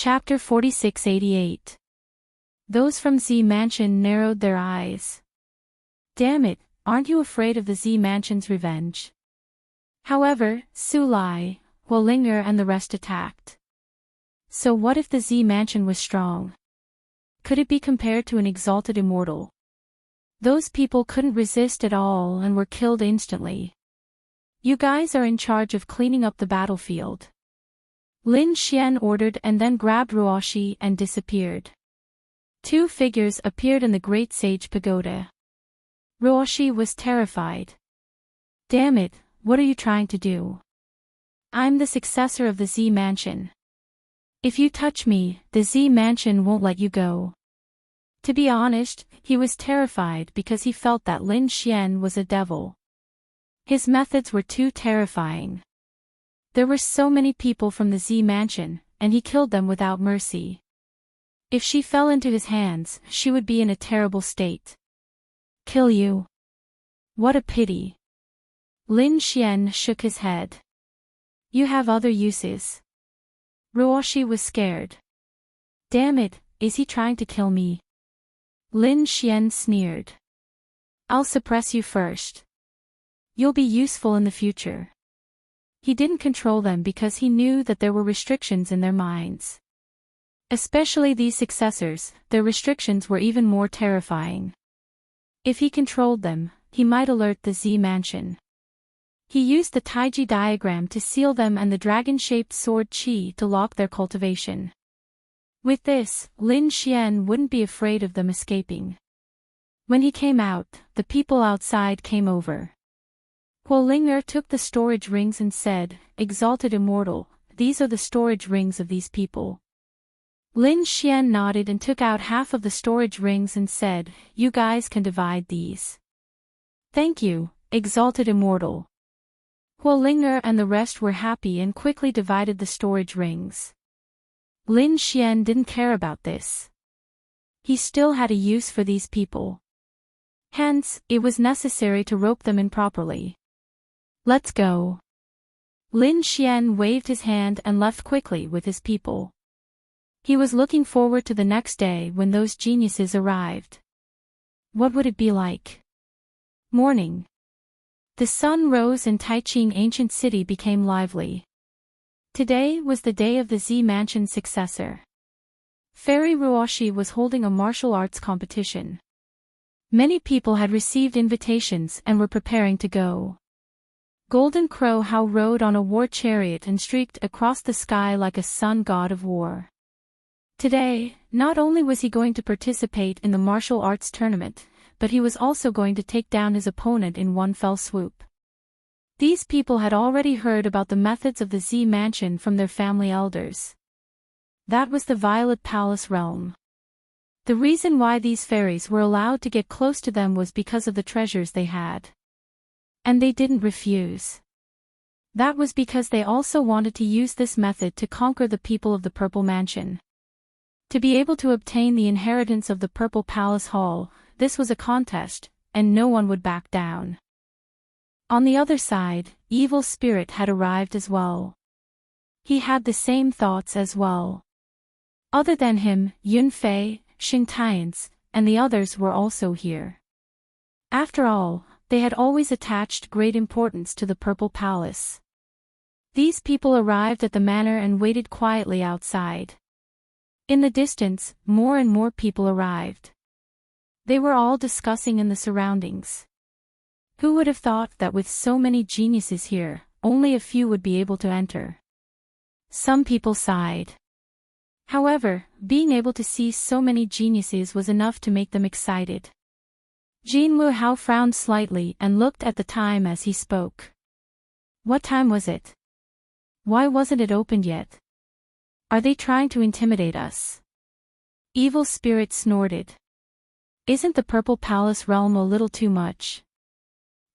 Chapter 4688. Those from Z Mansion narrowed their eyes. Damn it, aren't you afraid of the Z Mansion's revenge? However, Su Lai, Wollinger and the rest attacked. So what if the Z Mansion was strong? Could it be compared to an exalted immortal? Those people couldn't resist at all and were killed instantly. You guys are in charge of cleaning up the battlefield. Lin Xian ordered and then grabbed Ruoshi and disappeared. Two figures appeared in the Great Sage Pagoda. Ruoshi was terrified. Damn it, what are you trying to do? I'm the successor of the Z Mansion. If you touch me, the Z Mansion won't let you go. To be honest, he was terrified because he felt that Lin Xian was a devil. His methods were too terrifying. There were so many people from the Z Mansion, and he killed them without mercy. If she fell into his hands, she would be in a terrible state. Kill you? What a pity. Lin Xian shook his head. You have other uses. Ruoshi was scared. Damn it, is he trying to kill me? Lin Xian sneered. I'll suppress you first. You'll be useful in the future. He didn't control them because he knew that there were restrictions in their minds. Especially these successors, their restrictions were even more terrifying. If he controlled them, he might alert the Z Mansion. He used the Taiji diagram to seal them and the dragon-shaped sword Qi to lock their cultivation. With this, Lin Xian wouldn't be afraid of them escaping. When he came out, the people outside came over. Wollinger took the storage rings and said, Exalted Immortal, these are the storage rings of these people. Lin Xian nodded and took out half of the storage rings and said, You guys can divide these. Thank you, Exalted Immortal. Wollinger and the rest were happy and quickly divided the storage rings. Lin Xian didn't care about this. He still had a use for these people. Hence, it was necessary to rope them in properly. Let's go. Lin Xian waved his hand and left quickly with his people. He was looking forward to the next day when those geniuses arrived. What would it be like? Morning. The sun rose and Taiqing ancient city became lively. Today was the day of the Z Mansion's successor. Fairy Ruoshi was holding a martial arts competition. Many people had received invitations and were preparing to go. Golden Crow Hao rode on a war chariot and streaked across the sky like a sun god of war. Today, not only was he going to participate in the martial arts tournament, but he was also going to take down his opponent in one fell swoop. These people had already heard about the methods of the Z Mansion from their family elders. That was the Violet Palace realm. The reason why these fairies were allowed to get close to them was because of the treasures they had. And they didn't refuse. That was because they also wanted to use this method to conquer the people of the Purple Mansion. To be able to obtain the inheritance of the Purple Palace Hall, this was a contest, and no one would back down. On the other side, Evil Spirit had arrived as well. He had the same thoughts as well. Other than him, Yunfei, Xingtians, and the others were also here. After all, they had always attached great importance to the Purple Palace. These people arrived at the manor and waited quietly outside. In the distance, more and more people arrived. They were all discussing in the surroundings. Who would have thought that with so many geniuses here, only a few would be able to enter? Some people sighed. However, being able to see so many geniuses was enough to make them excited. Jinlu Hao frowned slightly and looked at the time as he spoke. What time was it? Why wasn't it opened yet? Are they trying to intimidate us? Evil Spirit snorted. Isn't the Purple Palace realm a little too much?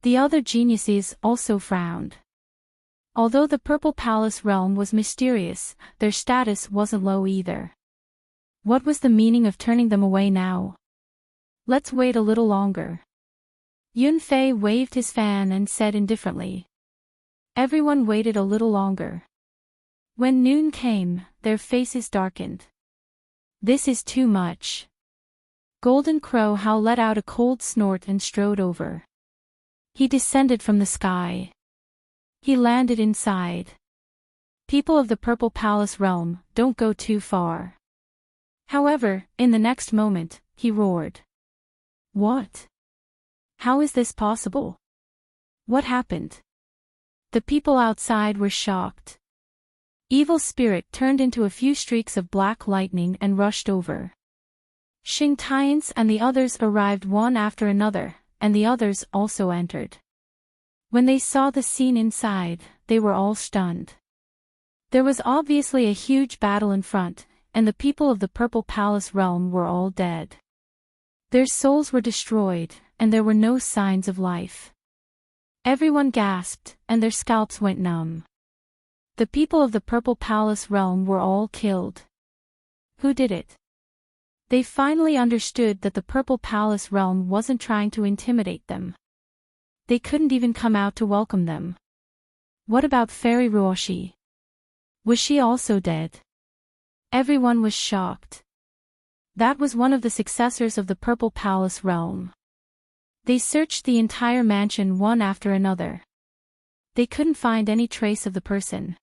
The other geniuses also frowned. Although the Purple Palace realm was mysterious, their status wasn't low either. What was the meaning of turning them away now? Let's wait a little longer. Yunfei waved his fan and said indifferently. Everyone waited a little longer. When noon came, their faces darkened. This is too much. Golden Crow How let out a cold snort and strode over. He descended from the sky. He landed inside. People of the Purple Palace realm, don't go too far. However, in the next moment, he roared. What? How is this possible? What happened? The people outside were shocked. Evil Spirit turned into a few streaks of black lightning and rushed over. Xing Tians and the others arrived one after another, and the others also entered. When they saw the scene inside, they were all stunned. There was obviously a huge battle in front, and the people of the Purple Palace realm were all dead. Their souls were destroyed, and there were no signs of life. Everyone gasped, and their scalps went numb. The people of the Purple Palace realm were all killed. Who did it? They finally understood that the Purple Palace realm wasn't trying to intimidate them. They couldn't even come out to welcome them. What about Fairy Ruoshi? Was she also dead? Everyone was shocked. That was one of the successors of the Purple Palace realm. They searched the entire mansion one after another. They couldn't find any trace of the person.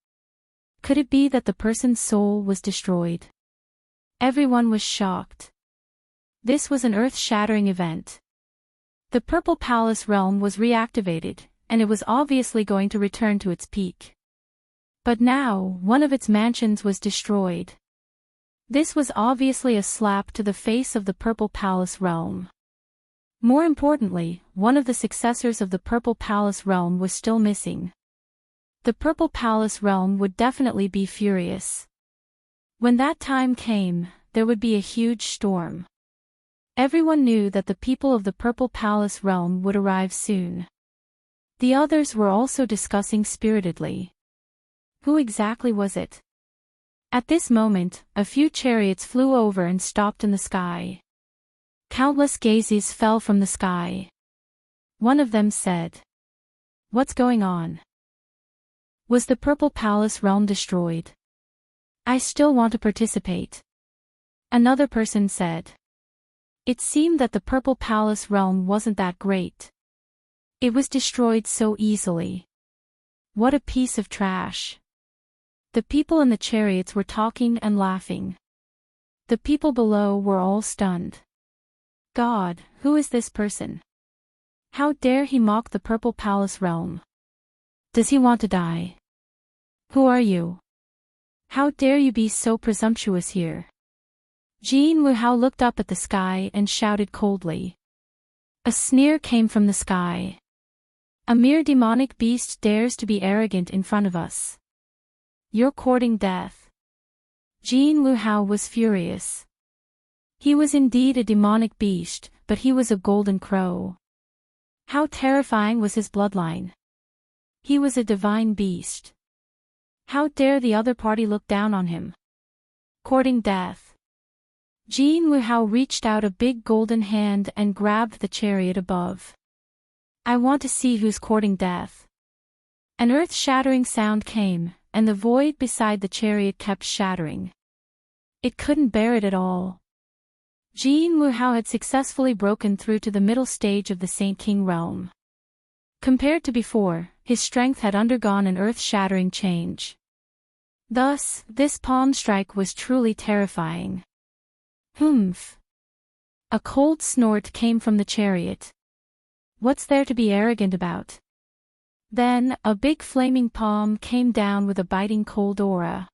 Could it be that the person's soul was destroyed? Everyone was shocked. This was an earth-shattering event. The Purple Palace realm was reactivated, and it was obviously going to return to its peak. But now, one of its mansions was destroyed. This was obviously a slap to the face of the Purple Palace realm. More importantly, one of the successors of the Purple Palace realm was still missing. The Purple Palace realm would definitely be furious. When that time came, there would be a huge storm. Everyone knew that the people of the Purple Palace realm would arrive soon. The others were also discussing spiritedly. Who exactly was it? At this moment, a few chariots flew over and stopped in the sky. Countless gazes fell from the sky. One of them said, "What's going on? Was the Purple Palace realm destroyed? I still want to participate." Another person said, "It seemed that the Purple Palace realm wasn't that great. It was destroyed so easily. What a piece of trash." The people in the chariots were talking and laughing. The people below were all stunned. God, who is this person? How dare he mock the Purple Palace realm? Does he want to die? Who are you? How dare you be so presumptuous here? Jean Wuhao looked up at the sky and shouted coldly. A sneer came from the sky. A mere demonic beast dares to be arrogant in front of us. You're courting death. Jean Wuhao was furious. He was indeed a demonic beast, but he was a golden crow. How terrifying was his bloodline? He was a divine beast. How dare the other party look down on him? Courting death. Jean Wuhao reached out a big golden hand and grabbed the chariot above. I want to see who's courting death. An earth-shattering sound came, and the void beside the chariot kept shattering. It couldn't bear it at all. Jean Wuhao had successfully broken through to the middle stage of the Saint King realm. Compared to before, his strength had undergone an earth-shattering change. Thus, this palm strike was truly terrifying. Humph! A cold snort came from the chariot. What's there to be arrogant about? Then, a big flaming palm came down with a biting cold aura.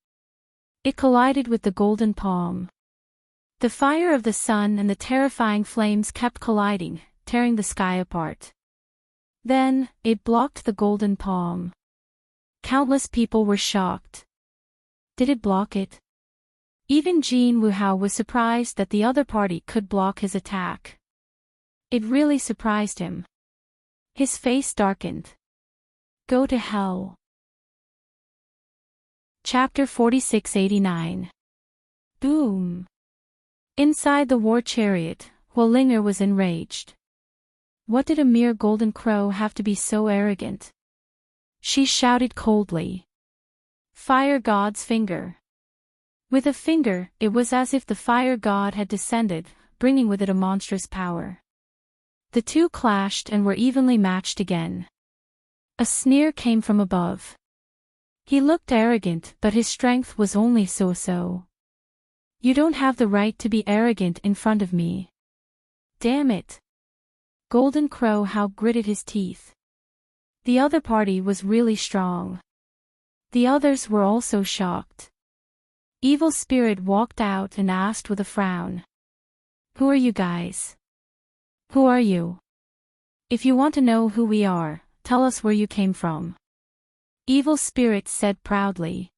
It collided with the golden palm. The fire of the sun and the terrifying flames kept colliding, tearing the sky apart. Then, it blocked the golden palm. Countless people were shocked. Did it block it? Even Jean Wuhao was surprised that the other party could block his attack. It really surprised him. His face darkened. Go to hell. Chapter 4689. Boom. Inside the war chariot, Huolinger was enraged. What did a mere golden crow have to be so arrogant? She shouted coldly. Fire God's finger. With a finger, it was as if the fire god had descended, bringing with it a monstrous power. The two clashed and were evenly matched again. A sneer came from above. He looked arrogant, but his strength was only so-so. You don't have the right to be arrogant in front of me. Damn it. Golden Crow How gritted his teeth. The other party was really strong. The others were also shocked. Evil Spirit walked out and asked with a frown. Who are you guys? Who are you? If you want to know who we are, tell us where you came from. Evil Spirit said proudly.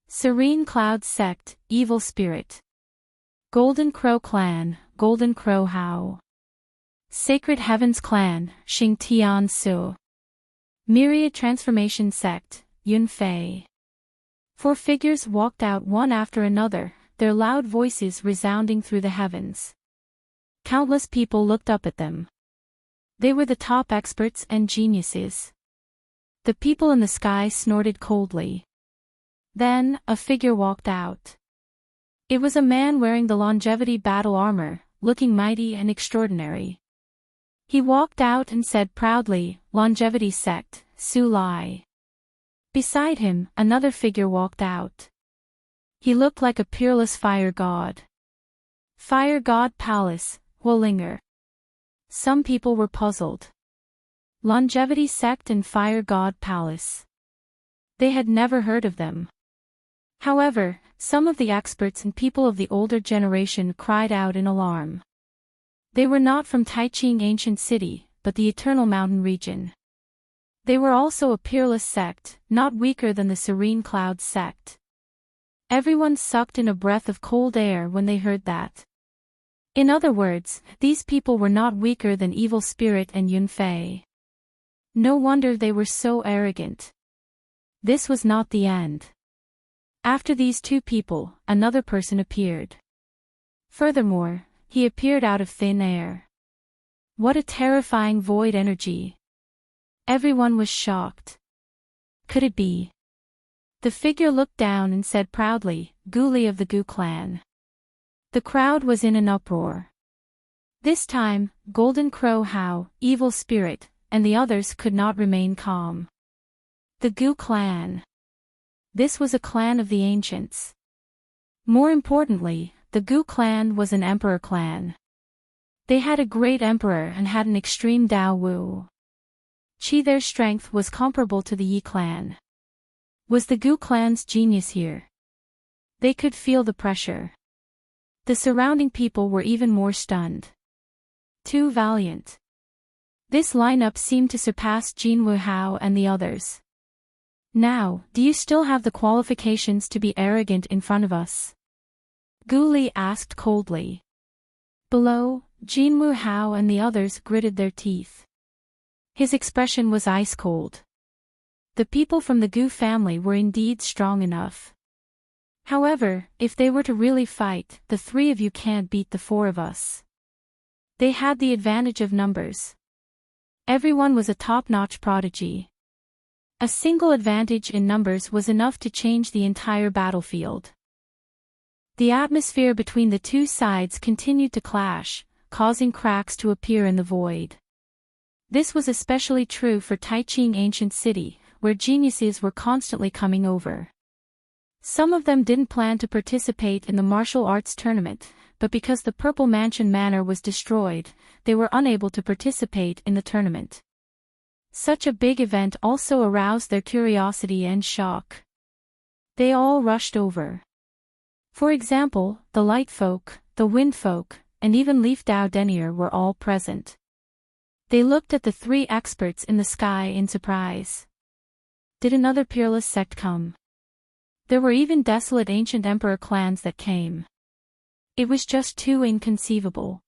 Serene Cloud Sect, Evil Spirit. Golden Crow Clan, Golden Crow How. Sacred Heavens Clan, Xing Tian Su. Myriad Transformation Sect, Yun Fei. 4 figures walked out one after another, their loud voices resounding through the heavens. Countless people looked up at them. They were the top experts and geniuses. The people in the sky snorted coldly. Then, a figure walked out. It was a man wearing the longevity battle armor, looking mighty and extraordinary. He walked out and said proudly, Longevity Sect, Su Lai. Beside him, another figure walked out. He looked like a peerless fire god. Fire God Palace, Wollinger. Some people were puzzled. Longevity Sect and Fire God Palace. They had never heard of them. However, some of the experts and people of the older generation cried out in alarm. They were not from Taiching Ancient City, but the Eternal Mountain region. They were also a peerless sect, not weaker than the Serene Cloud sect. Everyone sucked in a breath of cold air when they heard that. In other words, these people were not weaker than Evil Spirit and Yun Fei. No wonder they were so arrogant. This was not the end. After these 2 people, another person appeared. Furthermore, he appeared out of thin air. What a terrifying void energy. Everyone was shocked. Could it be? The figure looked down and said proudly, Ghoulie of the Gu clan. The crowd was in an uproar. This time, Golden Crow How, Evil Spirit, and the others could not remain calm. The Gu clan. This was a clan of the ancients. More importantly, the Gu clan was an emperor clan. They had a great emperor and had an extreme Dao Wu. Their strength was comparable to the Yi clan. Was the Gu clan's genius here? They could feel the pressure. The surrounding people were even more stunned. Too valiant. This lineup seemed to surpass Jin Wu Hao and the others. Now, do you still have the qualifications to be arrogant in front of us? Ghoulie asked coldly. Below, Jin Wu Hao and the others gritted their teeth. His expression was ice cold. The people from the Gu family were indeed strong enough. However, if they were to really fight, the 3 of you can't beat the 4 of us. They had the advantage of numbers. Everyone was a top-notch prodigy. A single advantage in numbers was enough to change the entire battlefield. The atmosphere between the 2 sides continued to clash, causing cracks to appear in the void. This was especially true for Taiching Ancient City, where geniuses were constantly coming over. Some of them didn't plan to participate in the martial arts tournament, but because the Purple Mansion Manor was destroyed, they were unable to participate in the tournament. Such a big event also aroused their curiosity and shock. They all rushed over. For example, the Light Folk, the Wind Folk, and even Leaf Dao Denier were all present. They looked at the 3 experts in the sky in surprise. Did another peerless sect come? There were even desolate ancient emperor clans that came. It was just too inconceivable.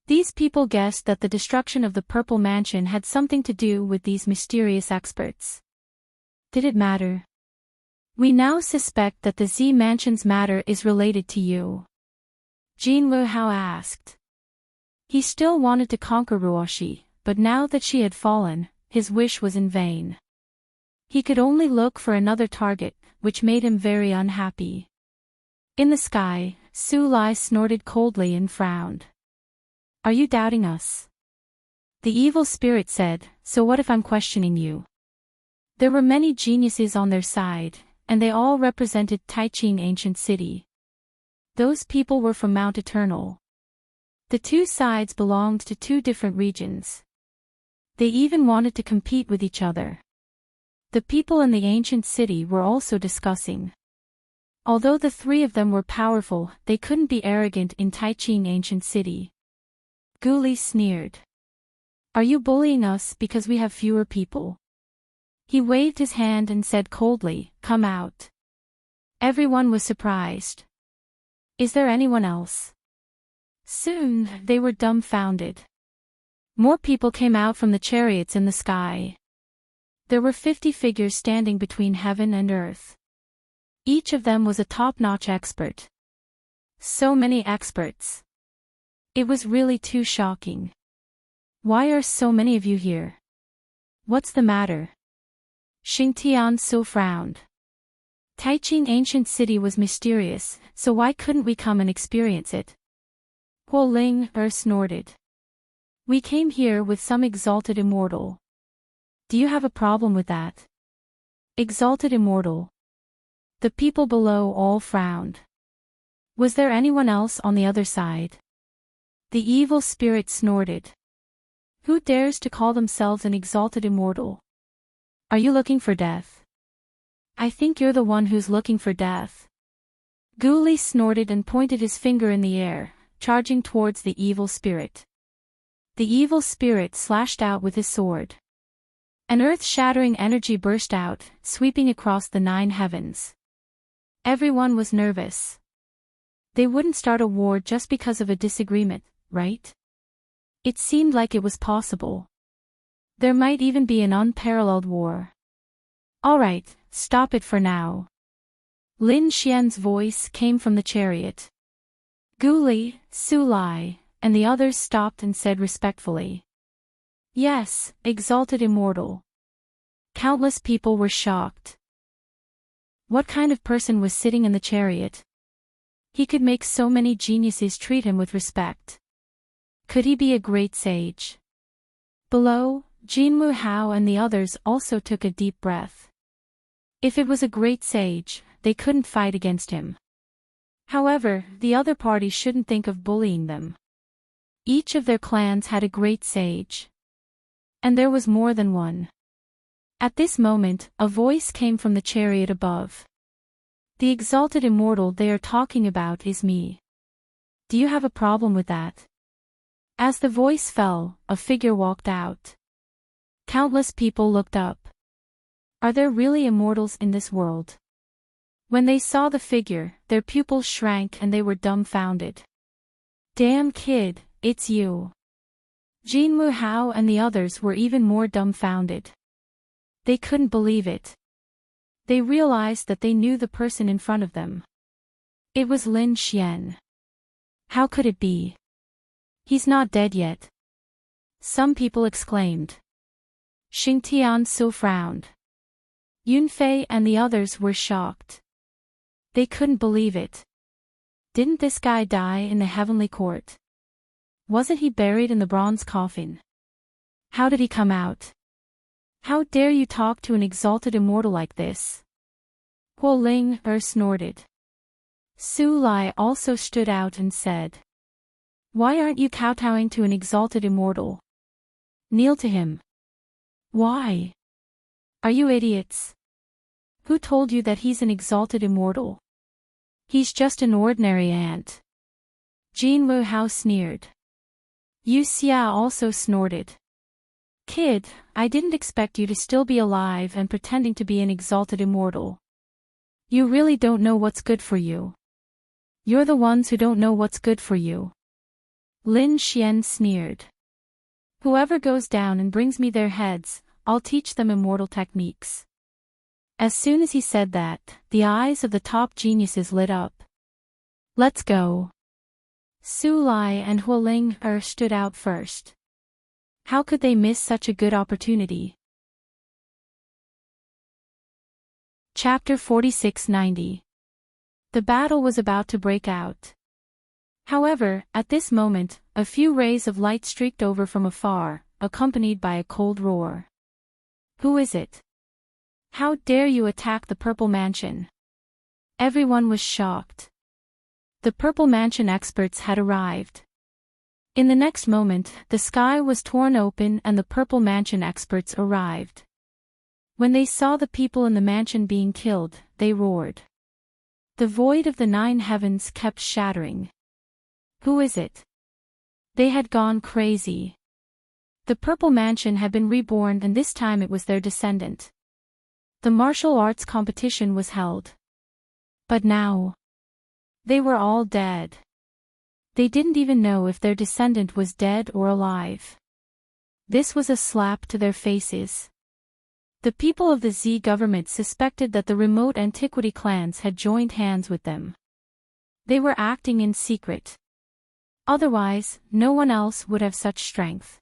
These people guessed that the destruction of the Purple Mansion had something to do with these mysterious experts. Did it matter? We now suspect that the Z Mansion's matter is related to you. Jin Wu Hao asked. He still wanted to conquer Ruoshi, but now that she had fallen, his wish was in vain. He could only look for another target, which made him very unhappy. In the sky, Su Lai snorted coldly and frowned. Are you doubting us? The evil spirit said, so what if I'm questioning you? There were many geniuses on their side, and they all represented Taiching Ancient City. Those people were from Mount Eternal. The two sides belonged to two different regions. They even wanted to compete with each other. The people in the ancient city were also discussing. Although the three of them were powerful, they couldn't be arrogant in Taiching Ancient City. Gu Li sneered. Are you bullying us because we have fewer people? He waved his hand and said coldly, come out. Everyone was surprised. Is there anyone else? Soon, they were dumbfounded. More people came out from the chariots in the sky. There were 50 figures standing between heaven and earth. Each of them was a top-notch expert. So many experts. It was really too shocking. Why are so many of you here? What's the matter? Xingtian so frowned. Taiching Ancient City was mysterious, so why couldn't we come and experience it? Huo Ling snorted. We came here with some exalted immortal. Do you have a problem with that? Exalted immortal. The people below all frowned. Was there anyone else on the other side? The evil spirit snorted. Who dares to call themselves an exalted immortal? Are you looking for death? I think you're the one who's looking for death. Gu Li snorted and pointed his finger in the air, charging towards the evil spirit. The evil spirit slashed out with his sword. An earth-shattering energy burst out, sweeping across the 9 heavens. Everyone was nervous. They wouldn't start a war just because of a disagreement, right? It seemed like it was possible. There might even be an unparalleled war. All right, stop it for now. Lin Xian's voice came from the chariot. Gu Li, Su Lai, and the others stopped and said respectfully. Yes, exalted immortal. Countless people were shocked. What kind of person was sitting in the chariot? He could make so many geniuses treat him with respect. Could he be a great sage? Below, Jinwu Hao and the others also took a deep breath. If it was a great sage, they couldn't fight against him. However, the other party shouldn't think of bullying them. Each of their clans had a great sage. And there was more than one. At this moment, a voice came from the chariot above. The exalted immortal they are talking about is me. Do you have a problem with that? As the voice fell, a figure walked out. Countless people looked up. Are there really immortals in this world? When they saw the figure, their pupils shrank and they were dumbfounded. Damn kid, it's you. Jinwu Hao and the others were even more dumbfounded. They couldn't believe it. They realized that they knew the person in front of them. It was Lin Xian. How could it be? He's not dead yet. Some people exclaimed. Xingtian so frowned. Yunfei and the others were shocked. They couldn't believe it. Didn't this guy die in the heavenly court? Wasn't he buried in the bronze coffin? How did he come out? How dare you talk to an exalted immortal like this? Huo Ling snorted. Su Lai also stood out and said. Why aren't you kowtowing to an exalted immortal? Kneel to him. Why? Are you idiots? Who told you that he's an exalted immortal? He's just an ordinary ant. Jinwu Hao sneered. Yu Xia also snorted. Kid, I didn't expect you to still be alive and pretending to be an exalted immortal. You really don't know what's good for you. You're the ones who don't know what's good for you. Lin Xian sneered. Whoever goes down and brings me their heads, I'll teach them immortal techniques. As soon as he said that, the eyes of the top geniuses lit up. Let's go. Su Lai and Huo Ling stood out first. How could they miss such a good opportunity? Chapter 4690. The battle was about to break out. However, at this moment, a few rays of light streaked over from afar, accompanied by a cold roar. Who is it? How dare you attack the Purple Mansion? Everyone was shocked. The Purple Mansion experts had arrived. In the next moment, the sky was torn open and the Purple Mansion experts arrived. When they saw the people in the mansion being killed, they roared. The void of the 9 heavens kept shattering. Who is it? They had gone crazy. The Purple Mansion had been reborn and this time it was their descendant. The martial arts competition was held. But now, they were all dead. They didn't even know if their descendant was dead or alive. This was a slap to their faces. The people of the Z government suspected that the remote antiquity clans had joined hands with them. They were acting in secret. Otherwise, no one else would have such strength.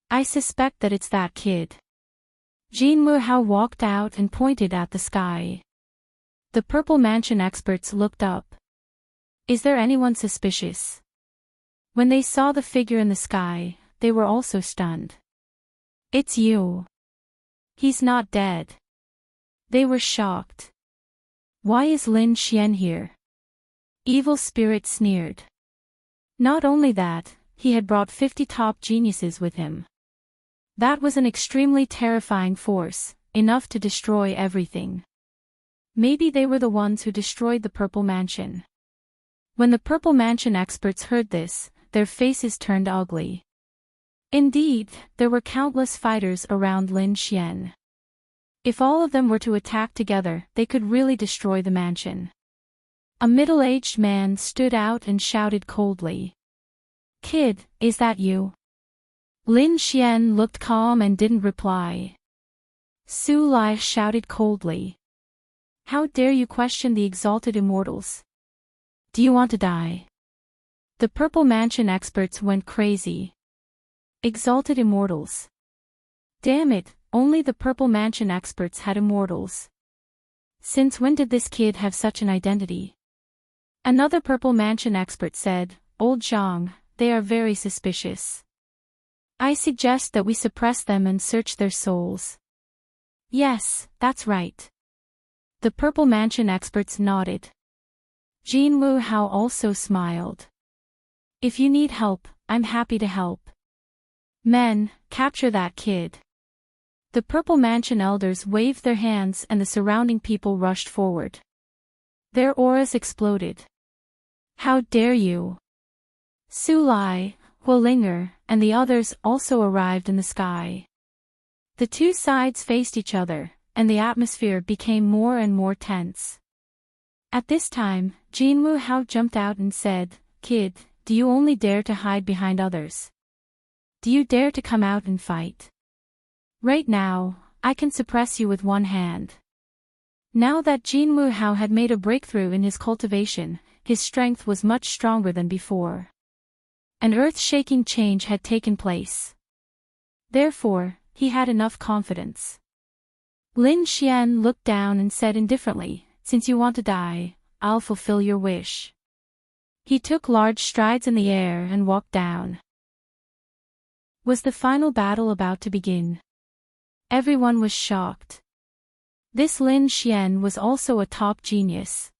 I suspect that it's that kid. Jean Muhao walked out and pointed at the sky. The Purple Mansion experts looked up. Is there anyone suspicious? When they saw the figure in the sky, they were also stunned. It's you. He's not dead. They were shocked. Why is Lin Xian here? Evil Spirit sneered. Not only that, he had brought 50 top geniuses with him. That was an extremely terrifying force, enough to destroy everything. Maybe they were the ones who destroyed the Purple Mansion. When the Purple Mansion experts heard this, their faces turned ugly. Indeed, there were countless fighters around Lin Xian. If all of them were to attack together, they could really destroy the mansion. A middle-aged man stood out and shouted coldly. Kid, is that you? Lin Xian looked calm and didn't reply. Su Lai shouted coldly. How dare you question the exalted immortals? Do you want to die? The Purple Mansion experts went crazy. Exalted immortals. Damn it, only the Purple Mansion experts had immortals. Since when did this kid have such an identity? Another Purple Mansion expert said, Old Zhang, they are very suspicious. I suggest that we suppress them and search their souls. Yes, that's right. The Purple Mansion experts nodded. Jean Muhao also smiled. If you need help, I'm happy to help. Men, capture that kid. The Purple Mansion elders waved their hands and the surrounding people rushed forward. Their auras exploded. How dare you? Su Lai, Huolinger, and the others also arrived in the sky. The two sides faced each other, and the atmosphere became more and more tense. At this time, Jean Muhao jumped out and said, Kid, do you only dare to hide behind others? Do you dare to come out and fight? Right now, I can suppress you with one hand. Now that Jean Muhao had made a breakthrough in his cultivation, his strength was much stronger than before. An earth-shaking change had taken place. Therefore, he had enough confidence. Lin Xian looked down and said indifferently, Since you want to die, I'll fulfill your wish. He took large strides in the air and walked down. Was the final battle about to begin? Everyone was shocked. This Lin Xian was also a top genius.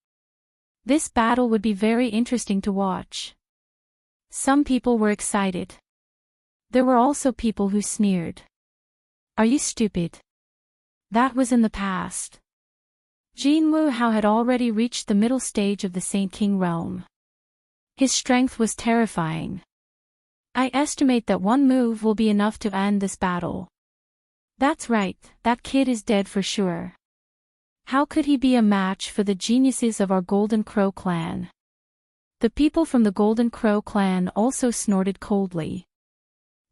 This battle would be very interesting to watch. Some people were excited. There were also people who sneered. Are you stupid? That was in the past. Jean Muhao had already reached the middle stage of the Saint King realm. His strength was terrifying. I estimate that one move will be enough to end this battle. That's right, that kid is dead for sure. How could he be a match for the geniuses of our Golden Crow clan? The people from the Golden Crow clan also snorted coldly.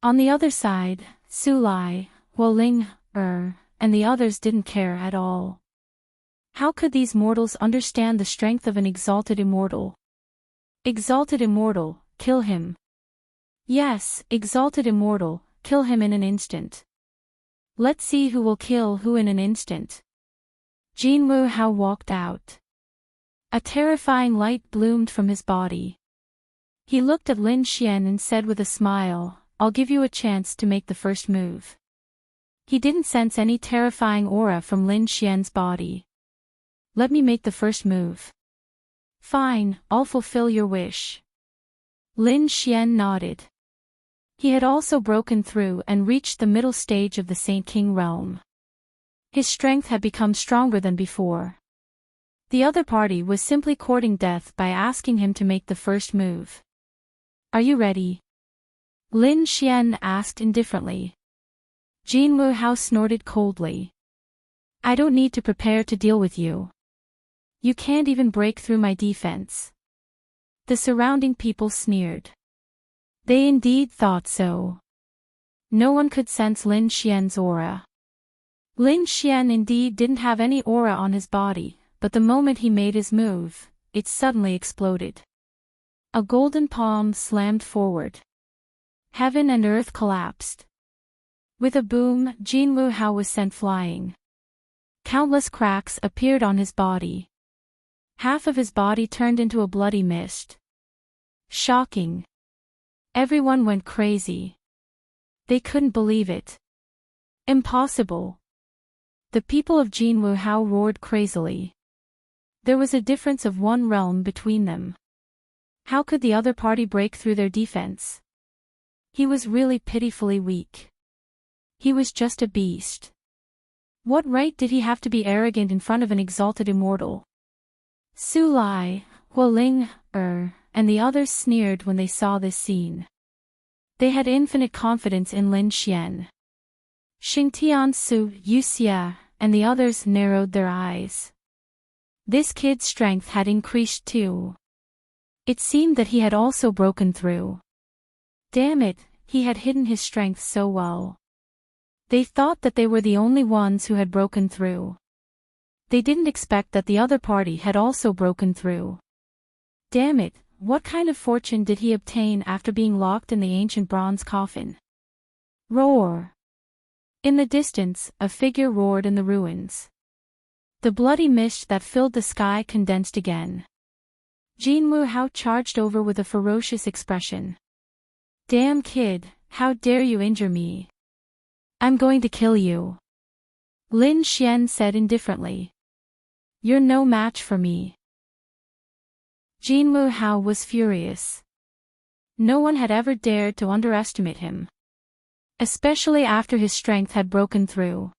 On the other side, Su Lai, Huoling, and the others didn't care at all. How could these mortals understand the strength of an exalted immortal? Exalted immortal, kill him. Yes, exalted immortal, kill him in an instant. Let's see who will kill who in an instant. Jin Woo Hao walked out. A terrifying light bloomed from his body. He looked at Lin Xian and said with a smile, "I'll give you a chance to make the first move." He didn't sense any terrifying aura from Lin Xian's body. "Let me make the first move." "Fine, I'll fulfill your wish." Lin Xian nodded. He had also broken through and reached the middle stage of the Saint King realm. His strength had become stronger than before. The other party was simply courting death by asking him to make the first move. "Are you ready?" Lin Xian asked indifferently. Jin Woo Hao snorted coldly. "I don't need to prepare to deal with you. You can't even break through my defense." The surrounding people sneered. They indeed thought so. No one could sense Lin Xian's aura. Lin Xian indeed didn't have any aura on his body, but the moment he made his move, it suddenly exploded. A golden palm slammed forward. Heaven and earth collapsed. With a boom, Jin Woo Hao was sent flying. Countless cracks appeared on his body. Half of his body turned into a bloody mist. Shocking. Everyone went crazy. They couldn't believe it. Impossible. The people of Jin Woo Hao roared crazily. There was a difference of one realm between them. How could the other party break through their defense? He was really pitifully weak. He was just a beast. What right did he have to be arrogant in front of an exalted immortal? Su Lai, Hua Ling, and the others sneered when they saw this scene. They had infinite confidence in Lin Xian. Xingtian Su, Yuxia, and the others narrowed their eyes. This kid's strength had increased too. It seemed that he had also broken through. Damn it, he had hidden his strength so well. They thought that they were the only ones who had broken through. They didn't expect that the other party had also broken through. Damn it, what kind of fortune did he obtain after being locked in the ancient bronze coffin? Roar! In the distance, a figure roared in the ruins. The bloody mist that filled the sky condensed again. Jin Woo Hao charged over with a ferocious expression. "Damn kid, how dare you injure me? I'm going to kill you." Lin Xian said indifferently. "You're no match for me." Jin Woo Hao was furious. No one had ever dared to underestimate him. Especially after his strength had broken through.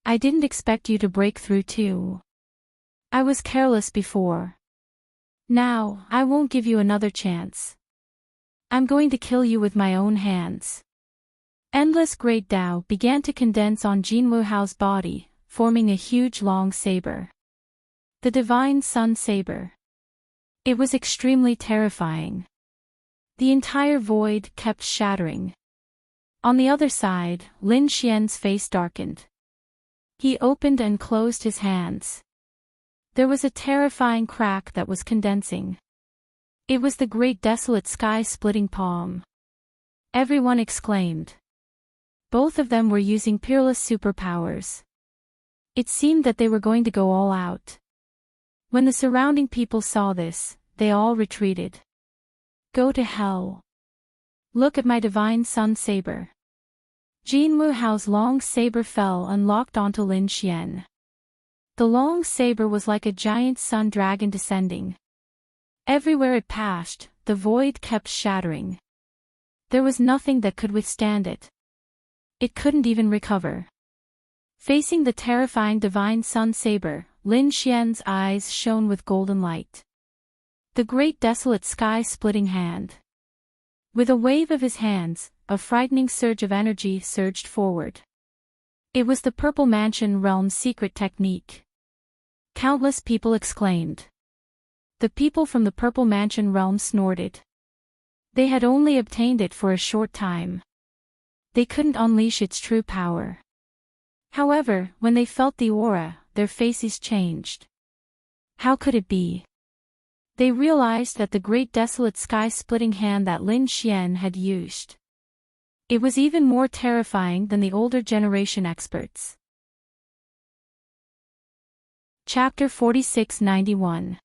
"I didn't expect you to break through too. I was careless before. Now, I won't give you another chance. I'm going to kill you with my own hands." Endless great Tao began to condense on Jin Woo Hao's body, forming a huge long saber. The Divine Sun Saber. It was extremely terrifying. The entire void kept shattering. On the other side, Lin Xian's face darkened. He opened and closed his hands. There was a terrifying crack that was condensing. It was the great desolate sky-splitting palm. Everyone exclaimed. Both of them were using peerless superpowers. It seemed that they were going to go all out. When the surrounding people saw this, they all retreated. "Go to hell. Look at my Divine Sun Saber." Jin Woo Hao's long saber fell and locked onto Lin Xian. The long saber was like a giant sun dragon descending. Everywhere it passed, the void kept shattering. There was nothing that could withstand it. It couldn't even recover. Facing the terrifying Divine Sun Saber, Lin Xian's eyes shone with golden light. The great desolate sky-splitting hand. With a wave of his hands, a frightening surge of energy surged forward. It was the Purple Mansion Realm's secret technique. Countless people exclaimed. The people from the Purple Mansion Realm snorted. They had only obtained it for a short time. They couldn't unleash its true power. However, when they felt the aura, their faces changed. How could it be? They realized that the great desolate sky-splitting hand that Lin Xian had used. It was even more terrifying than the older generation experts. Chapter 4691.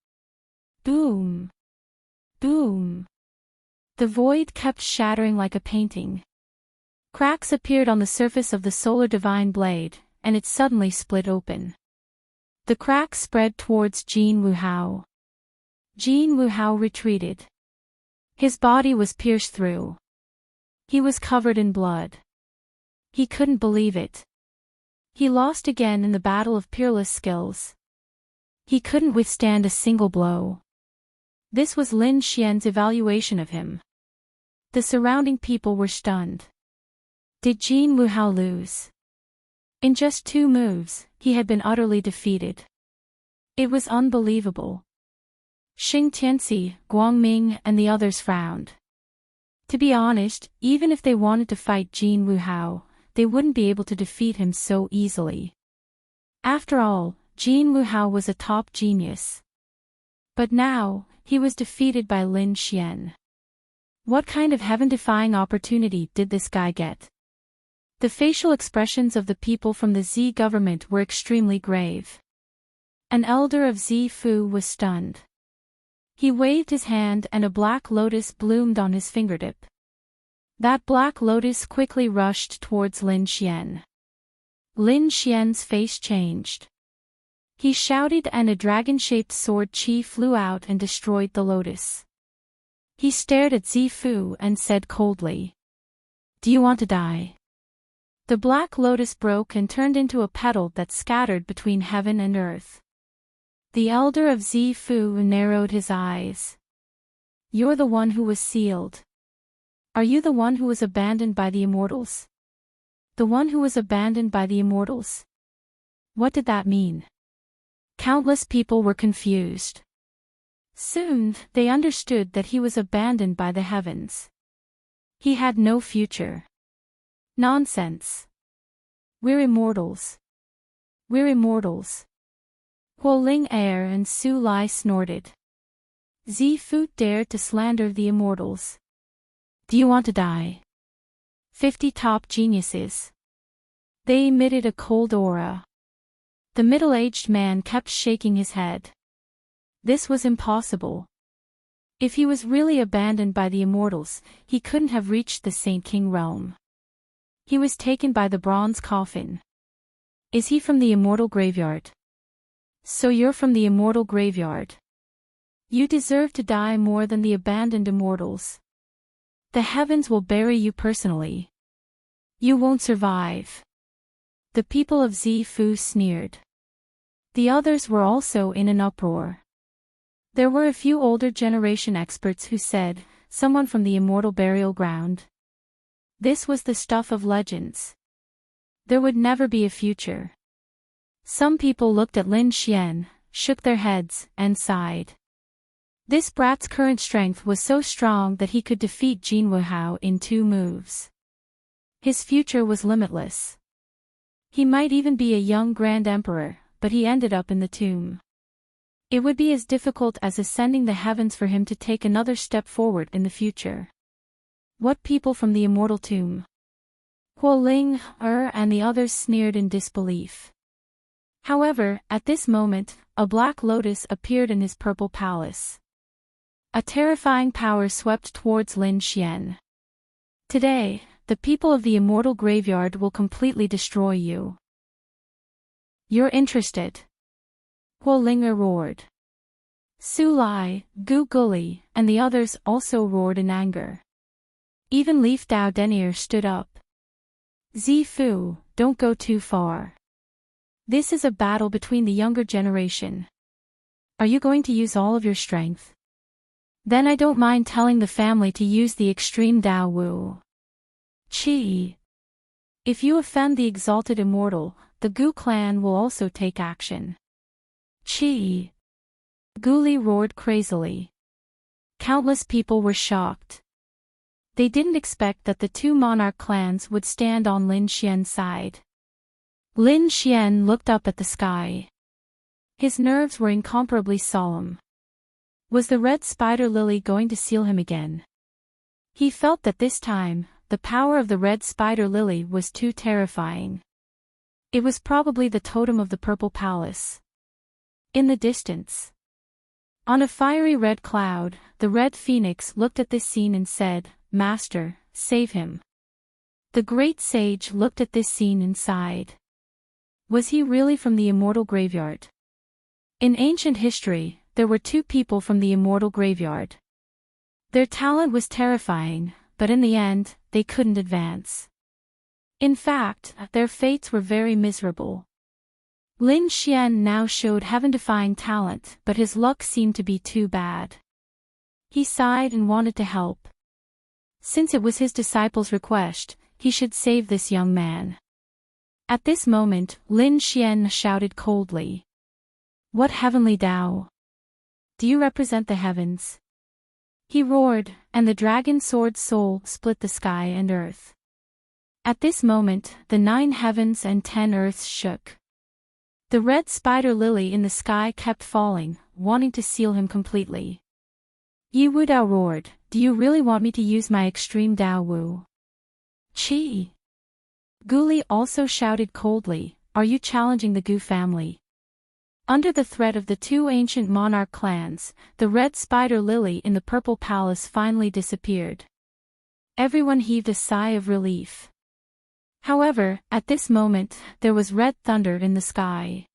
Boom. Boom. The void kept shattering like a painting. Cracks appeared on the surface of the solar divine blade, and it suddenly split open. The cracks spread towards Jin Wuhao. Jin Wuhao retreated. His body was pierced through. He was covered in blood. He couldn't believe it. He lost again in the battle of peerless skills. He couldn't withstand a single blow. This was Lin Xian's evaluation of him. The surrounding people were stunned. Did Jin Wuhao lose? In just 2 moves, he had been utterly defeated. It was unbelievable. Xing Tianxi, Guang Ming and the others frowned. To be honest, even if they wanted to fight Jin Wuhao, they wouldn't be able to defeat him so easily. After all, Jin Wuhao was a top genius. But now, he was defeated by Lin Xian. What kind of heaven-defying opportunity did this guy get? The facial expressions of the people from the Z government were extremely grave. An elder of Z Fu was stunned. He waved his hand and a black lotus bloomed on his fingertip. That black lotus quickly rushed towards Lin Xian. Lin Xian's face changed. He shouted and a dragon-shaped sword chi flew out and destroyed the lotus. He stared at Zifu and said coldly, "Do you want to die?" The black lotus broke and turned into a petal that scattered between heaven and earth. The elder of Zifu narrowed his eyes. "You're the one who was sealed. Are you the one who was abandoned by the immortals?" The one who was abandoned by the immortals? What did that mean? Countless people were confused. Soon, they understood that he was abandoned by the heavens. He had no future. Nonsense. We're immortals. We're immortals. Huo Ling Air and Su Lai snorted. Zifu dared to slander the immortals. Do you want to die? 50 top geniuses. They emitted a cold aura. The middle-aged man kept shaking his head. This was impossible. If he was really abandoned by the immortals, he couldn't have reached the Saint King realm. He was taken by the bronze coffin. Is he from the immortal graveyard? So you're from the immortal graveyard. You deserve to die more than the abandoned immortals. The heavens will bury you personally. You won't survive. The people of Zifu sneered. The others were also in an uproar. There were a few older generation experts who said, someone from the immortal burial ground. This was the stuff of legends. There would never be a future. Some people looked at Lin Xian, shook their heads, and sighed. This brat's current strength was so strong that he could defeat Jin Wuhao in 2 moves. His future was limitless. He might even be a young Grand Emperor, but he ended up in the tomb. It would be as difficult as ascending the heavens for him to take another step forward in the future. What people from the immortal tomb? Huo Ling, and the others sneered in disbelief. However, at this moment, a black lotus appeared in his purple palace. A terrifying power swept towards Lin Xian. Today, the people of the immortal graveyard will completely destroy you. You're interested? Huo Ling roared. Su Lai, Gu Guli, and the others also roared in anger. Even Leaf Dao Denier stood up. Zifu, don't go too far. This is a battle between the younger generation. Are you going to use all of your strength? Then I don't mind telling the family to use the extreme Dao Wu. Qi. If you offend the exalted immortal, the Gu clan will also take action. Qi. Guli roared crazily. Countless people were shocked. They didn't expect that the 2 monarch clans would stand on Lin Xian's side. Lin Xian looked up at the sky. His nerves were incomparably solemn. Was the red spider lily going to seal him again? He felt that this time, the power of the red spider lily was too terrifying. It was probably the totem of the purple palace. In the distance, on a fiery red cloud, the red phoenix looked at this scene and said, "Master, save him." The great sage looked at this scene and sighed. Was he really from the immortal graveyard? In ancient history, there were two people from the immortal graveyard. Their talent was terrifying, but in the end, they couldn't advance. In fact, their fates were very miserable. Lin Xian now showed heaven-defying talent, but his luck seemed to be too bad. He sighed and wanted to help. Since it was his disciple's request, he should save this young man. At this moment, Lin Xian shouted coldly. "What heavenly Tao? Do you represent the heavens?" He roared, and the dragon sword's soul split the sky and earth. At this moment, the 9 heavens and 10 earths shook. The red spider lily in the sky kept falling, wanting to seal him completely. Yi Wu Dao roared, "Do you really want me to use my extreme Dao Wu?" Chi! Gu Li also shouted coldly, "Are you challenging the Gu family?" Under the threat of the 2 ancient monarch clans, the red spider lily in the purple palace finally disappeared. Everyone heaved a sigh of relief. However, at this moment, there was red thunder in the sky.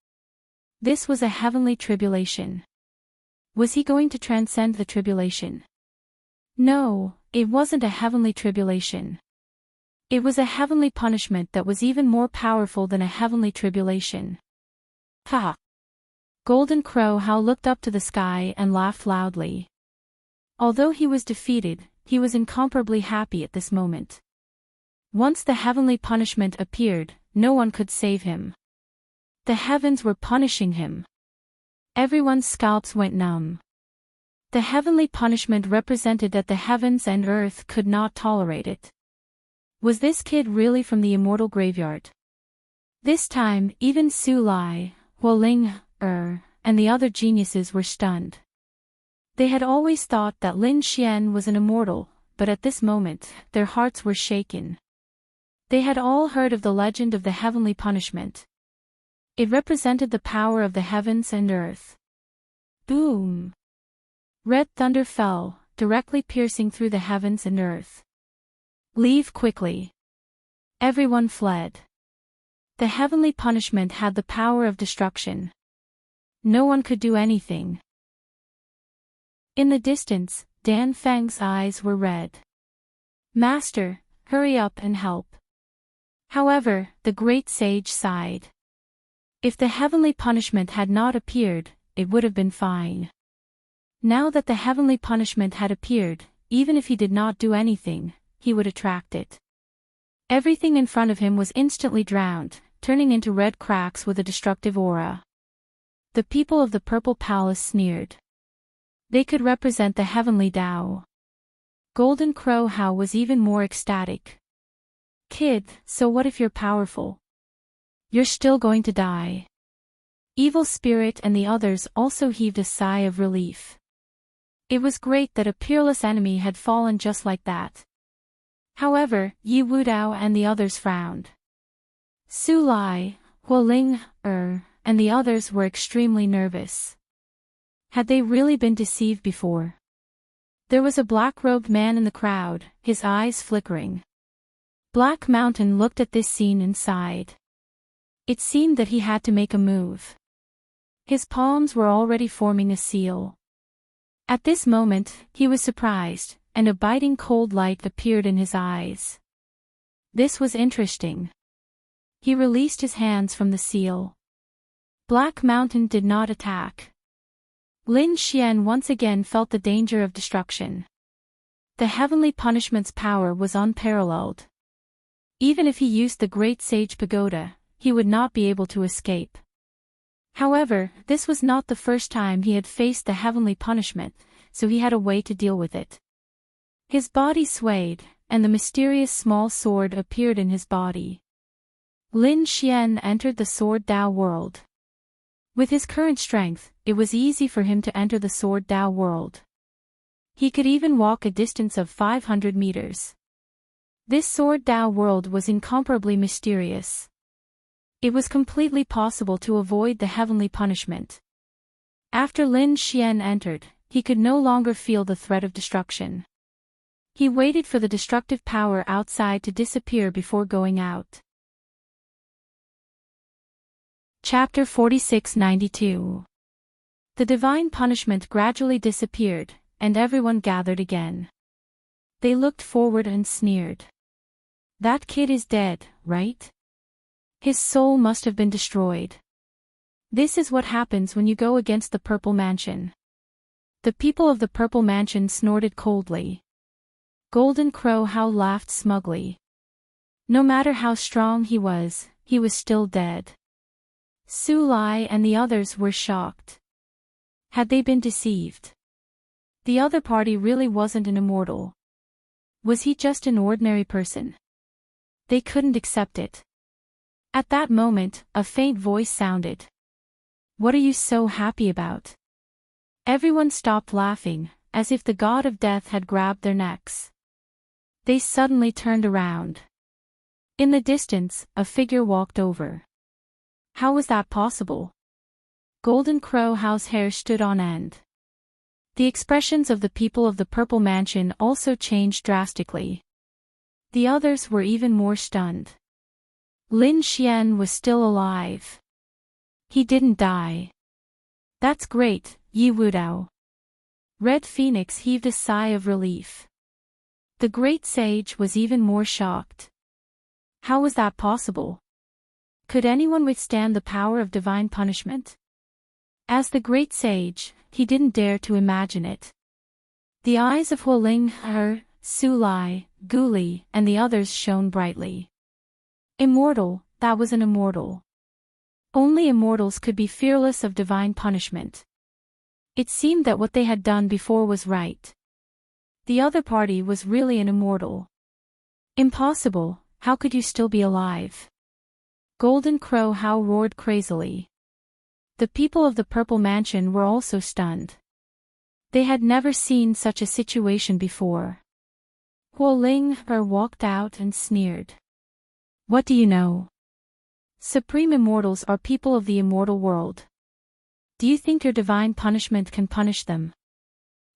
This was a heavenly tribulation. Was he going to transcend the tribulation? No, it wasn't a heavenly tribulation. It was a heavenly punishment that was even more powerful than a heavenly tribulation. Ha! Golden Crow How looked up to the sky and laughed loudly. Although he was defeated, he was incomparably happy at this moment. Once the heavenly punishment appeared, no one could save him. The heavens were punishing him. Everyone's scalps went numb. The heavenly punishment represented that the heavens and earth could not tolerate it. Was this kid really from the immortal graveyard? This time, even Su Lai, Huoling, and the other geniuses were stunned. They had always thought that Lin Xian was an immortal, but at this moment, their hearts were shaken. They had all heard of the legend of the heavenly punishment. It represented the power of the heavens and earth. Boom! Red thunder fell, directly piercing through the heavens and earth. Leave quickly. Everyone fled. The heavenly punishment had the power of destruction. No one could do anything. In the distance, Dan Feng's eyes were red. "Master, hurry up and help." However, the great sage sighed. If the heavenly punishment had not appeared, it would have been fine. Now that the heavenly punishment had appeared, even if he did not do anything, he would attract it. Everything in front of him was instantly drowned, turning into red cracks with a destructive aura. The people of the Purple Palace sneered. They could represent the heavenly Tao. Golden Crow How was even more ecstatic. "Kid, so what if you're powerful? You're still going to die." Evil Spirit and the others also heaved a sigh of relief. It was great that a peerless enemy had fallen just like that. However, Yi Wu Dao and the others frowned. Su Lai, Huoling, and the others were extremely nervous. Had they really been deceived before? There was a black-robed man in the crowd, his eyes flickering. Black Mountain looked at this scene and sighed. It seemed that he had to make a move. His palms were already forming a seal. At this moment, he was surprised, and a biting cold light appeared in his eyes. This was interesting. He released his hands from the seal. Black Mountain did not attack. Lin Xian once again felt the danger of destruction. The heavenly punishment's power was unparalleled. Even if he used the Great Sage Pagoda, he would not be able to escape. However, this was not the first time he had faced the heavenly punishment, so he had a way to deal with it. His body swayed, and the mysterious small sword appeared in his body. Lin Xian entered the Sword Dao world. With his current strength, it was easy for him to enter the Sword Dao world. He could even walk a distance of 500 meters. This Sword Dao world was incomparably mysterious. It was completely possible to avoid the heavenly punishment. After Lin Xian entered, he could no longer feel the threat of destruction. He waited for the destructive power outside to disappear before going out. Chapter 4692. The divine punishment gradually disappeared, and everyone gathered again. They looked forward and sneered. That kid is dead, right? His soul must have been destroyed. This is what happens when you go against the Purple Mansion. The people of the Purple Mansion snorted coldly. Golden Crow How laughed smugly. No matter how strong he was still dead. Su Lai and the others were shocked. Had they been deceived? The other party really wasn't an immortal. Was he just an ordinary person? They couldn't accept it. At that moment, a faint voice sounded. What are you so happy about? Everyone stopped laughing, as if the god of death had grabbed their necks. They suddenly turned around. In the distance, a figure walked over. How was that possible? Golden Crow How's hair stood on end. The expressions of the people of the Purple Mansion also changed drastically. The others were even more stunned. Lin Xian was still alive. He didn't die. That's great, Yi Wudao. Red Phoenix heaved a sigh of relief. The great sage was even more shocked. How was that possible? Could anyone withstand the power of divine punishment? As the great sage, he didn't dare to imagine it. The eyes of Huoling, Su Lai, Gu Li, and the others shone brightly. Immortal, that was an immortal. Only immortals could be fearless of divine punishment. It seemed that what they had done before was right. The other party was really an immortal. Impossible, how could you still be alive? Golden Crow How roared crazily. The people of the Purple Mansion were also stunned. They had never seen such a situation before. Huoling walked out and sneered. What do you know? Supreme immortals are people of the immortal world. Do you think your divine punishment can punish them?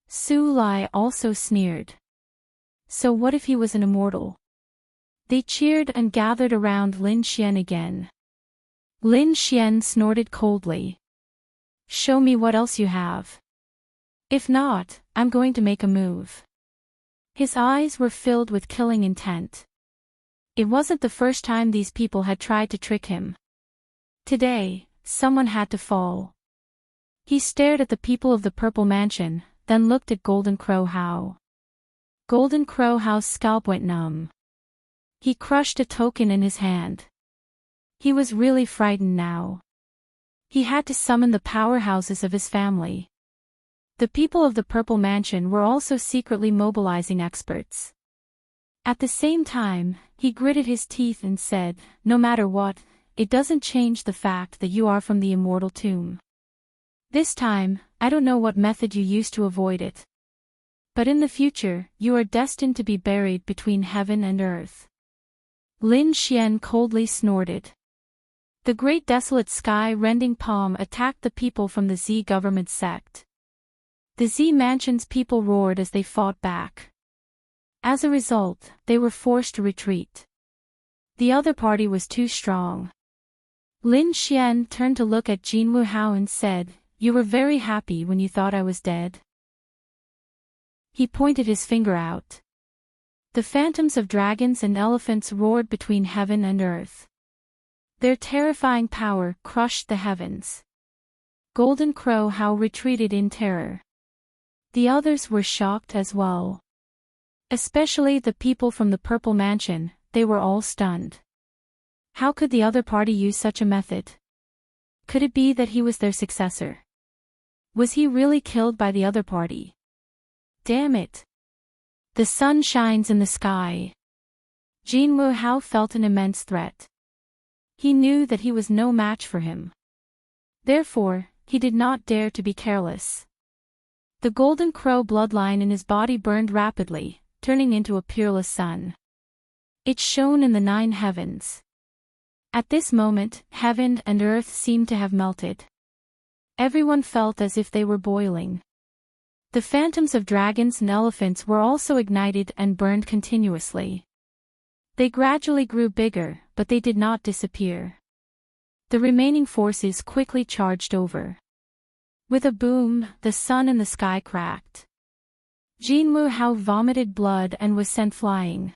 Su Lai also sneered. So what if he was an immortal? They cheered and gathered around Lin Xian again. Lin Xian snorted coldly. Show me what else you have. If not, I'm going to make a move. His eyes were filled with killing intent. It wasn't the first time these people had tried to trick him. Today, someone had to fall. He stared at the people of the Purple Mansion, then looked at Golden Crow How. Golden Crow How's scalp went numb. He crushed a token in his hand. He was really frightened now. He had to summon the powerhouses of his family. The people of the Purple Mansion were also secretly mobilizing experts. At the same time, he gritted his teeth and said, no matter what, it doesn't change the fact that you are from the immortal tomb. This time, I don't know what method you used to avoid it. But in the future, you are destined to be buried between heaven and earth. Lin Xian coldly snorted. The great desolate sky-rending palm attacked the people from the Z government sect. The Z Mansion's people roared as they fought back. As a result, they were forced to retreat. The other party was too strong. Lin Xian turned to look at Jinwu Hao and said, you were very happy when you thought I was dead. He pointed his finger out. The phantoms of dragons and elephants roared between heaven and earth. Their terrifying power crushed the heavens. Golden Crow How retreated in terror. The others were shocked as well. Especially the people from the Purple Mansion, they were all stunned. How could the other party use such a method? Could it be that he was their successor? Was he really killed by the other party? Damn it! The sun shines in the sky. Jinwu Hao felt an immense threat. He knew that he was no match for him. Therefore, he did not dare to be careless. The Golden Crow bloodline in his body burned rapidly, turning into a peerless sun. It shone in the 9 heavens. At this moment, heaven and earth seemed to have melted. Everyone felt as if they were boiling. The phantoms of dragons and elephants were also ignited and burned continuously. They gradually grew bigger, but they did not disappear. The remaining forces quickly charged over. With a boom, the sun and the sky cracked. Jinwoo Hao vomited blood and was sent flying.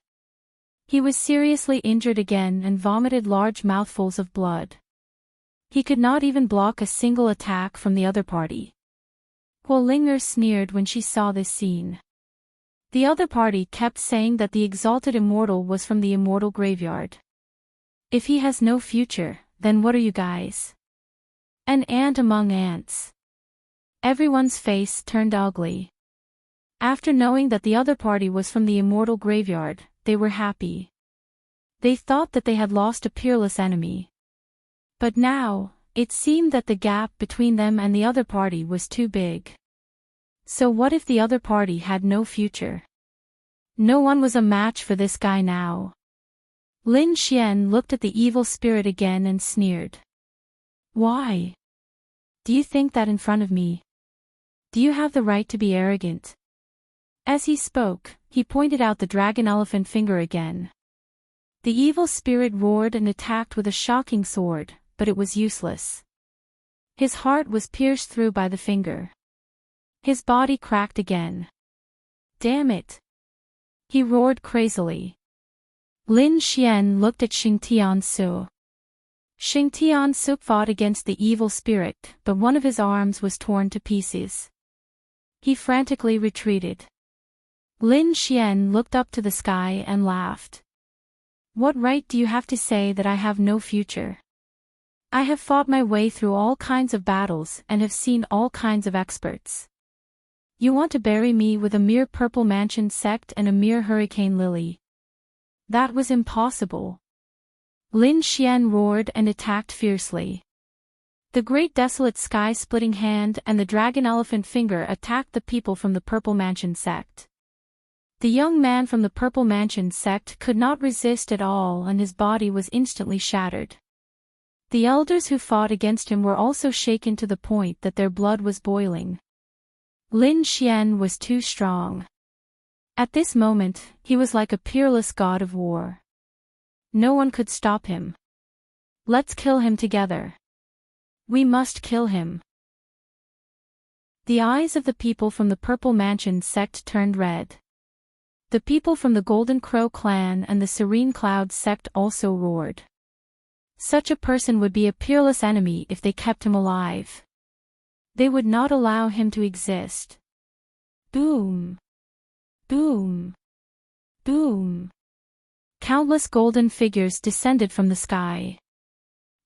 He was seriously injured again and vomited large mouthfuls of blood. He could not even block a single attack from the other party. Guo Ling'er sneered when she saw this scene. The other party kept saying that the exalted immortal was from the immortal graveyard. If he has no future, then what are you guys? An ant among ants. Everyone's face turned ugly. After knowing that the other party was from the immortal graveyard, they were happy. They thought that they had lost a peerless enemy. But now, it seemed that the gap between them and the other party was too big. So what if the other party had no future? No one was a match for this guy now. Lin Xian looked at the evil spirit again and sneered. Why? Do you think that in front of me? Do you have the right to be arrogant? As he spoke, he pointed out the dragon elephant finger again. The evil spirit roared and attacked with a shocking sword, but it was useless. His heart was pierced through by the finger. His body cracked again. Damn it! He roared crazily. Lin Xian looked at Xing Tiansu. Xing Tiansu fought against the evil spirit, but one of his arms was torn to pieces. He frantically retreated. Lin Xian looked up to the sky and laughed. What right do you have to say that I have no future? I have fought my way through all kinds of battles and have seen all kinds of experts. You want to bury me with a mere purple mansion sect and a mere hurricane lily? That was impossible. Lin Xian roared and attacked fiercely. The great desolate sky-splitting hand and the dragon elephant finger attacked the people from the purple mansion sect. The young man from the purple mansion sect could not resist at all and his body was instantly shattered. The elders who fought against him were also shaken to the point that their blood was boiling. Lin Xian was too strong. At this moment, he was like a peerless god of war. No one could stop him. Let's kill him together. We must kill him. The eyes of the people from the Purple Mansion sect turned red. The people from the Golden Crow clan and the Serene Cloud sect also roared. Such a person would be a peerless enemy if they kept him alive. They would not allow him to exist. Boom! Boom! Boom! Countless golden figures descended from the sky.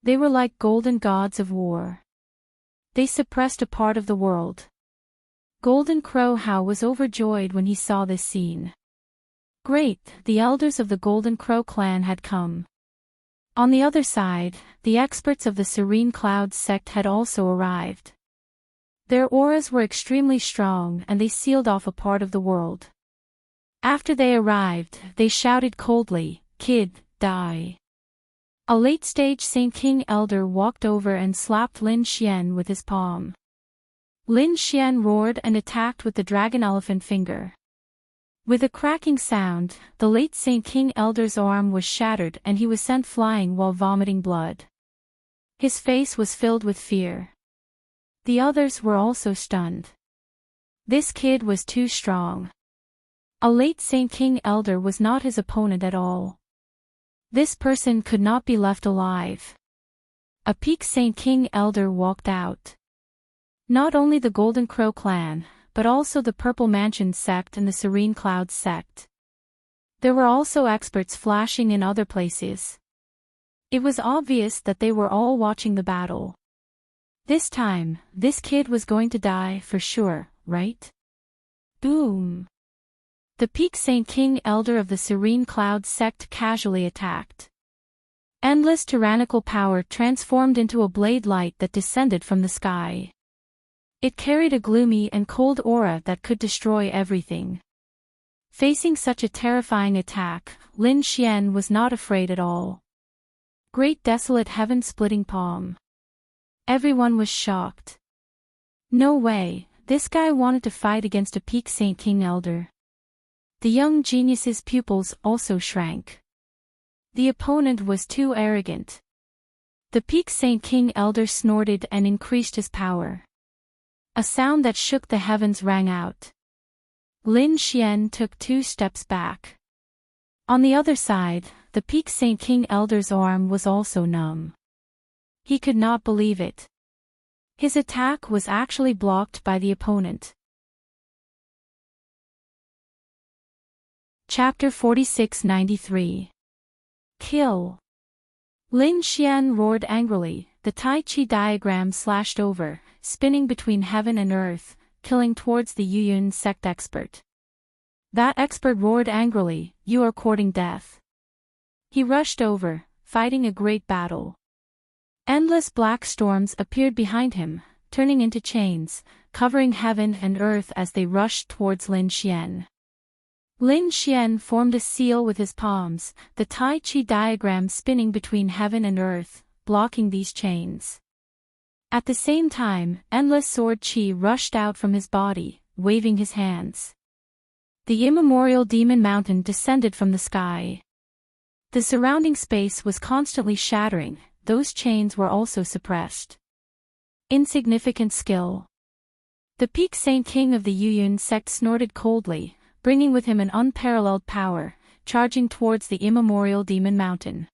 They were like golden gods of war. They suppressed a part of the world. Golden Crow Hao was overjoyed when he saw this scene. Great, the elders of the Golden Crow clan had come. On the other side, the experts of the Serene Cloud sect had also arrived. Their auras were extremely strong and they sealed off a part of the world. After they arrived, they shouted coldly, "Kid, die." A late-stage Saint King Elder walked over and slapped Lin Xian with his palm. Lin Xian roared and attacked with the dragon elephant finger. With a cracking sound, the late Saint King Elder's arm was shattered and he was sent flying while vomiting blood. His face was filled with fear. The others were also stunned. This kid was too strong. A late Saint King Elder was not his opponent at all. This person could not be left alive. A peak Saint King Elder walked out. Not only the Golden Crow clan, but also the Purple Mansion sect and the Serene Cloud sect. There were also experts flashing in other places. It was obvious that they were all watching the battle. This time, this kid was going to die for sure, right? Boom! The peak Saint King Elder of the Serene Cloud sect casually attacked. Endless tyrannical power transformed into a blade light that descended from the sky. It carried a gloomy and cold aura that could destroy everything. Facing such a terrifying attack, Lin Xian was not afraid at all. Great desolate heaven-splitting palm. Everyone was shocked. No way, this guy wanted to fight against a peak Saint King elder. The young genius's pupils also shrank. The opponent was too arrogant. The peak Saint King elder snorted and increased his power. A sound that shook the heavens rang out. Lin Xian took 2 steps back. On the other side, the peak Saint King elder's arm was also numb. He could not believe it. His attack was actually blocked by the opponent. Chapter 4693. Kill. Lin Xian roared angrily, the Tai Chi diagram slashed over, spinning between heaven and earth, killing towards the Yuyun sect expert. That expert roared angrily, "You are courting death." He rushed over, fighting a great battle. Endless black storms appeared behind him, turning into chains, covering heaven and earth as they rushed towards Lin Xian. Lin Xian formed a seal with his palms, the Tai Chi diagram spinning between heaven and earth, blocking these chains. At the same time, endless sword chi rushed out from his body, waving his hands. The immemorial demon mountain descended from the sky. The surrounding space was constantly shattering, those chains were also suppressed. Insignificant skill. The peak Saint King of the Yuyun sect snorted coldly, bringing with him an unparalleled power, charging towards the immemorial demon mountain.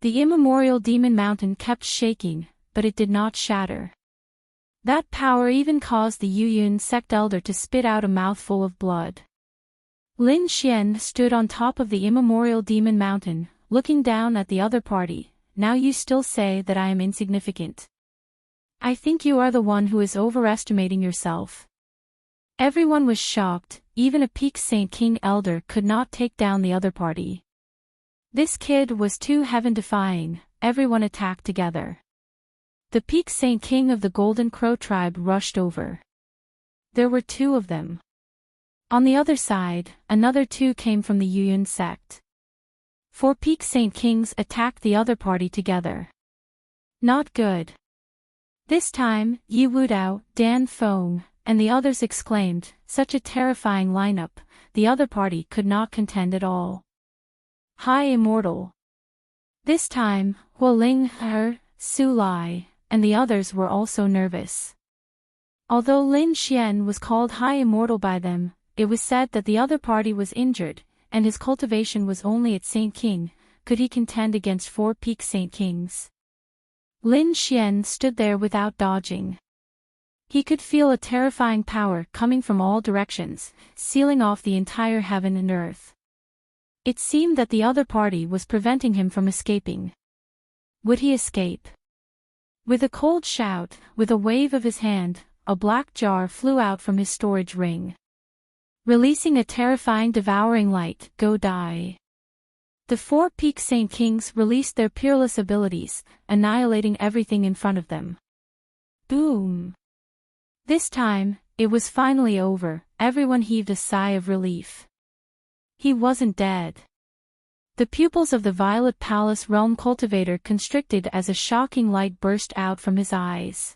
The immemorial demon mountain kept shaking, but it did not shatter. That power even caused the Yuyun sect elder to spit out a mouthful of blood. Lin Xian stood on top of the immemorial demon mountain, looking down at the other party. "Now you still say that I am insignificant. I think you are the one who is overestimating yourself." Everyone was shocked, even a peak Saint King elder could not take down the other party. This kid was too heaven-defying, everyone attacked together. The peak Saint King of the Golden Crow tribe rushed over. There were 2 of them. On the other side, another 2 came from the Yuyun sect. 4 peak Saint Kings attacked the other party together. Not good. This time, Yi Wudao, Dan Feng, and the others exclaimed, "Such a terrifying lineup, the other party could not contend at all." High Immortal. This time, Huo Ling, Su Lai, and the others were also nervous. Although Lin Xian was called High Immortal by them, it was said that the other party was injured, and his cultivation was only at Saint King. Could he contend against 4 peak Saint Kings? Lin Xian stood there without dodging. He could feel a terrifying power coming from all directions, sealing off the entire heaven and earth. It seemed that the other party was preventing him from escaping. Would he escape? With a cold shout, with a wave of his hand, a black jar flew out from his storage ring. Releasing a terrifying devouring light, "Go die." The 4 peak Saint Kings released their peerless abilities, annihilating everything in front of them. Boom! This time, it was finally over, everyone heaved a sigh of relief. He wasn't dead. The pupils of the Violet Palace Realm Cultivator constricted as a shocking light burst out from his eyes.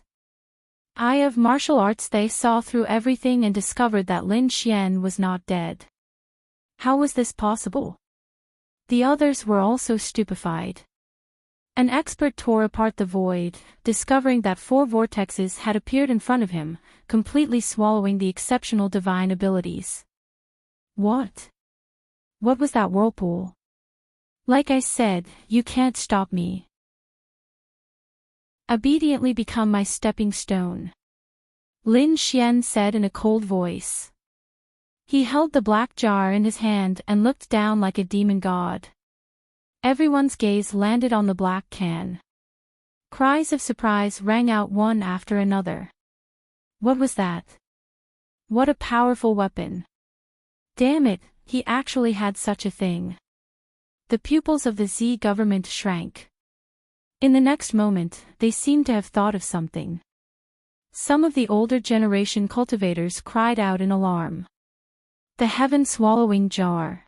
Eye of martial arts, they saw through everything and discovered that Lin Xian was not dead. How was this possible? The others were also stupefied. An expert tore apart the void, discovering that 4 vortexes had appeared in front of him, completely swallowing the exceptional divine abilities. What? What was that whirlpool? Like I said, you can't stop me. Obediently become my stepping stone. Lin Xian said in a cold voice. He held the black jar in his hand and looked down like a demon god. Everyone's gaze landed on the black can. Cries of surprise rang out one after another. What was that? What a powerful weapon. Damn it, he actually had such a thing. The pupils of the Z government shrank. In the next moment, they seemed to have thought of something. Some of the older generation cultivators cried out in alarm. The heaven-swallowing jar.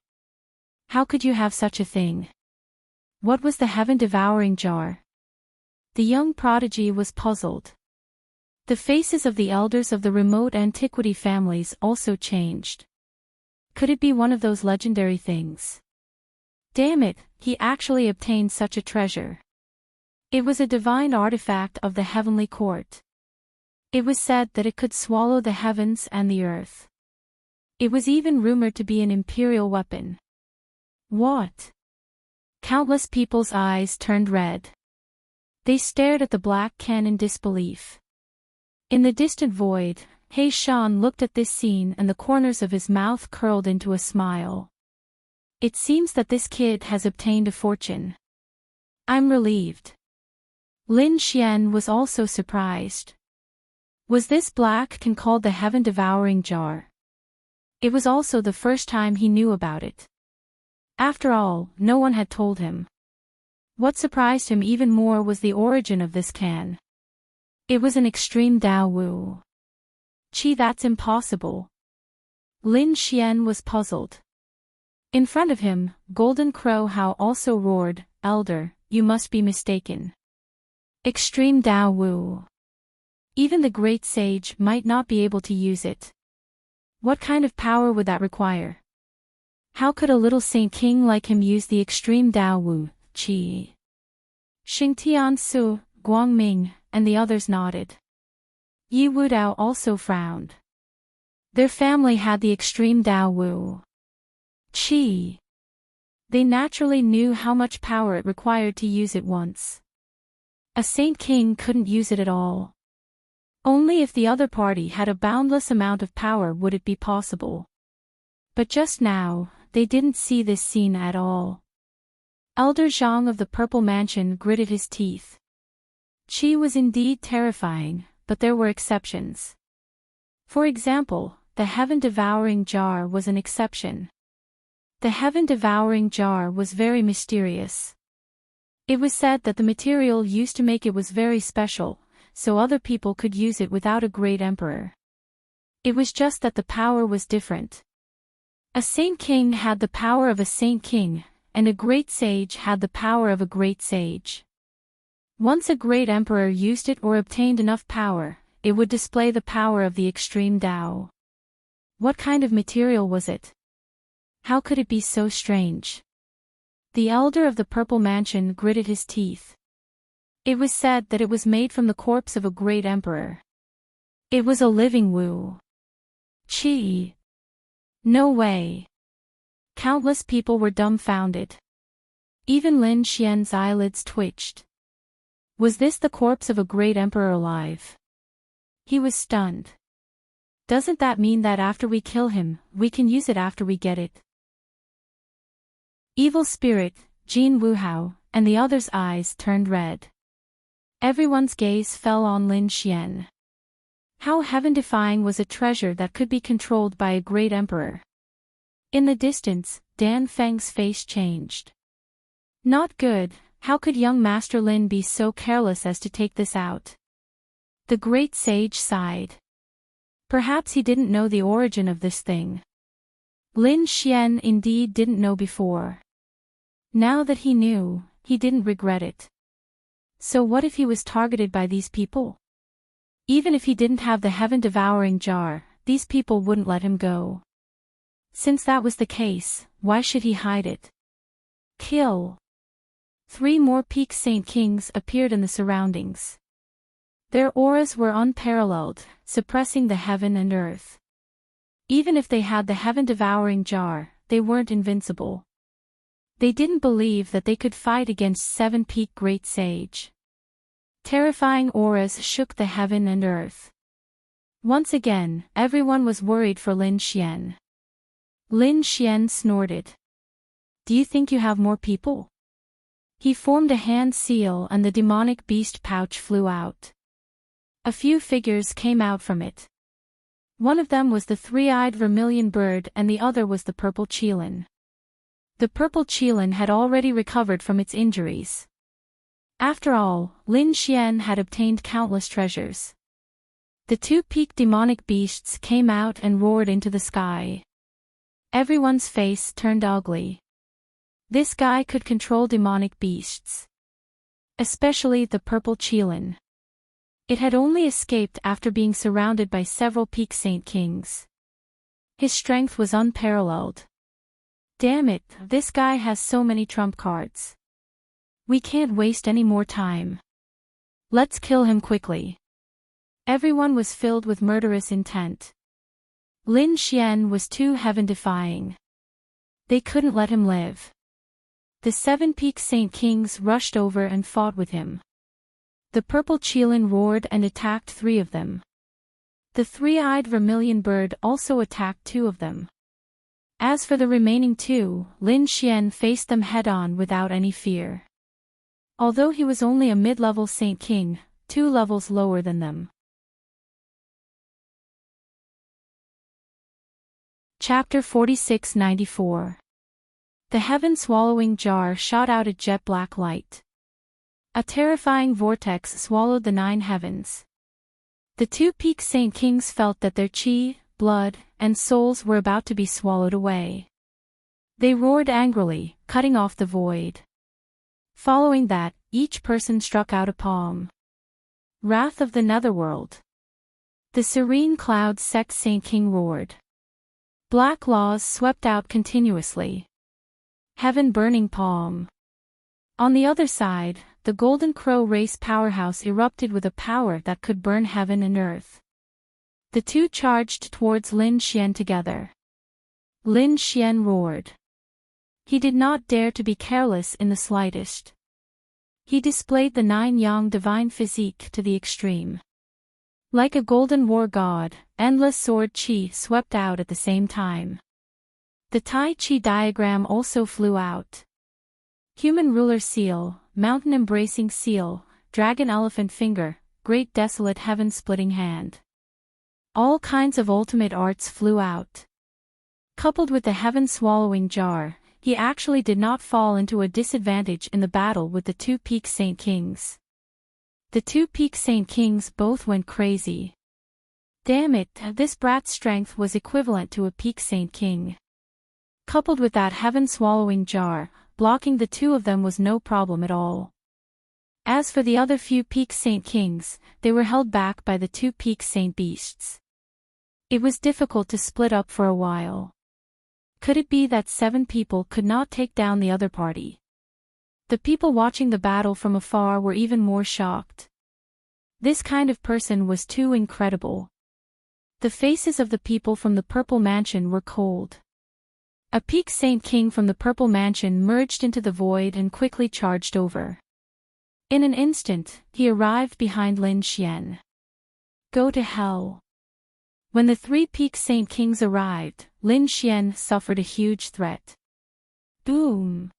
How could you have such a thing? What was the heaven-devouring jar? The young prodigy was puzzled. The faces of the elders of the remote antiquity families also changed. Could it be one of those legendary things? Damn it, he actually obtained such a treasure. It was a divine artifact of the heavenly court. It was said that it could swallow the heavens and the earth. It was even rumored to be an imperial weapon. What? Countless people's eyes turned red. They stared at the black can in disbelief. In the distant void, He Shan looked at this scene and the corners of his mouth curled into a smile. It seems that this kid has obtained a fortune. I'm relieved. Lin Xian was also surprised. Was this black can called the heaven-devouring jar? It was also the first time he knew about it. After all, no one had told him. What surprised him even more was the origin of this can. It was an extreme Dao Wu. Gee, that's impossible. Lin Xian was puzzled. In front of him, Golden Crow Hao also roared, "Elder, you must be mistaken. Extreme Dao Wu. Even the great sage might not be able to use it. What kind of power would that require? How could a little saint king like him use the extreme Dao Wu, Qi?" Xingtian Su, Guangming, and the others nodded. Yi Wudao also frowned. Their family had the extreme Dao Wu. Qi. They naturally knew how much power it required to use it once. A saint king couldn't use it at all. Only if the other party had a boundless amount of power would it be possible. But just now, they didn't see this scene at all. Elder Zhang of the Purple Mansion gritted his teeth. Qi was indeed terrifying, but there were exceptions. For example, the heaven-devouring jar was an exception. The heaven-devouring jar was very mysterious. It was said that the material used to make it was very special, so other people could use it without a great emperor. It was just that the power was different. A saint king had the power of a saint king, and a great sage had the power of a great sage. Once a great emperor used it or obtained enough power, it would display the power of the extreme Dao. What kind of material was it? How could it be so strange? The elder of the Purple Mansion gritted his teeth. It was said that it was made from the corpse of a great emperor. It was a living Wu. Qi. No way. Countless people were dumbfounded. Even Lin Xian's eyelids twitched. Was this the corpse of a great emperor alive? He was stunned. Doesn't that mean that after we kill him, we can use it after we get it? Evil Spirit, Jin Wuhao, and the others' eyes turned red. Everyone's gaze fell on Lin Xian. How heaven-defying was a treasure that could be controlled by a great emperor? In the distance, Dan Feng's face changed. Not good. How could young Master Lin be so careless as to take this out? The great sage sighed. Perhaps he didn't know the origin of this thing. Lin Xian indeed didn't know before. Now that he knew, he didn't regret it. So what if he was targeted by these people? Even if he didn't have the heaven-devouring jar, these people wouldn't let him go. Since that was the case, why should he hide it? Kill. 3 more peak saint kings appeared in the surroundings. Their auras were unparalleled, suppressing the heaven and earth. Even if they had the heaven-devouring jar, they weren't invincible. They didn't believe that they could fight against 7 peak great sage. Terrifying auras shook the heaven and earth. Once again, everyone was worried for Lin Xian. Lin Xian snorted. Do you think you have more people? He formed a hand seal and the demonic beast pouch flew out. A few figures came out from it. One of them was the 3-eyed vermilion bird and the other was the purple qilin. The purple qilin had already recovered from its injuries. After all, Lin Xian had obtained countless treasures. The 2 peak demonic beasts came out and roared into the sky. Everyone's face turned ugly. This guy could control demonic beasts. Especially the purple qilin. It had only escaped after being surrounded by several peak saint kings. His strength was unparalleled. Damn it, this guy has so many trump cards. We can't waste any more time. Let's kill him quickly. Everyone was filled with murderous intent. Lin Xian was too heaven-defying. They couldn't let him live. The 7 peak saint kings rushed over and fought with him. The purple Qilin roared and attacked 3 of them. The 3-eyed vermilion bird also attacked 2 of them. As for the remaining 2, Lin Xian faced them head-on without any fear. Although he was only a mid-level Saint King, 2 levels lower than them. Chapter 4694. The heaven-swallowing jar shot out a jet-black light. A terrifying vortex swallowed the 9 heavens. The 2 peak saint kings felt that their qi, blood, and souls were about to be swallowed away. They roared angrily, cutting off the void. Following that, each person struck out a palm. Wrath of the Netherworld. The serene cloud sect Saint King roared. Black laws swept out continuously. Heaven burning palm. On the other side, the Golden Crow race powerhouse erupted with a power that could burn heaven and earth. The 2 charged towards Lin Xian together. Lin Xian roared. He did not dare to be careless in the slightest. He displayed the 9 yang divine physique to the extreme. Like a golden war god, endless sword qi swept out at the same time. The Tai Chi diagram also flew out. Human ruler seal, mountain embracing seal, dragon elephant finger, great desolate heaven splitting hand. All kinds of ultimate arts flew out. Coupled with the heaven swallowing jar, he actually did not fall into a disadvantage in the battle with the 2 peak saint kings. The 2 peak saint kings both went crazy. Damn it, this brat's strength was equivalent to a peak saint king. Coupled with that heaven-swallowing jar, blocking the 2 of them was no problem at all. As for the other few peak saint kings, they were held back by the 2 peak saint beasts. It was difficult to split up for a while. Could it be that 7 people could not take down the other party? The people watching the battle from afar were even more shocked. This kind of person was too incredible. The faces of the people from the Purple Mansion were cold. A peak saint king from the Purple Mansion merged into the void and quickly charged over. In an instant, he arrived behind Lin Xian. Go to hell. When the 3 peak saint kings arrived, Lin Xian suffered a huge threat. Boom!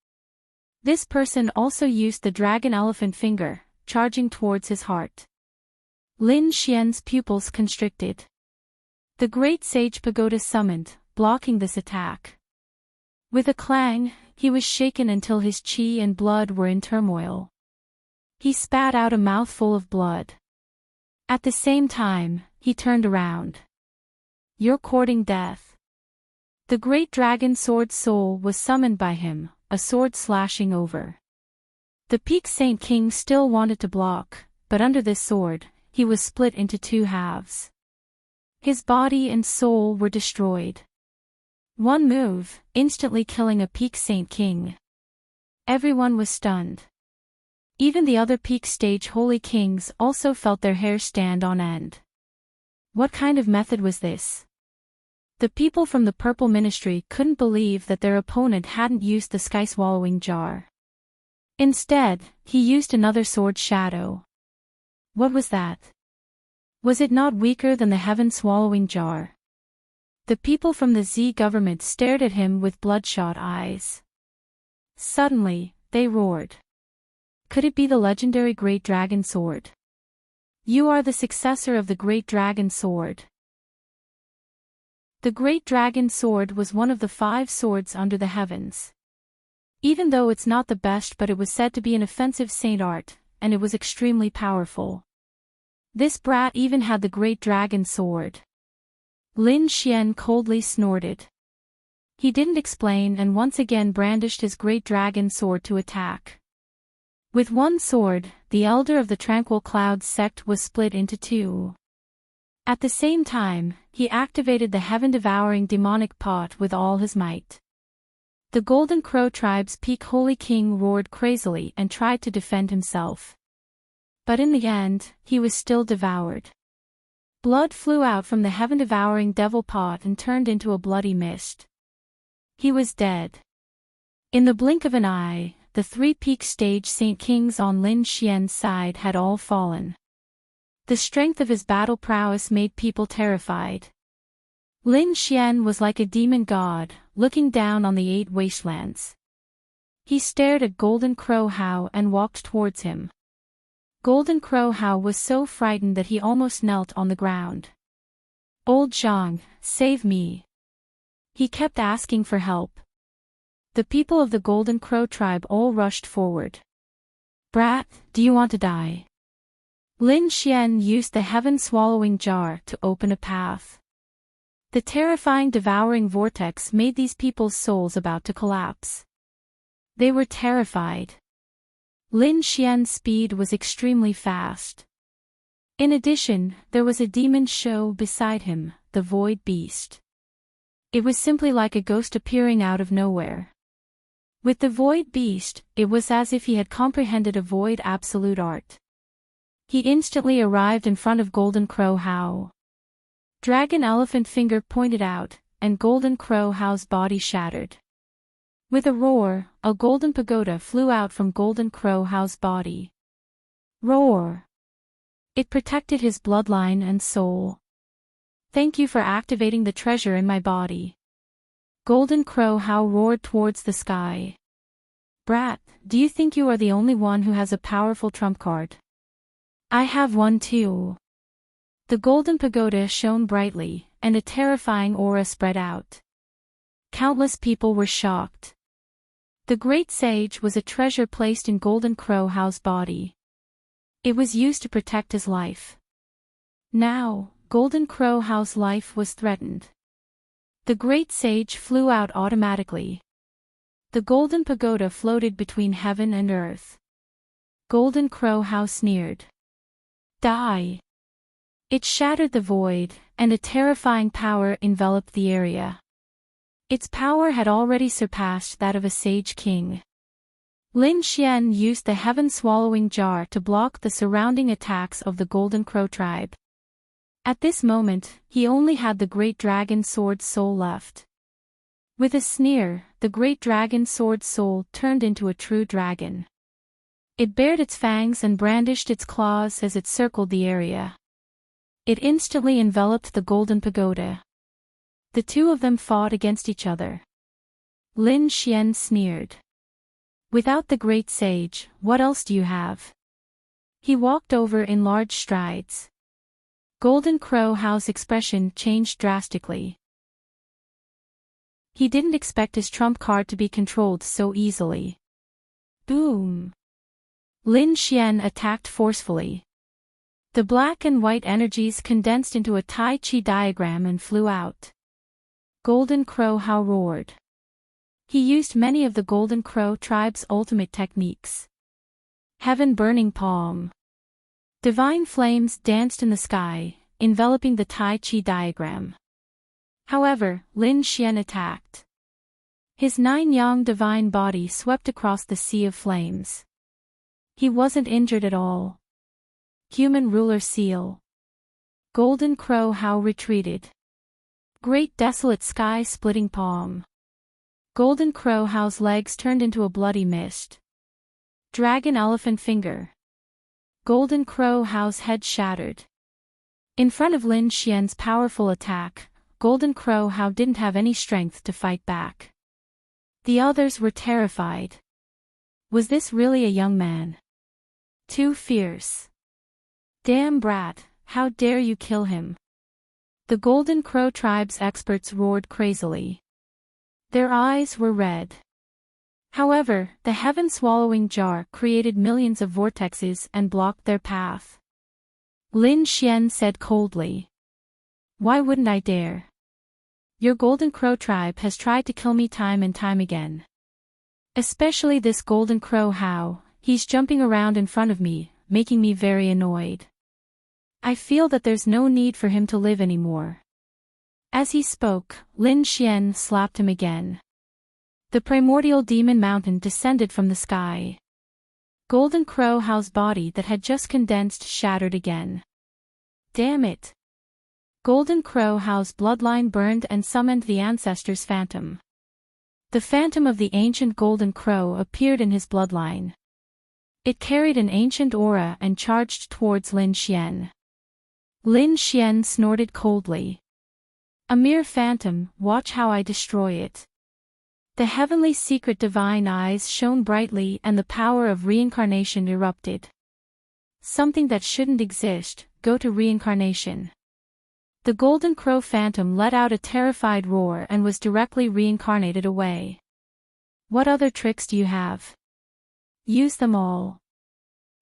This person also used the dragon elephant finger, charging towards his heart. Lin Xian's pupils constricted. The great sage pagoda summoned, blocking this attack. With a clang, he was shaken until his qi and blood were in turmoil. He spat out a mouthful of blood. At the same time, he turned around. You're courting death. The great dragon sword soul was summoned by him, a sword slashing over. The peak saint king still wanted to block, but under this sword, he was split into 2 halves. His body and soul were destroyed. One move, instantly killing a peak saint king. Everyone was stunned. Even the other peak stage holy kings also felt their hair stand on end. What kind of method was this? The people from the Purple Ministry couldn't believe that their opponent hadn't used the sky-swallowing jar. Instead, he used another sword shadow. What was that? Was it not weaker than the heaven-swallowing jar? The people from the Z government stared at him with bloodshot eyes. Suddenly, they roared. Could it be the legendary Great Dragon Sword? You are the successor of the Great Dragon Sword. The Great Dragon Sword was one of the 5 swords under the heavens. Even though it's not the best, but it was said to be an offensive saint art, and it was extremely powerful. This brat even had the Great Dragon Sword. Lin Xian coldly snorted. He didn't explain and once again brandished his Great Dragon Sword to attack. With one sword, the elder of the Tranquil Clouds sect was split into two. At the same time, he activated the heaven-devouring demonic pot with all his might. The Golden Crow tribe's peak Holy King roared crazily and tried to defend himself. But in the end, he was still devoured. Blood flew out from the heaven-devouring devil pot and turned into a bloody mist. He was dead. In the blink of an eye, the three peak stage Saint Kings on Lin Xian's side had all fallen. The strength of his battle prowess made people terrified. Lin Xian was like a demon god, looking down on the 8 wastelands. He stared at Golden Crow Hao and walked towards him. Golden Crow Hao was so frightened that he almost knelt on the ground. "Old Zhang, save me." He kept asking for help. The people of the Golden Crow tribe all rushed forward. "Brat, do you want to die?" Lin Xian used the heaven-swallowing jar to open a path. The terrifying devouring vortex made these people's souls about to collapse. They were terrified. Lin Xian's speed was extremely fast. In addition, there was a demon show beside him, the Void Beast. It was simply like a ghost appearing out of nowhere. With the Void Beast, it was as if he had comprehended a void absolute art. He instantly arrived in front of Golden Crow Hao. Dragon Elephant Finger pointed out, and Golden Crow Hao's body shattered. With a roar, a golden pagoda flew out from Golden Crow Hao's body. Roar! It protected his bloodline and soul. "Thank you for activating the treasure in my body." Golden Crow Hao roared towards the sky. "Brat, do you think you are the only one who has a powerful trump card? I have one too." The golden pagoda shone brightly, and a terrifying aura spread out. Countless people were shocked. The Great Sage was a treasure placed in Golden Crow Hao's body. It was used to protect his life. Now, Golden Crow Hao's life was threatened. The Great Sage flew out automatically. The golden pagoda floated between heaven and earth. Golden Crow Hao sneered. "Die!" It shattered the void, and a terrifying power enveloped the area. Its power had already surpassed that of a Sage King. Lin Xian used the heaven-swallowing jar to block the surrounding attacks of the Golden Crow tribe. At this moment, he only had the Great Dragon Sword Soul left. With a sneer, the Great Dragon Sword Soul turned into a true dragon. It bared its fangs and brandished its claws as it circled the area. It instantly enveloped the Golden Pagoda. The two of them fought against each other. Lin Xian sneered. "Without the Great Sage, what else do you have?" He walked over in large strides. Golden Crow Hao's expression changed drastically. He didn't expect his trump card to be controlled so easily. Boom! Lin Xian attacked forcefully. The black and white energies condensed into a Tai Chi diagram and flew out. Golden Crow Hao roared. He used many of the Golden Crow tribe's ultimate techniques. Heaven Burning Palm. Divine flames danced in the sky, enveloping the Tai Chi diagram. However, Lin Xian attacked. His 9-yang divine body swept across the sea of flames. He wasn't injured at all. Human Ruler Seal. Golden Crow Hao retreated. Great Desolate Sky-Splitting Palm. Golden Crow Hao's legs turned into a bloody mist. Dragon Elephant Finger. Golden Crow Hao's head shattered. In front of Lin Xian's powerful attack, Golden Crow Hao didn't have any strength to fight back. The others were terrified. Was this really a young man? Too fierce. Damn brat, how dare you kill him? The Golden Crow tribe's experts roared crazily. Their eyes were red. However, the heaven-swallowing jar created millions of vortexes and blocked their path. Lin Xian said coldly. "Why wouldn't I dare? Your Golden Crow tribe has tried to kill me time and time again. Especially this Golden Crow Hao, he's jumping around in front of me, making me very annoyed. I feel that there's no need for him to live anymore." As he spoke, Lin Xian slapped him again. The primordial demon mountain descended from the sky. Golden Crow Hao's body that had just condensed shattered again. Damn it! Golden Crow Hao's bloodline burned and summoned the ancestor's phantom. The phantom of the ancient Golden Crow appeared in his bloodline. It carried an ancient aura and charged towards Lin Xian. Lin Xian snorted coldly. "A mere phantom, watch how I destroy it." The heavenly secret divine eyes shone brightly and the power of reincarnation erupted. Something that shouldn't exist, go to reincarnation. The Golden Crow Phantom let out a terrified roar and was directly reincarnated away. "What other tricks do you have? Use them all."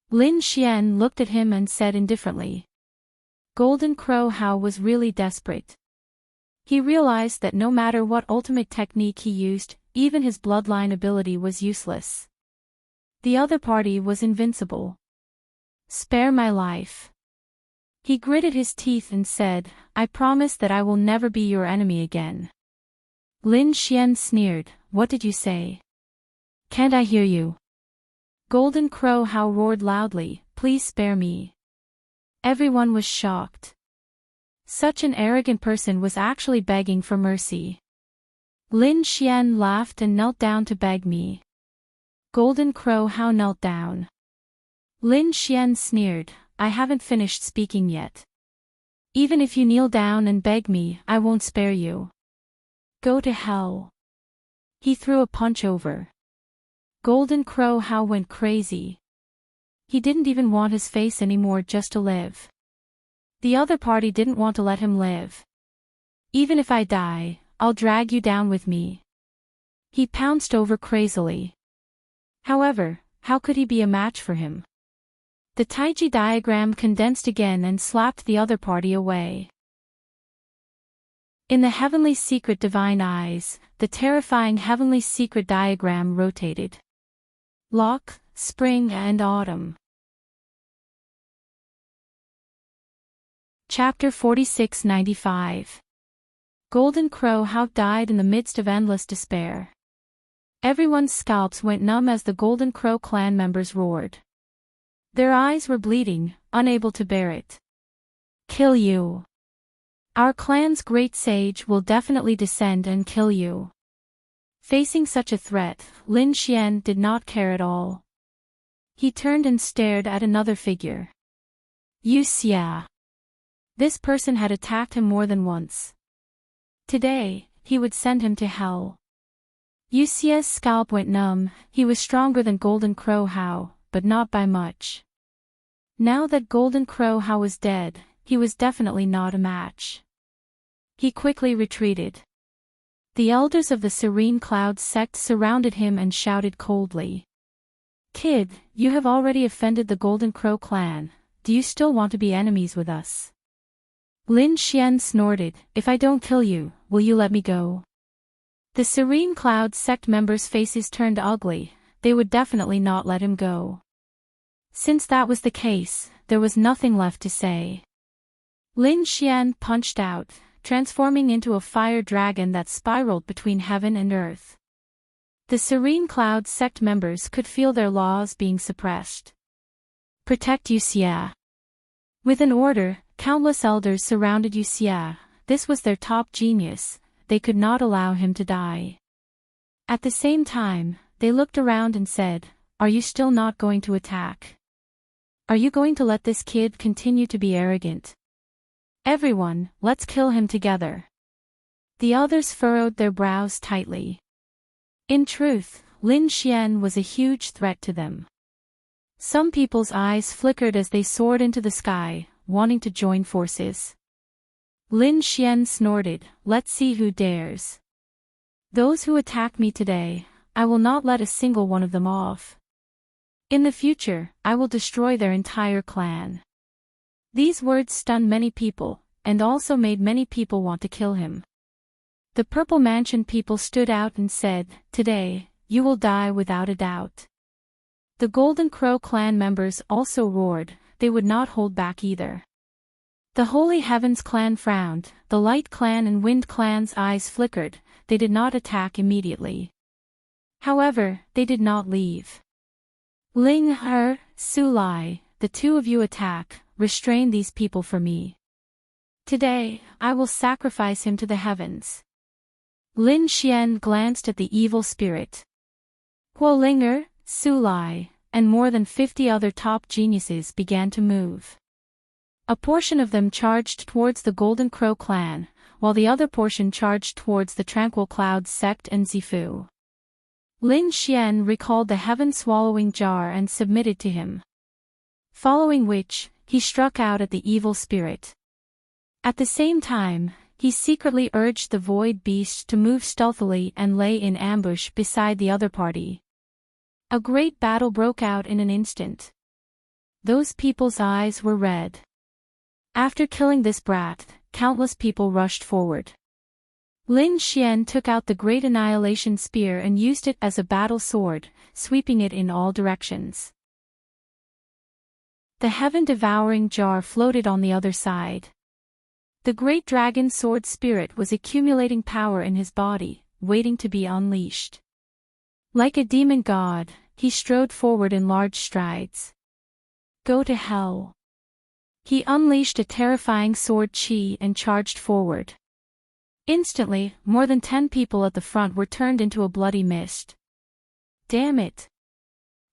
Lin Xian looked at him and said indifferently. Golden Crow Hao was really desperate. He realized that no matter what ultimate technique he used, even his bloodline ability was useless. The other party was invincible. "Spare my life." He gritted his teeth and said, "I promise that I will never be your enemy again." Lin Xian sneered, "What did you say? Can't I hear you?" Golden Crow Hao roared loudly, "Please spare me." Everyone was shocked. Such an arrogant person was actually begging for mercy. Lin Xian laughed and knelt down to beg me. Golden Crow Hao knelt down. Lin Xian sneered, "I haven't finished speaking yet. Even if you kneel down and beg me, I won't spare you. Go to hell." He threw a punch over. Golden Crow Hao went crazy. He didn't even want his face anymore just to live. The other party didn't want to let him live. "Even if I die, I'll drag you down with me." He pounced over crazily. However, how could he be a match for him? The Taiji diagram condensed again and slapped the other party away. In the heavenly secret divine eyes, the terrifying heavenly secret diagram rotated. Lock, spring and autumn. Chapter 4695. Golden Crow Hao died in the midst of endless despair. Everyone's scalps went numb as the Golden Crow clan members roared. Their eyes were bleeding, unable to bear it. "Kill you. Our clan's great sage will definitely descend and kill you." Facing such a threat, Lin Xian did not care at all. He turned and stared at another figure. Yu Xia. This person had attacked him more than once. Today, he would send him to hell. Yu Xia's scalp went numb. He was stronger than Golden Crow Hao, but not by much. Now that Golden Crow Hao was dead, he was definitely not a match. He quickly retreated. The elders of the Serene Cloud sect surrounded him and shouted coldly. "Kid, you have already offended the Golden Crow clan. Do you still want to be enemies with us?" Lin Xian snorted, "If I don't kill you, will you let me go?" The Serene Cloud sect members' faces turned ugly. They would definitely not let him go. Since that was the case, there was nothing left to say. Lin Xian punched out, transforming into a fire dragon that spiraled between heaven and earth. The Serene Cloud sect members could feel their laws being suppressed. "Protect Yu Xia." With an order, countless elders surrounded Yu Xia. This was their top genius. They could not allow him to die. At the same time, they looked around and said, "Are you still not going to attack? Are you going to let this kid continue to be arrogant? Everyone, let's kill him together." The others furrowed their brows tightly. In truth, Lin Xian was a huge threat to them. Some people's eyes flickered as they soared into the sky, wanting to join forces. Lin Xian snorted, "Let's see who dares. Those who attack me today, I will not let a single one of them off. In the future, I will destroy their entire clan." These words stunned many people, and also made many people want to kill him. The Purple Mansion people stood out and said, "Today, you will die without a doubt." The Golden Crow clan members also roared, they would not hold back either. The Holy Heavens clan frowned, the Light clan and Wind clan's eyes flickered, they did not attack immediately. However, they did not leave. Ling Her, Su Lai, the two of you attack, restrain these people for me. Today, I will sacrifice him to the heavens. Lin Xian glanced at the evil spirit. Huo Linger, Su Lai, and more than 50 other top geniuses began to move. A portion of them charged towards the Golden Crow clan, while the other portion charged towards the Tranquil Clouds sect and Zifu. Lin Xian recalled the heaven-swallowing jar and submitted to him. Following which, he struck out at the evil spirit. At the same time, he secretly urged the void beast to move stealthily and lay in ambush beside the other party. A great battle broke out in an instant. Those people's eyes were red. After killing this brat, countless people rushed forward. Lin Xian took out the Great Annihilation Spear and used it as a battle sword, sweeping it in all directions. The heaven-devouring jar floated on the other side. The great dragon sword spirit was accumulating power in his body, waiting to be unleashed. Like a demon god, he strode forward in large strides. Go to hell. He unleashed a terrifying sword chi and charged forward. Instantly, more than 10 people at the front were turned into a bloody mist. Damn it!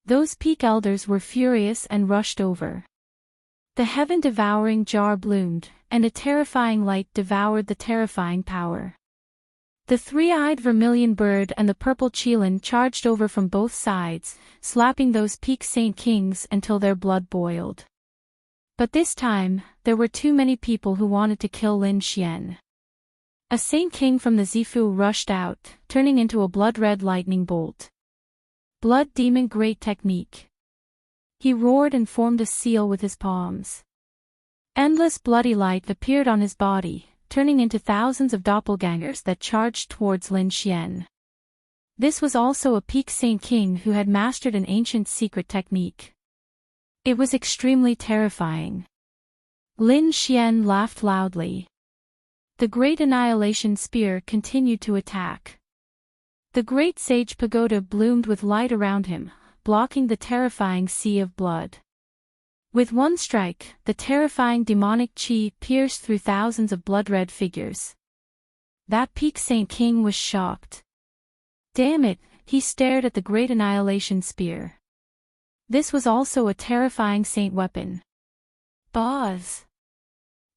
Those peak elders were furious and rushed over. The heaven-devouring jar bloomed, and a terrifying light devoured the terrifying power. The three-eyed vermilion bird and the purple Qilin charged over from both sides, slapping those peak Saint Kings until their blood boiled. But this time, there were too many people who wanted to kill Lin Xian. A Saint King from the Zifu rushed out, turning into a blood-red lightning bolt. Blood Demon Great Technique. He roared and formed a seal with his palms. Endless bloody light appeared on his body, turning into thousands of doppelgangers that charged towards Lin Xian. This was also a peak Saint King who had mastered an ancient secret technique. It was extremely terrifying. Lin Xian laughed loudly. The Great Annihilation Spear continued to attack. The Great Sage Pagoda bloomed with light around him, blocking the terrifying sea of blood. With one strike, the terrifying demonic chi pierced through thousands of blood-red figures. That peak Saint King was shocked. Damn it, he stared at the Great Annihilation Spear. This was also a terrifying saint weapon. Boz.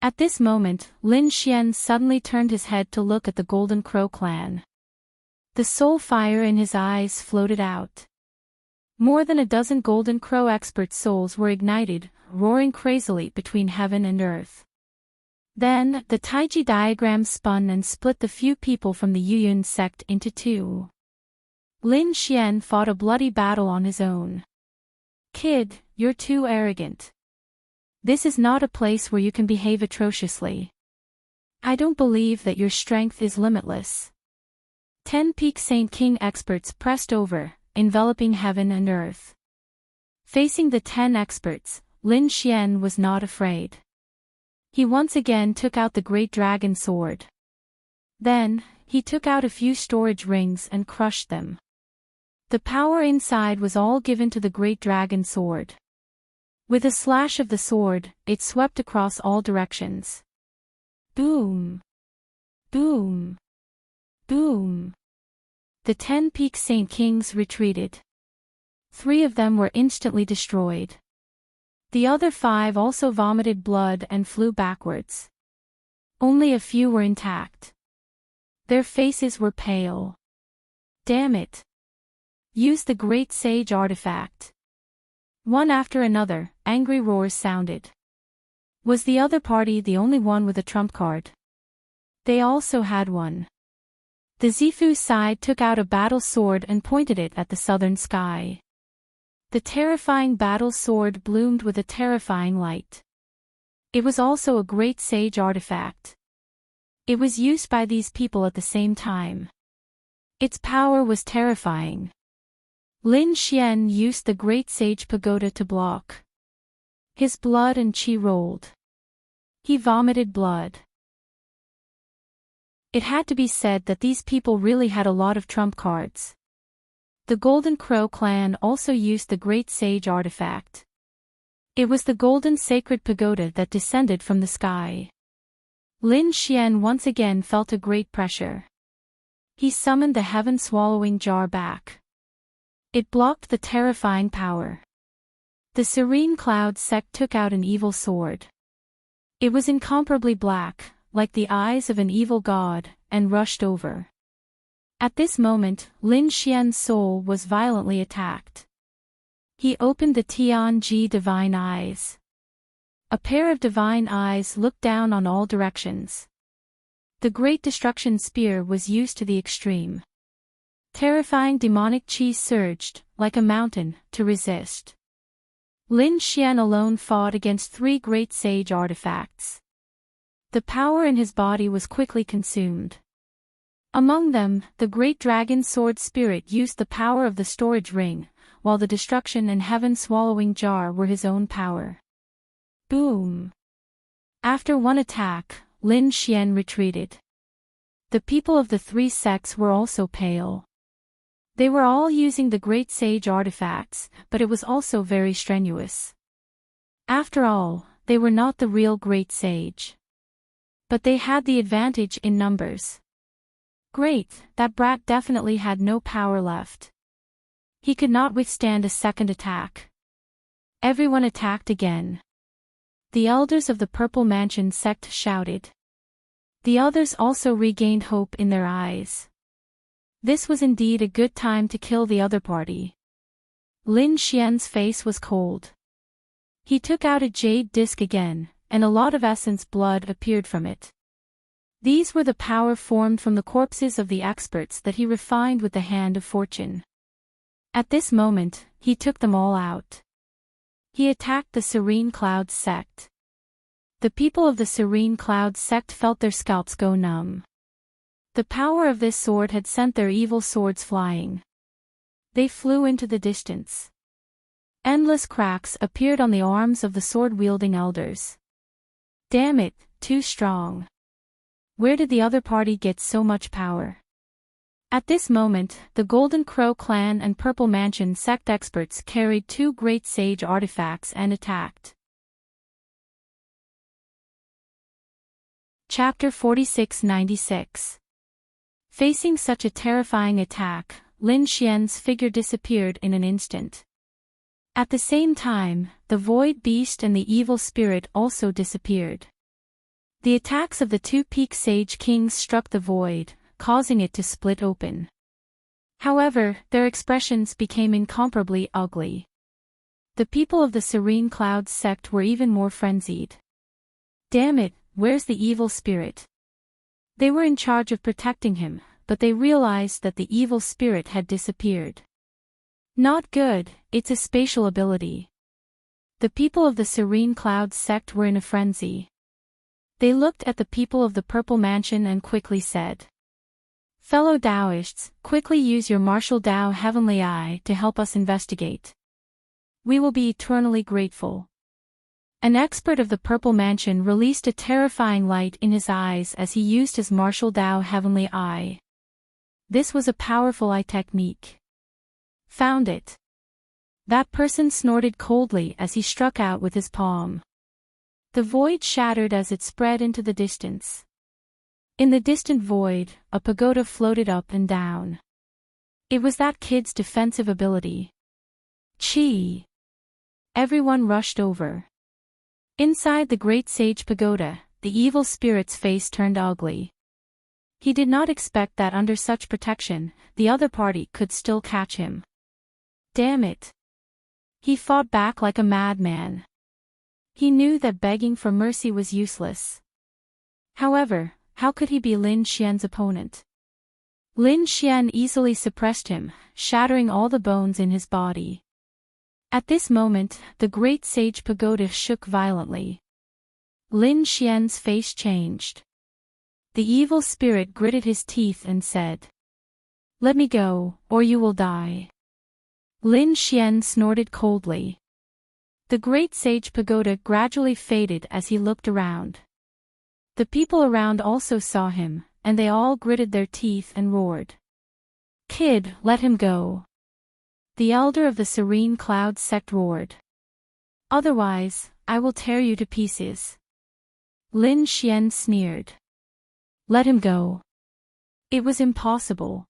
At this moment, Lin Xian suddenly turned his head to look at the Golden Crow clan. The soul fire in his eyes floated out. More than a dozen Golden Crow expert souls were ignited, roaring crazily between heaven and earth. Then, the Taiji diagram spun and split the few people from the Yuyun sect into two. Lin Xian fought a bloody battle on his own. Kid, you're too arrogant. This is not a place where you can behave atrociously. I don't believe that your strength is limitless. 10 peak Saint King experts pressed over, enveloping heaven and earth. Facing the 10 experts, Lin Xian was not afraid. He once again took out the Great Dragon Sword. Then, he took out a few storage rings and crushed them. The power inside was all given to the Great Dragon Sword. With a slash of the sword, it swept across all directions. Boom! Boom! Boom! The 10 peak Saint Kings retreated. 3 of them were instantly destroyed. The other 5 also vomited blood and flew backwards. Only a few were intact. Their faces were pale. Damn it! Use the Great Sage Artifact. One after another, angry roars sounded. Was the other party the only one with a trump card? They also had one. The Zifu side took out a battle sword and pointed it at the southern sky. The terrifying battle sword bloomed with a terrifying light. It was also a Great Sage Artifact. It was used by these people at the same time. Its power was terrifying. Lin Xian used the great sage pagoda to block. His blood and qi rolled. He vomited blood. It had to be said that these people really had a lot of trump cards. The Golden Crow clan also used the Great Sage artifact. It was the golden sacred pagoda that descended from the sky. Lin Xian once again felt a great pressure. He summoned the heaven-swallowing jar back. It blocked the terrifying power. The serene cloud sect took out an evil sword. It was incomparably black, like the eyes of an evil god, and rushed over. At this moment, Lin Xian's soul was violently attacked. He opened the Tianji divine eyes. A pair of divine eyes looked down on all directions. The great destruction spear was used to the extreme. Terrifying demonic qi surged, like a mountain, to resist. Lin Xian alone fought against 3 great sage artifacts. The power in his body was quickly consumed. Among them, the great dragon sword spirit used the power of the storage ring, while the destruction and heaven-swallowing jar were his own power. Boom! After one attack, Lin Xian retreated. The people of the 3 sects were also pale. They were all using the great sage artifacts, but it was also very strenuous. After all, they were not the real great sage. But they had the advantage in numbers. Great, that brat definitely had no power left. He could not withstand a second attack. Everyone attacked again. The elders of the Purple Mansion sect shouted. The others also regained hope in their eyes. This was indeed a good time to kill the other party. Lin Xian's face was cold. He took out a jade disc again, and a lot of essence blood appeared from it. These were the power formed from the corpses of the experts that he refined with the hand of fortune. At this moment, he took them all out. He attacked the Serene Clouds sect. The people of the Serene Clouds sect felt their scalps go numb. The power of this sword had sent their evil swords flying. They flew into the distance. Endless cracks appeared on the arms of the sword-wielding elders. Damn it, too strong. Where did the other party get so much power? At this moment, the Golden Crow clan and Purple Mansion sect experts carried 2 great sage artifacts and attacked. Chapter 4696. Facing such a terrifying attack, Lin Xian's figure disappeared in an instant. At the same time, the Void Beast and the Evil Spirit also disappeared. The attacks of the 2 Peak Sage Kings struck the void, causing it to split open. However, their expressions became incomparably ugly. The people of the Serene Clouds sect were even more frenzied. Damn it, where's the evil spirit? They were in charge of protecting him, but they realized that the evil spirit had disappeared. Not good, it's a spatial ability. The people of the Serene Clouds sect were in a frenzy. They looked at the people of the Purple Mansion and quickly said, "Fellow Taoists, quickly use your martial Tao Heavenly Eye to help us investigate. We will be eternally grateful." An expert of the Purple Mansion released a terrifying light in his eyes as he used his martial Tao Heavenly Eye. This was a powerful eye technique. Found it. That person snorted coldly as he struck out with his palm. The void shattered as it spread into the distance. In the distant void, a pagoda floated up and down. It was that kid's defensive ability. Chi! Everyone rushed over. Inside the great sage pagoda, the evil spirit's face turned ugly. He did not expect that under such protection, the other party could still catch him. Damn it! He fought back like a madman. He knew that begging for mercy was useless. However, how could he be Lin Xian's opponent? Lin Xian easily suppressed him, shattering all the bones in his body. At this moment, the great sage pagoda shook violently. Lin Xian's face changed. The evil spirit gritted his teeth and said, "Let me go, or you will die." Lin Xian snorted coldly. The great sage pagoda gradually faded as he looked around. The people around also saw him, and they all gritted their teeth and roared. "Kid, let him go!" The elder of the Serene Cloud sect roared. "Otherwise, I will tear you to pieces." Lin Xian sneered. Let him go. It was impossible.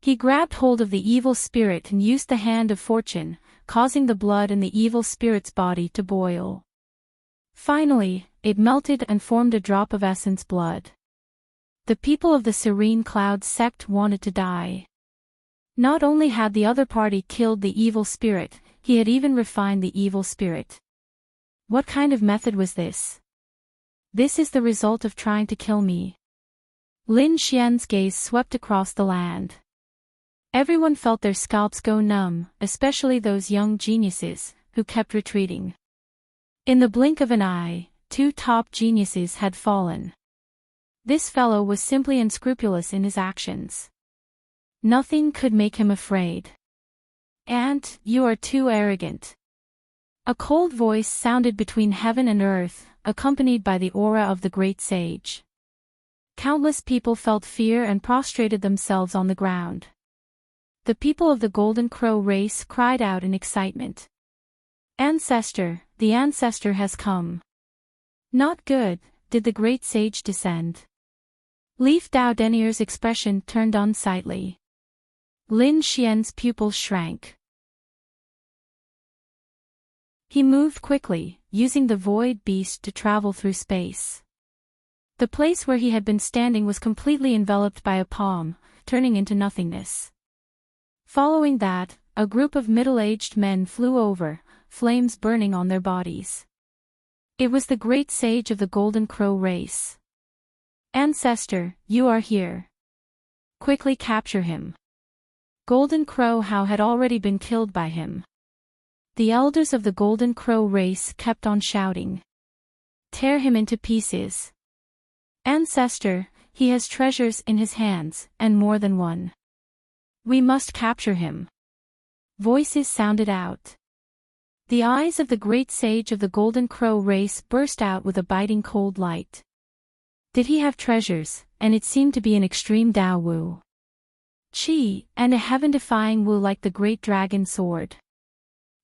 He grabbed hold of the evil spirit and used the hand of fortune, causing the blood in the evil spirit's body to boil. Finally, it melted and formed a drop of essence blood. The people of the Serene Cloud sect wanted to die. Not only had the other party killed the evil spirit, he had even refined the evil spirit. What kind of method was this? This is the result of trying to kill me. Lin Xian's gaze swept across the land. Everyone felt their scalps go numb, especially those young geniuses, who kept retreating. In the blink of an eye, 2 top geniuses had fallen. This fellow was simply unscrupulous in his actions. Nothing could make him afraid. "And, you are too arrogant." A cold voice sounded between heaven and earth, accompanied by the aura of the great sage. Countless people felt fear and prostrated themselves on the ground. The people of the Golden Crow race cried out in excitement. "Ancestor, the ancestor has come." "Not good," did the great sage descend. Leaf Dao Denier's expression turned unsightly. Lin Xian's pupils shrank. He moved quickly, using the void beast to travel through space. The place where he had been standing was completely enveloped by a palm, turning into nothingness. Following that, a group of middle-aged men flew over, flames burning on their bodies. It was the great sage of the Golden Crow race. "Ancestor, you are here. Quickly capture him." Golden Crow How had already been killed by him. The elders of the Golden Crow race kept on shouting. "Tear him into pieces. Ancestor, he has treasures in his hands, and more than one. We must capture him." Voices sounded out. The eyes of the great sage of the Golden Crow race burst out with a biting cold light. Did he have treasures, and it seemed to be an extreme Dao Wu. Qi, and a heaven-defying Wu like the great dragon sword.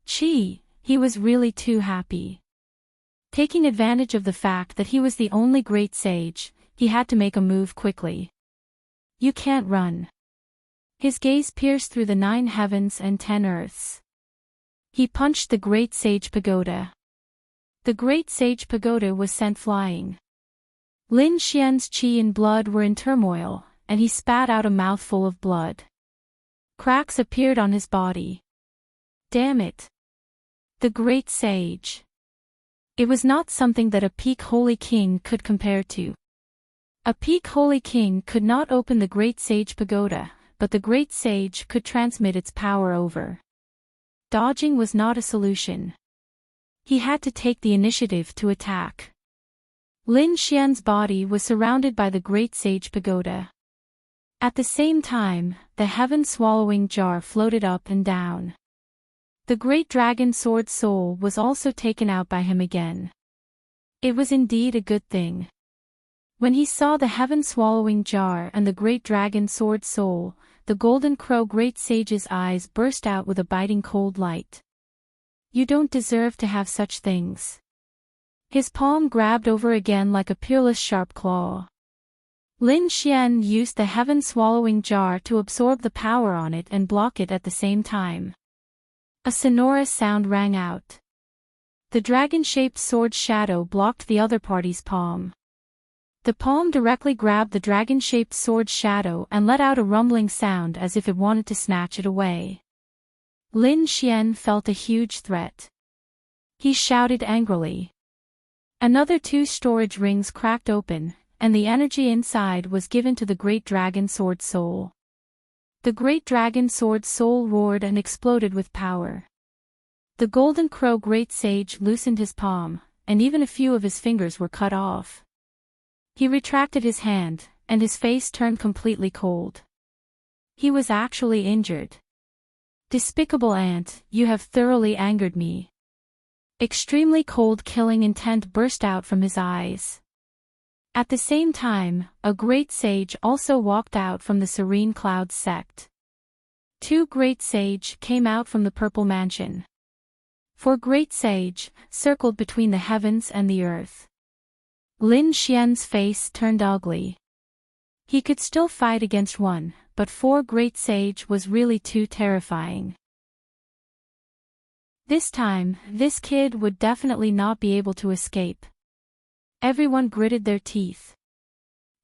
Qi, he was really too happy. Taking advantage of the fact that he was the only great sage, he had to make a move quickly. "You can't run." His gaze pierced through the 9 heavens and 10 earths. He punched the great sage pagoda. The great sage pagoda was sent flying. Lin Xian's qi and blood were in turmoil, and he spat out a mouthful of blood. Cracks appeared on his body. Damn it! The great sage. It was not something that a peak holy king could compare to. A peak holy king could not open the great sage pagoda, but the great sage could transmit its power over. Dodging was not a solution. He had to take the initiative to attack. Lin Xian's body was surrounded by the great sage pagoda. At the same time, the heaven-swallowing jar floated up and down. The great dragon sword soul was also taken out by him again. It was indeed a good thing. When he saw the heaven-swallowing jar and the great dragon sword soul, the Golden Crow great sage's eyes burst out with a biting cold light. "You don't deserve to have such things." His palm grabbed over again like a peerless sharp claw. Lin Xian used the heaven-swallowing jar to absorb the power on it and block it at the same time. A sonorous sound rang out. The dragon-shaped sword shadow blocked the other party's palm. The palm directly grabbed the dragon-shaped sword shadow and let out a rumbling sound as if it wanted to snatch it away. Lin Xian felt a huge threat. He shouted angrily. Another 2 storage rings cracked open, and the energy inside was given to the great dragon sword soul. The great dragon sword soul roared and exploded with power. The Golden Crow great sage loosened his palm, and even a few of his fingers were cut off. He retracted his hand, and his face turned completely cold. He was actually injured. Despicable ant, you have thoroughly angered me. Extremely cold killing intent burst out from his eyes. At the same time, a great sage also walked out from the Serene Clouds sect. 2 great sage came out from the purple mansion. 4 great sage circled between the heavens and the earth. Lin Xian's face turned ugly. He could still fight against 1, but 4 great sage was really too terrifying. This time, this kid would definitely not be able to escape. Everyone gritted their teeth.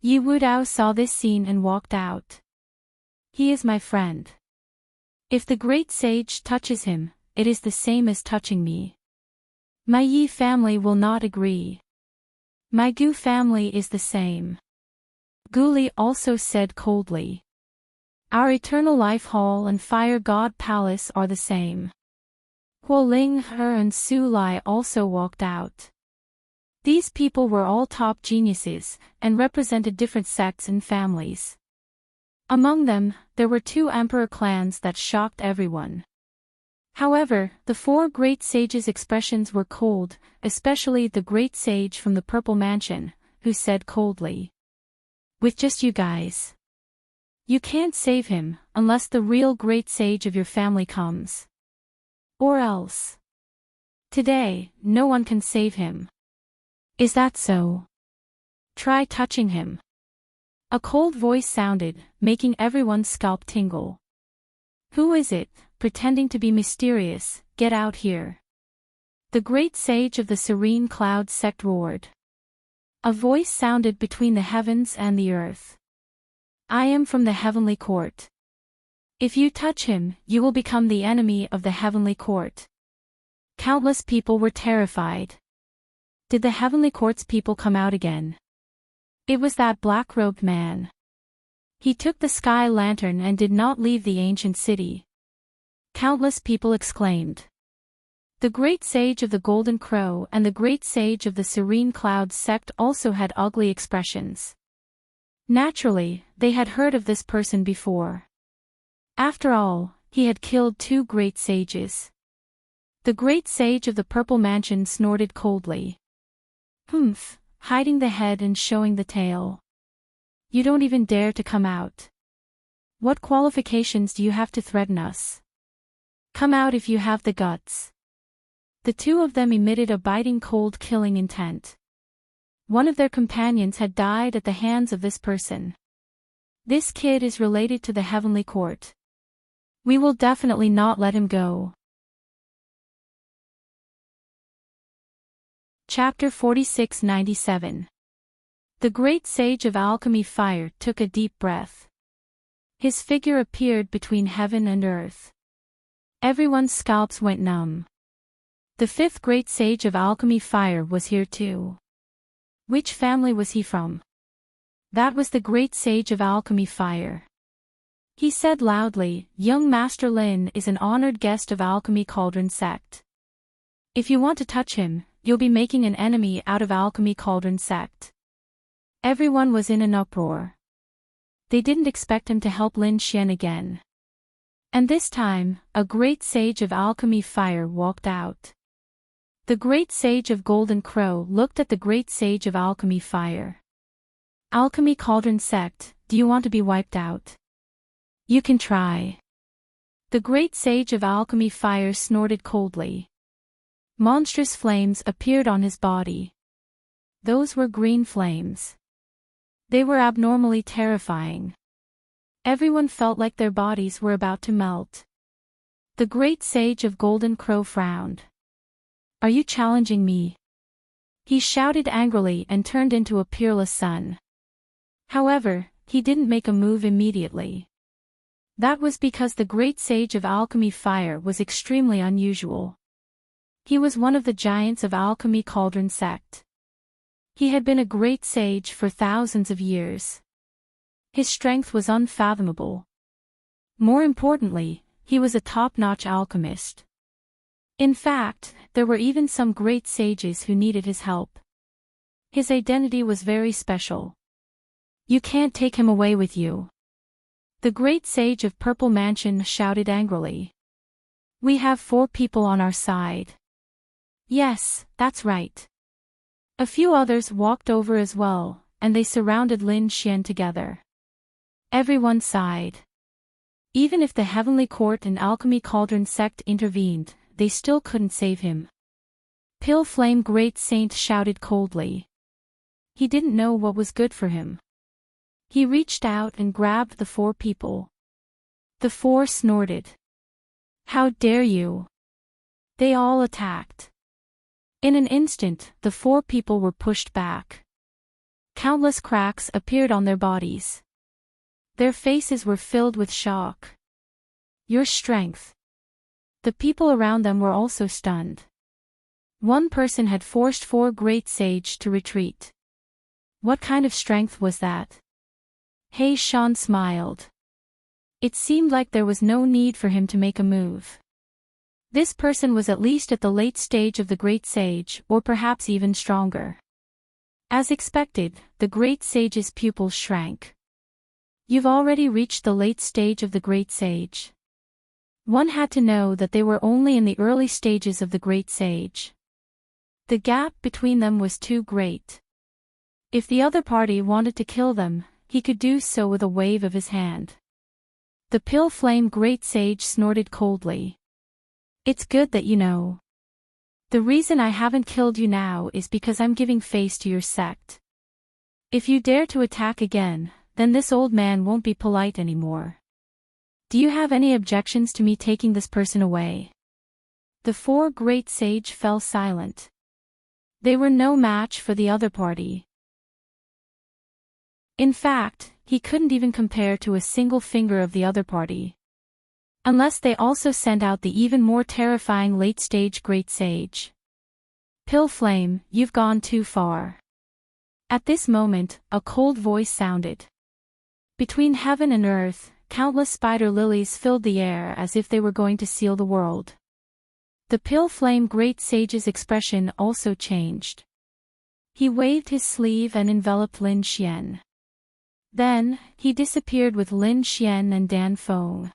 Yi Wudao saw this scene and walked out. He is my friend. If the great sage touches him, it is the same as touching me. My Yi family will not agree. My Gu family is the same. Gu Li also said coldly. Our Eternal Life Hall and Fire God Palace are the same. Huo Ling He and Su Lai also walked out. These people were all top geniuses, and represented different sects and families. Among them, there were 2 emperor clans that shocked everyone. However, the 4 great sages' expressions were cold, especially the great sage from the Purple Mansion, who said coldly. With just you guys. You can't save him, unless the real great sage of your family comes. Or else. Today, no one can save him. Is that so? Try touching him. A cold voice sounded, making everyone's scalp tingle. Who is it, pretending to be mysterious? Get out here. The great sage of the Serene Cloud sect roared. A voice sounded between the heavens and the earth. I am from the heavenly court. If you touch him, you will become the enemy of the heavenly court. Countless people were terrified. Did the heavenly court's people come out again? It was that black-robed man. He took the sky lantern and did not leave the ancient city. Countless people exclaimed. The great sage of the Golden Crow and the great sage of the Serene Clouds sect also had ugly expressions. Naturally, they had heard of this person before. After all, he had killed 2 great sages. The great sage of the Purple Mansion snorted coldly. Humph, hiding the head and showing the tail. You don't even dare to come out. What qualifications do you have to threaten us? Come out if you have the guts. The 2 of them emitted a biting cold killing intent. One of their companions had died at the hands of this person. This kid is related to the heavenly court. We will definitely not let him go. Chapter 4697. The great sage of alchemy fire took a deep breath. His figure appeared between heaven and earth. Everyone's scalps went numb. The 5th great sage of alchemy fire was here too. Which family was he from? That was the great sage of alchemy fire. He said loudly, Young Master Lin is an honored guest of Alchemy Cauldron sect. If you want to touch him, you'll be making an enemy out of Alchemy Cauldron sect. Everyone was in an uproar. They didn't expect him to help Lin Xian again. And this time, a great sage of alchemy fire walked out. The great sage of Golden Crow looked at the great sage of alchemy fire. Alchemy Cauldron sect, do you want to be wiped out? You can try. The great sage of alchemy fire snorted coldly. Monstrous flames appeared on his body. Those were green flames. They were abnormally terrifying. Everyone felt like their bodies were about to melt. The great sage of Golden Crow frowned. Are you challenging me? He shouted angrily and turned into a peerless sun. However, he didn't make a move immediately. That was because the great sage of alchemy fire was extremely unusual. He was one of the giants of Alchemy Cauldron sect. He had been a great sage for thousands of years. His strength was unfathomable. More importantly, he was a top-notch alchemist. In fact, there were even some great sages who needed his help. His identity was very special. You can't take him away with you. The great sage of Purple Mansion shouted angrily. We have 4 people on our side. Yes, that's right. A few others walked over as well, and they surrounded Lin Xian together. Everyone sighed. Even if the Heavenly Court and Alchemy Cauldron sect intervened, they still couldn't save him. Pill Flame Great Saint shouted coldly. He didn't know what was good for him. He reached out and grabbed the 4 people. The 4 snorted. How dare you! They all attacked. In an instant, the 4 people were pushed back. Countless cracks appeared on their bodies. Their faces were filled with shock. Your strength. The people around them were also stunned. One person had forced 4 great sage to retreat. What kind of strength was that? He Shan smiled. It seemed like there was no need for him to make a move. This person was at least at the late stage of the Great Sage, or perhaps even stronger. As expected, the Great Sage's pupils shrank. You've already reached the late stage of the Great Sage. One had to know that they were only in the early stages of the Great Sage. The gap between them was too great. If the other party wanted to kill them, he could do so with a wave of his hand. The Pill Flame Great Sage snorted coldly. It's good that you know. The reason I haven't killed you now is because I'm giving face to your sect. If you dare to attack again, then this old man won't be polite anymore. Do you have any objections to me taking this person away? The 4 Great Sage fell silent. They were no match for the other party. In fact, he couldn't even compare to a single finger of the other party. Unless they also sent out the even more terrifying late-stage Great Sage. Pill Flame, you've gone too far. At this moment, a cold voice sounded. Between heaven and earth, countless spider lilies filled the air as if they were going to seal the world. The Pill Flame Great Sage's expression also changed. He waved his sleeve and enveloped Lin Xian. Then, he disappeared with Lin Xian and Dan Feng.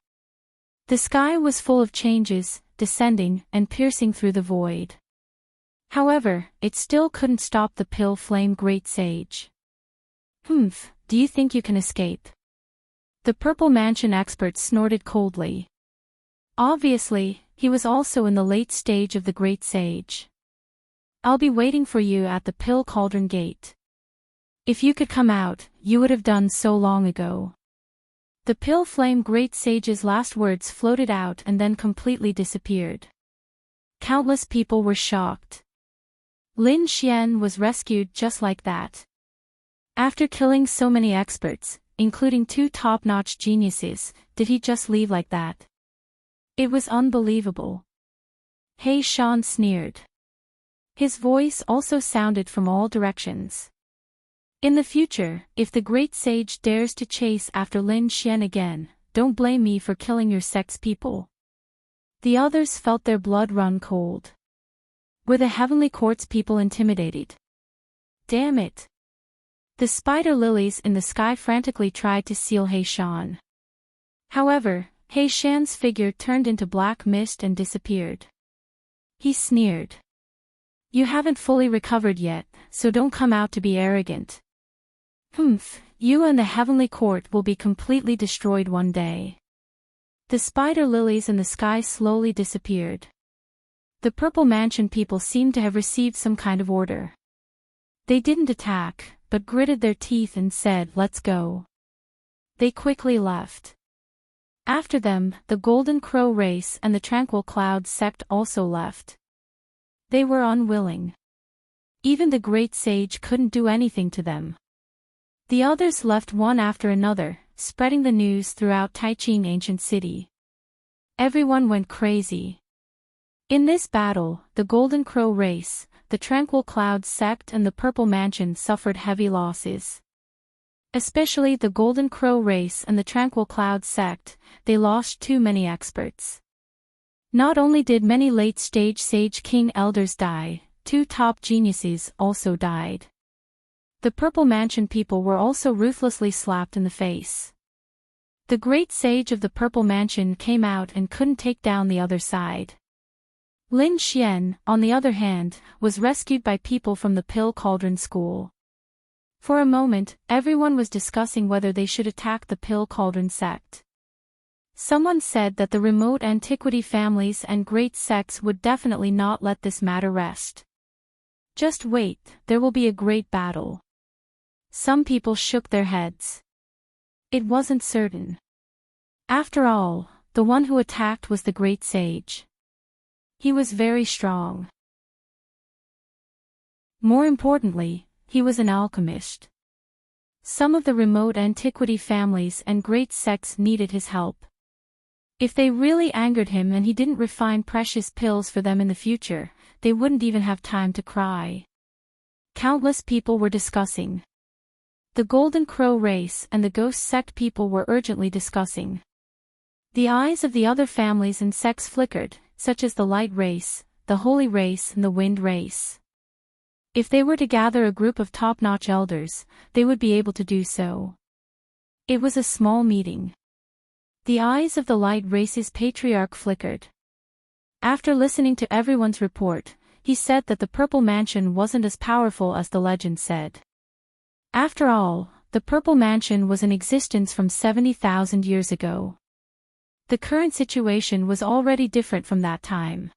The sky was full of changes, descending and piercing through the void. However, it still couldn't stop the Pill Flame Great Sage. Do you think you can escape? The Purple Mansion expert snorted coldly. Obviously, he was also in the late stage of the Great Sage. I'll be waiting for you at the Pill Cauldron Gate. If you could come out, you would have done so long ago. The Pill Flame Great Sage's last words floated out and then completely disappeared. Countless people were shocked. Lin Xian was rescued just like that. After killing so many experts, including 2 top-notch geniuses, did he just leave like that? It was unbelievable. He Shan sneered. His voice also sounded from all directions. In the future, if the Great Sage dares to chase after Lin Xian again, don't blame me for killing your sect's people. The others felt their blood run cold. Were the Heavenly Court's people intimidated? Damn it! The spider lilies in the sky frantically tried to seal He Shan. However, He Shan's figure turned into black mist and disappeared. He sneered. You haven't fully recovered yet, so don't come out to be arrogant. You and the Heavenly Court will be completely destroyed one day. The spider lilies in the sky slowly disappeared. The Purple Mansion people seemed to have received some kind of order. They didn't attack, but gritted their teeth and said, "Let's go." They quickly left. After them, the Golden Crow race and the Tranquil Cloud sect also left. They were unwilling. Even the Great Sage couldn't do anything to them. The others left one after another, spreading the news throughout Taiching Ancient City. Everyone went crazy. In this battle, the Golden Crow race, the Tranquil Cloud sect and the Purple Mansion suffered heavy losses. Especially the Golden Crow race and the Tranquil Cloud sect, they lost too many experts. Not only did many late-stage Sage King elders die, 2 top geniuses also died. The Purple Mansion people were also ruthlessly slapped in the face. The great sage of the Purple Mansion came out and couldn't take down the other side. Lin Xian, on the other hand, was rescued by people from the Pill Cauldron School. For a moment, everyone was discussing whether they should attack the Pill Cauldron sect. Someone said that the remote antiquity families and great sects would definitely not let this matter rest. Just wait, there will be a great battle. Some people shook their heads. It wasn't certain. After all, the one who attacked was the great sage. He was very strong. More importantly, he was an alchemist. Some of the remote antiquity families and great sects needed his help. If they really angered him and he didn't refine precious pills for them in the future, they wouldn't even have time to cry. Countless people were discussing. The Golden Crow race and the Ghost sect people were urgently discussing. The eyes of the other families and sects flickered, such as the Light race, the Holy race and the Wind race. If they were to gather a group of top-notch elders, they would be able to do so. It was a small meeting. The eyes of the Light race's patriarch flickered. After listening to everyone's report, he said that the Purple Mansion wasn't as powerful as the legend said. After all, the Purple Mansion was in existence from 70,000 years ago. The current situation was already different from that time.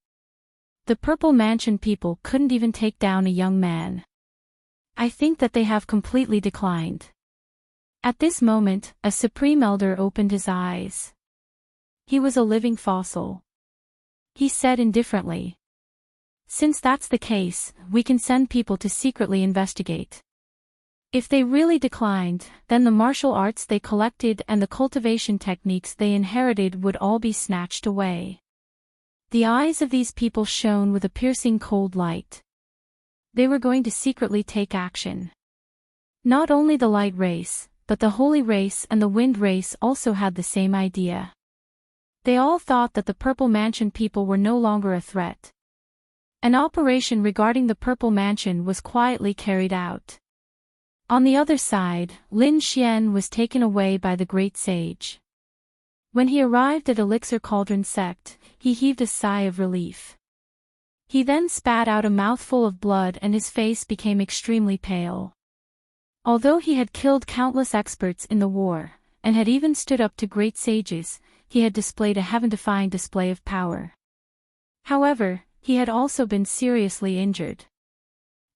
The Purple Mansion people couldn't even take down a young man. I think that they have completely declined. At this moment, a Supreme Elder opened his eyes. He was a living fossil. He said indifferently. Since that's the case, we can send people to secretly investigate. If they really declined, then the martial arts they collected and the cultivation techniques they inherited would all be snatched away. The eyes of these people shone with a piercing cold light. They were going to secretly take action. Not only the Light race, but the Holy race and the Wind race also had the same idea. They all thought that the Purple Mansion people were no longer a threat. An operation regarding the Purple Mansion was quietly carried out. On the other side, Lin Xian was taken away by the great sage. When he arrived at Elixir Cauldron sect, he heaved a sigh of relief. He then spat out a mouthful of blood and his face became extremely pale. Although he had killed countless experts in the war, and had even stood up to great sages, he had displayed a heaven-defying display of power. However, he had also been seriously injured.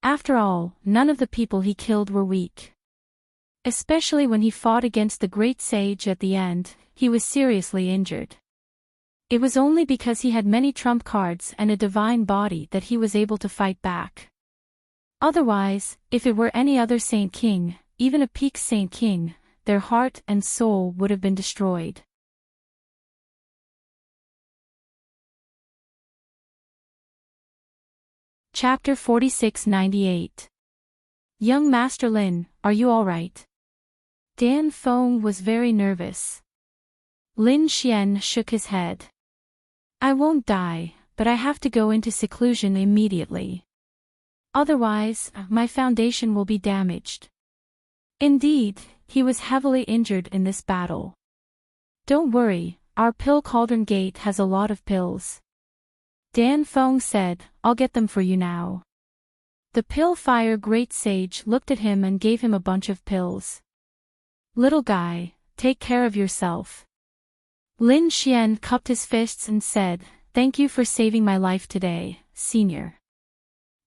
After all, none of the people he killed were weak. Especially when he fought against the great sage at the end, he was seriously injured. It was only because he had many trump cards and a divine body that he was able to fight back. Otherwise, if it were any other Saint King, even a peak Saint King, their heart and soul would have been destroyed. Chapter 4698. Young Master Lin, are you alright? Dan Feng was very nervous. Lin Xian shook his head. I won't die, but I have to go into seclusion immediately. Otherwise, my foundation will be damaged. Indeed, he was heavily injured in this battle. Don't worry, our Pill Cauldron Gate has a lot of pills. Dan Feng said, I'll get them for you now. The Pill Fire Great Sage looked at him and gave him a bunch of pills. Little guy, take care of yourself. Lin Xian cupped his fists and said, thank you for saving my life today, senior.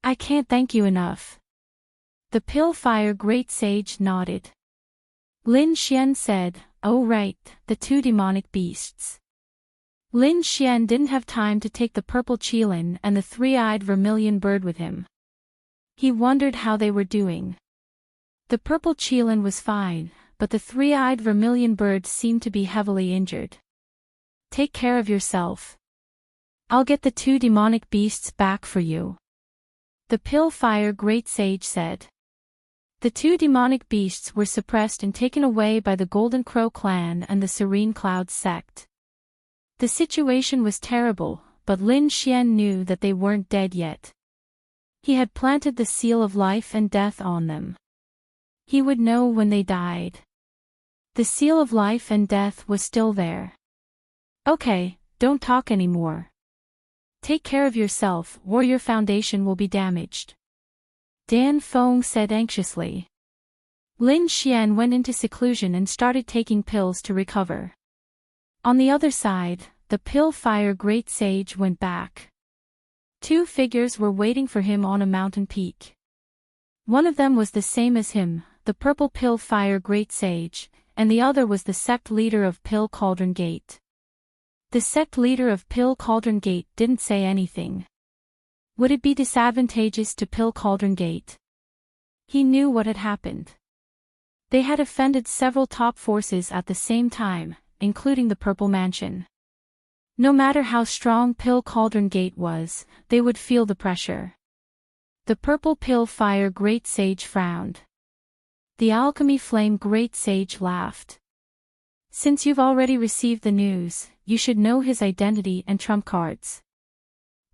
I can't thank you enough. The Pill Fire Great Sage nodded. Lin Xian said, oh right, the two demonic beasts. Lin Xian didn't have time to take the purple Qilin and the three-eyed vermilion bird with him. He wondered how they were doing. The purple Qilin was fine, but the three-eyed vermilion bird seemed to be heavily injured. Take care of yourself. I'll get the two demonic beasts back for you. The Pill Fire Great Sage said. The two demonic beasts were suppressed and taken away by the Golden Crow clan and the Serene Cloud sect. The situation was terrible, but Lin Xian knew that they weren't dead yet. He had planted the seal of life and death on them. He would know when they died. The seal of life and death was still there. Okay, don't talk anymore. Take care of yourself or your foundation will be damaged. Dan Feng said anxiously. Lin Xian went into seclusion and started taking pills to recover. On the other side, the Pill Fire Great Sage went back. Two figures were waiting for him on a mountain peak. One of them was the same as him, the Purple Pill Fire Great Sage, and the other was the sect leader of Pill Cauldron Gate. The sect leader of Pill Cauldron Gate didn't say anything. Would it be disadvantageous to Pill Cauldron Gate? He knew what had happened. They had offended several top forces at the same time, including the Purple Mansion. No matter how strong Pill Cauldron Gate was, they would feel the pressure. The Purple Pill Fire Great Sage frowned. The Alchemy Flame Great Sage laughed. Since you've already received the news, you should know his identity and trump cards.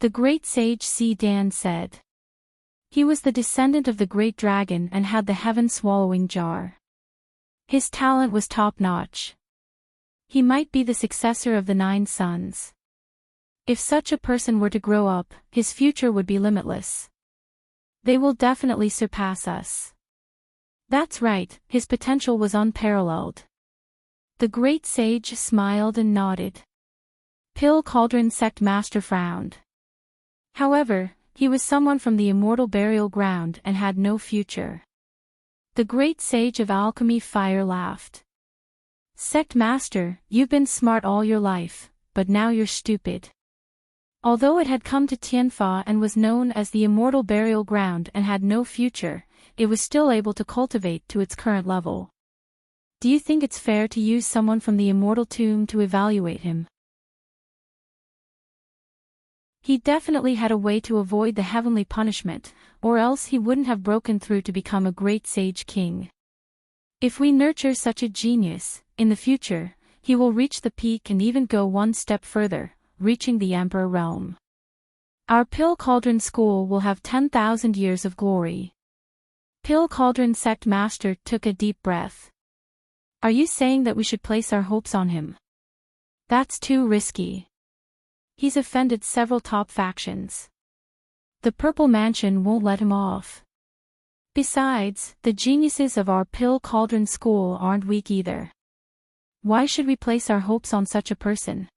The Great Sage C. Dan said. He was the descendant of the Great Dragon and had the heaven-swallowing jar. His talent was top-notch. He might be the successor of the 9 sons. If such a person were to grow up, his future would be limitless. They will definitely surpass us. That's right, his potential was unparalleled. The Great Sage smiled and nodded. Pill Cauldron Sect Master frowned. However, he was someone from the immortal burial ground and had no future. The Great Sage of Alchemy Fire laughed. Sect Master, you've been smart all your life, but now you're stupid. Although it had come to Tianfa and was known as the immortal burial ground and had no future, it was still able to cultivate to its current level. Do you think it's fair to use someone from the immortal tomb to evaluate him? He definitely had a way to avoid the heavenly punishment, or else he wouldn't have broken through to become a great sage king. If we nurture such a genius, in the future, he will reach the peak and even go one step further, reaching the Emperor realm. Our Pill Cauldron School will have 10,000 years of glory. Pill Cauldron Sect Master took a deep breath. Are you saying that we should place our hopes on him? That's too risky. He's offended several top factions. The Purple Mansion won't let him off. Besides, the geniuses of our Pill Cauldron School aren't weak either. Why should we place our hopes on such a person?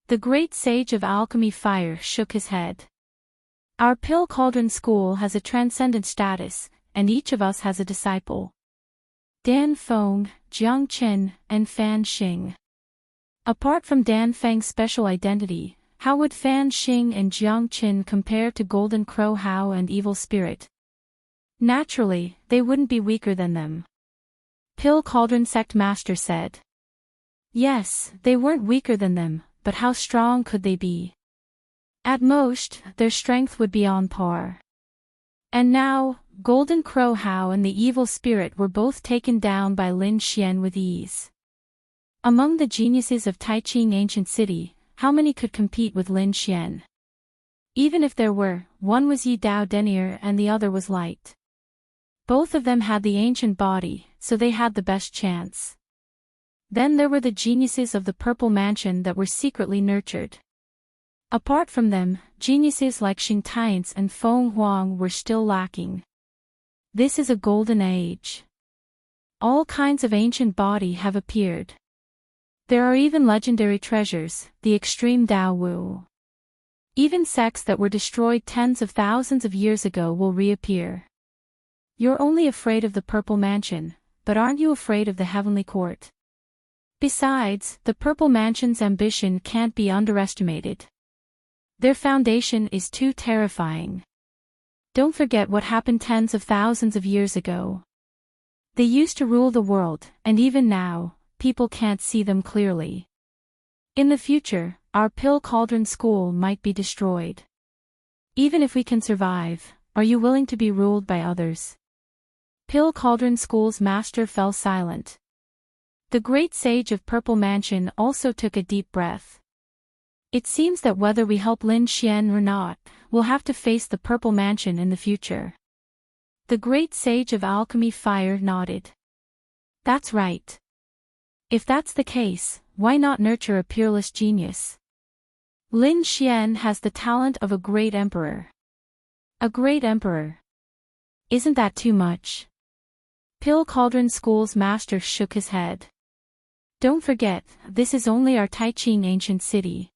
The Great Sage of Alchemy Fire shook his head. Our Pill Cauldron School has a transcendent status, and each of us has a disciple. Dan Feng, Jiang Qin, and Fan Xing. Apart from Dan Feng's special identity, how would Fan Xing and Jiang Qin compare to Golden Crow Hao and Evil Spirit? Naturally, they wouldn't be weaker than them. Pill Cauldron Sect Master said. Yes, they weren't weaker than them, but how strong could they be? At most, their strength would be on par. And now, Golden Crow Hao and the Evil Spirit were both taken down by Lin Xian with ease. Among the geniuses of Taiching Ancient City, how many could compete with Lin Xian? Even if there were, one was Yi Dao Denier and the other was Light. Both of them had the ancient body, so they had the best chance. Then there were the geniuses of the Purple Mansion that were secretly nurtured. Apart from them, geniuses like Xing Tainz and Feng Huang were still lacking. This is a golden age. All kinds of ancient body have appeared. There are even legendary treasures, the extreme Dao Wu. Even sects that were destroyed tens of thousands of years ago will reappear. You're only afraid of the Purple Mansion, but aren't you afraid of the Heavenly Court? Besides, the Purple Mansion's ambition can't be underestimated. Their foundation is too terrifying. Don't forget what happened tens of thousands of years ago. They used to rule the world, and even now, people can't see them clearly. In the future, our Pill Cauldron School might be destroyed. Even if we can survive, are you willing to be ruled by others? Pill Cauldron School's master fell silent. The Great Sage of Purple Mansion also took a deep breath. It seems that whether we help Lin Xian or not, we'll have to face the Purple Mansion in the future. The Great Sage of Alchemy Fire nodded. That's right. If that's the case, why not nurture a peerless genius? Lin Xian has the talent of a great emperor. A great emperor. Isn't that too much? Pill Cauldron School's master shook his head. Don't forget, this is only our Taiqing ancient city.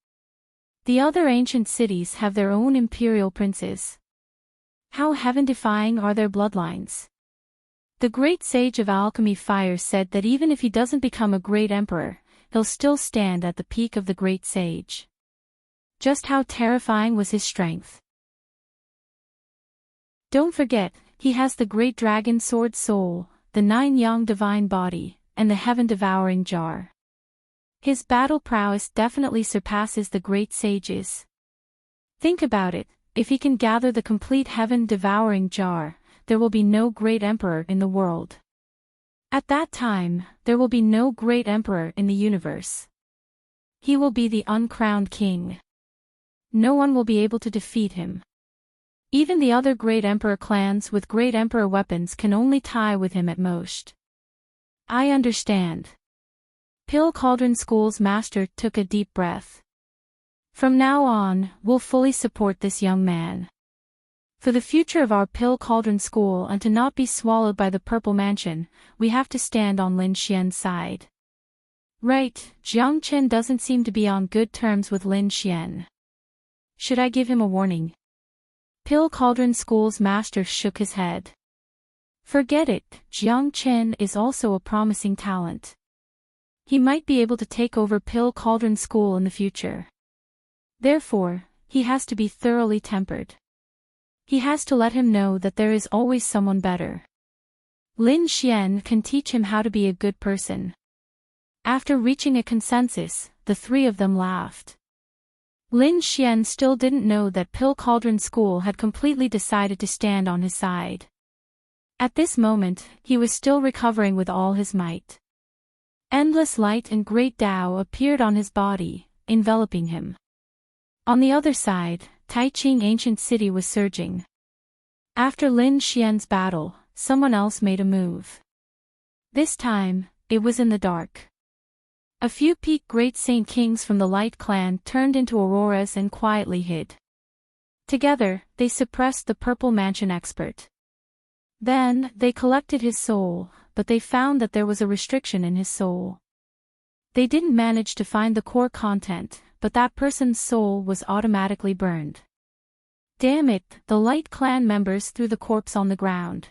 The other ancient cities have their own imperial princes. How heaven-defying are their bloodlines? The great sage of alchemy Fire said that even if he doesn't become a great emperor, he'll still stand at the peak of the great sage. Just how terrifying was his strength? Don't forget, he has the great dragon sword soul, the 9-yang divine body, and the heaven-devouring jar. His battle prowess definitely surpasses the great sages. Think about it, if he can gather the complete heaven-devouring jar, there will be no great emperor in the world. At that time, there will be no great emperor in the universe. He will be the uncrowned king. No one will be able to defeat him. Even the other great emperor clans with great emperor weapons can only tie with him at most. I understand. Pill Cauldron School's master took a deep breath. From now on, we'll fully support this young man. For the future of our Pill Cauldron School and to not be swallowed by the Purple Mansion, we have to stand on Lin Xian's side. Right, Jiang Chen doesn't seem to be on good terms with Lin Xian. Should I give him a warning? Pill Cauldron School's master shook his head. Forget it, Jiang Chen is also a promising talent. He might be able to take over Pill Cauldron School in the future. Therefore, he has to be thoroughly tempered. He has to let him know that there is always someone better. Lin Xian can teach him how to be a good person. After reaching a consensus, the three of them laughed. Lin Xian still didn't know that Pill Cauldron School had completely decided to stand on his side. At this moment, he was still recovering with all his might. Endless light and great Tao appeared on his body, enveloping him. On the other side, Taiqing Ancient City was surging. After Lin Xian's battle, someone else made a move. This time, it was in the dark. A few peak great saint kings from the Light Clan turned into auroras and quietly hid. Together, they suppressed the Purple Mansion expert. Then, they collected his soul, but they found that there was a restriction in his soul. They didn't manage to find the core content, but that person's soul was automatically burned. Damn it, the Light Clan members threw the corpse on the ground.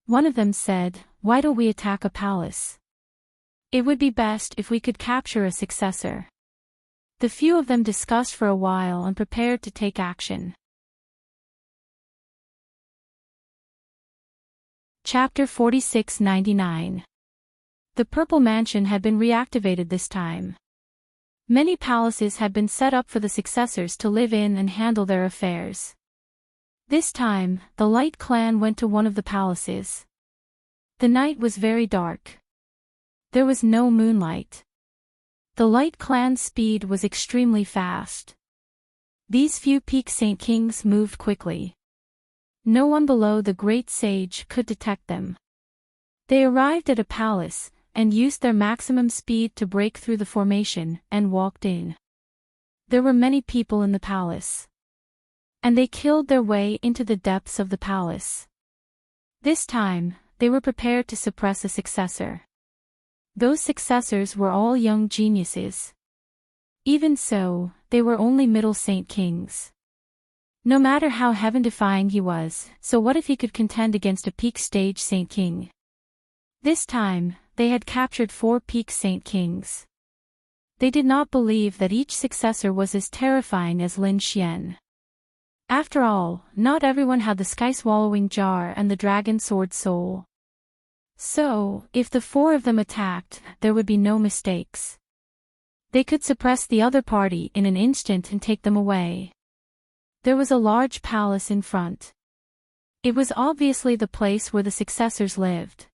One of them said, "Why don't we attack a palace? It would be best if we could capture a successor." The few of them discussed for a while and prepared to take action. Chapter 4699. The Purple Mansion had been reactivated this time. Many palaces had been set up for the successors to live in and handle their affairs. This time, the Light Clan went to one of the palaces. The night was very dark. There was no moonlight. The Light Clan's speed was extremely fast. These few peak saint kings moved quickly. No one below the great sage could detect them. They arrived at a palace, and used their maximum speed to break through the formation, and walked in. There were many people in the palace. And they killed their way into the depths of the palace. This time, they were prepared to suppress a successor. Those successors were all young geniuses. Even so, they were only middle saint kings. No matter how heaven-defying he was, so what if he could contend against a peak stage saint king? This time, they had captured 4 peak saint kings. They did not believe that each successor was as terrifying as Lin Xian. After all, not everyone had the sky-swallowing jar and the dragon sword soul. So, if the 4 of them attacked, there would be no mistakes. They could suppress the other party in an instant and take them away. There was a large palace in front. It was obviously the place where the successors lived.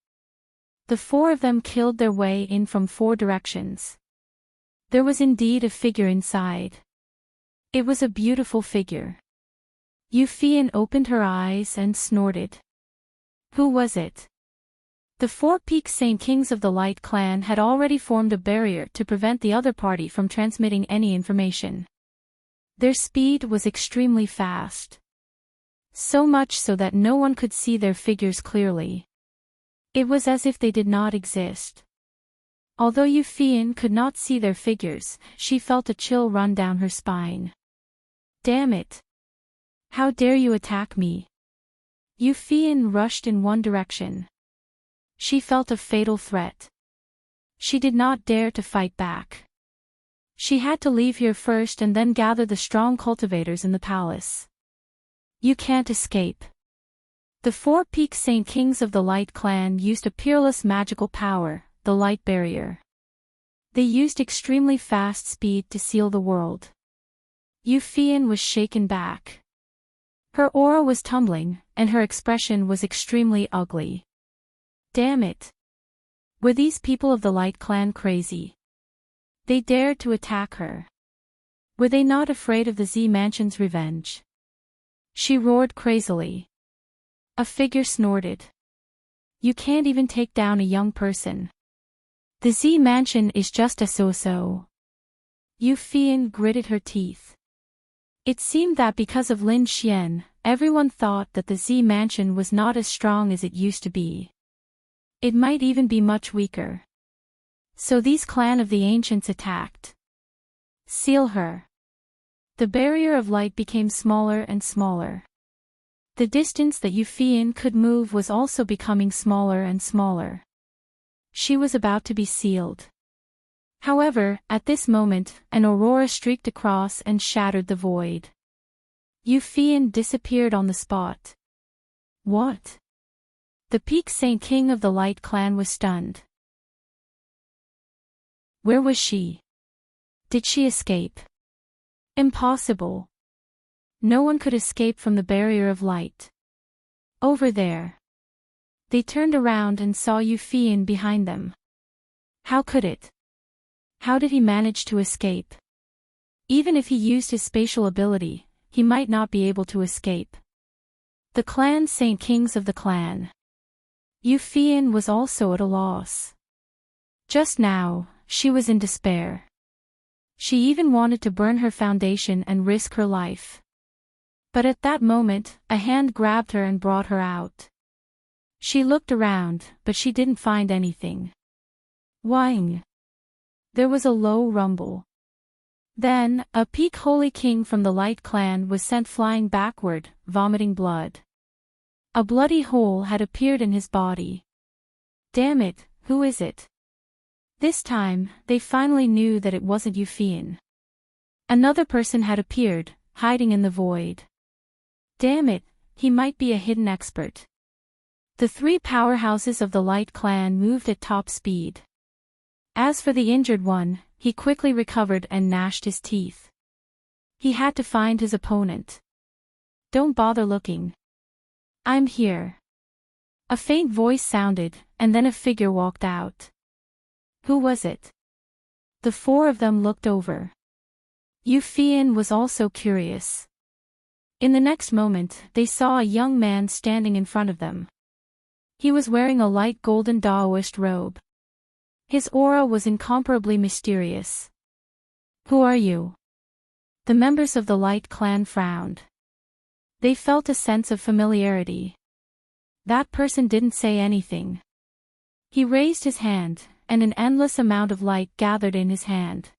The 4 of them killed their way in from 4 directions. There was indeed a figure inside. It was a beautiful figure. Yu Fian opened her eyes and snorted. Who was it? The four peak Saint Kings of the Light clan had already formed a barrier to prevent the other party from transmitting any information. Their speed was extremely fast. So much so that no one could see their figures clearly. It was as if they did not exist. Although Euphine could not see their figures, she felt a chill run down her spine. Damn it! How dare you attack me? Euphine rushed in one direction. She felt a fatal threat. She did not dare to fight back. She had to leave here first and then gather the strong cultivators in the palace. You can't escape. The four peak Saint Kings of the Light clan used a peerless magical power, the Light Barrier. They used extremely fast speed to seal the world. Euphine was shaken back. Her aura was tumbling, and her expression was extremely ugly. Damn it! Were these people of the Light clan crazy? They dared to attack her. Were they not afraid of the Z Mansion's revenge? She roared crazily. A figure snorted. You can't even take down a young person. The Z Mansion is just a so-so. Euphine gritted her teeth. It seemed that because of Lin Xian, everyone thought that the Z Mansion was not as strong as it used to be. It might even be much weaker. So these clan of the ancients attacked. Seal her. The barrier of light became smaller and smaller. The distance that Euphine could move was also becoming smaller and smaller. She was about to be sealed. However, at this moment, an aurora streaked across and shattered the void. Euphine disappeared on the spot. What? The peak Saint King of the Light clan was stunned. Where was she? Did she escape? Impossible. No one could escape from the barrier of light. Over there. They turned around and saw Euphine behind them. How could it? How did he manage to escape? Even if he used his spatial ability, he might not be able to escape. The clan Saint Kings of the clan. Euphine was also at a loss. Just now, she was in despair. She even wanted to burn her foundation and risk her life. But at that moment, a hand grabbed her and brought her out. She looked around, but she didn't find anything. Whing! There was a low rumble. Then, a peak holy king from the Light clan was sent flying backward, vomiting blood. A bloody hole had appeared in his body. Damn it, who is it? This time, they finally knew that it wasn't Euphine. Another person had appeared, hiding in the void. Damn it, he might be a hidden expert. The three powerhouses of the Light clan moved at top speed. As for the injured one, he quickly recovered and gnashed his teeth. He had to find his opponent. Don't bother looking. I'm here. A faint voice sounded, and then a figure walked out. Who was it? The four of them looked over. Euphine was also curious. In the next moment, they saw a young man standing in front of them. He was wearing a light golden Daoist robe. His aura was incomparably mysterious. Who are you? The members of the Light clan frowned. They felt a sense of familiarity. That person didn't say anything. He raised his hand, and an endless amount of light gathered in his hand.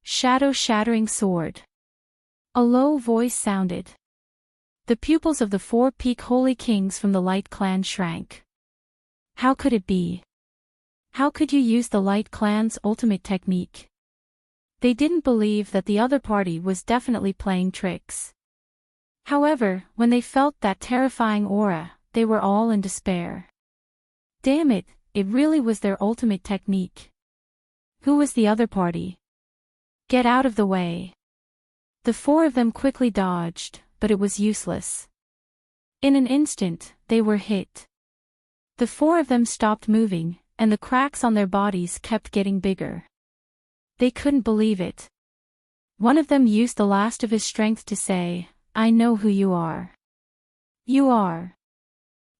Shadow-shattering sword. A low voice sounded. The pupils of the four peak holy kings from the Light clan shrank. How could it be? How could you use the Light clan's ultimate technique? They didn't believe that the other party was definitely playing tricks. However, when they felt that terrifying aura, they were all in despair. Damn it, it really was their ultimate technique. Who was the other party? Get out of the way. The four of them quickly dodged, but it was useless. In an instant, they were hit. The four of them stopped moving, and the cracks on their bodies kept getting bigger. They couldn't believe it. One of them used the last of his strength to say, I know who you are. You are.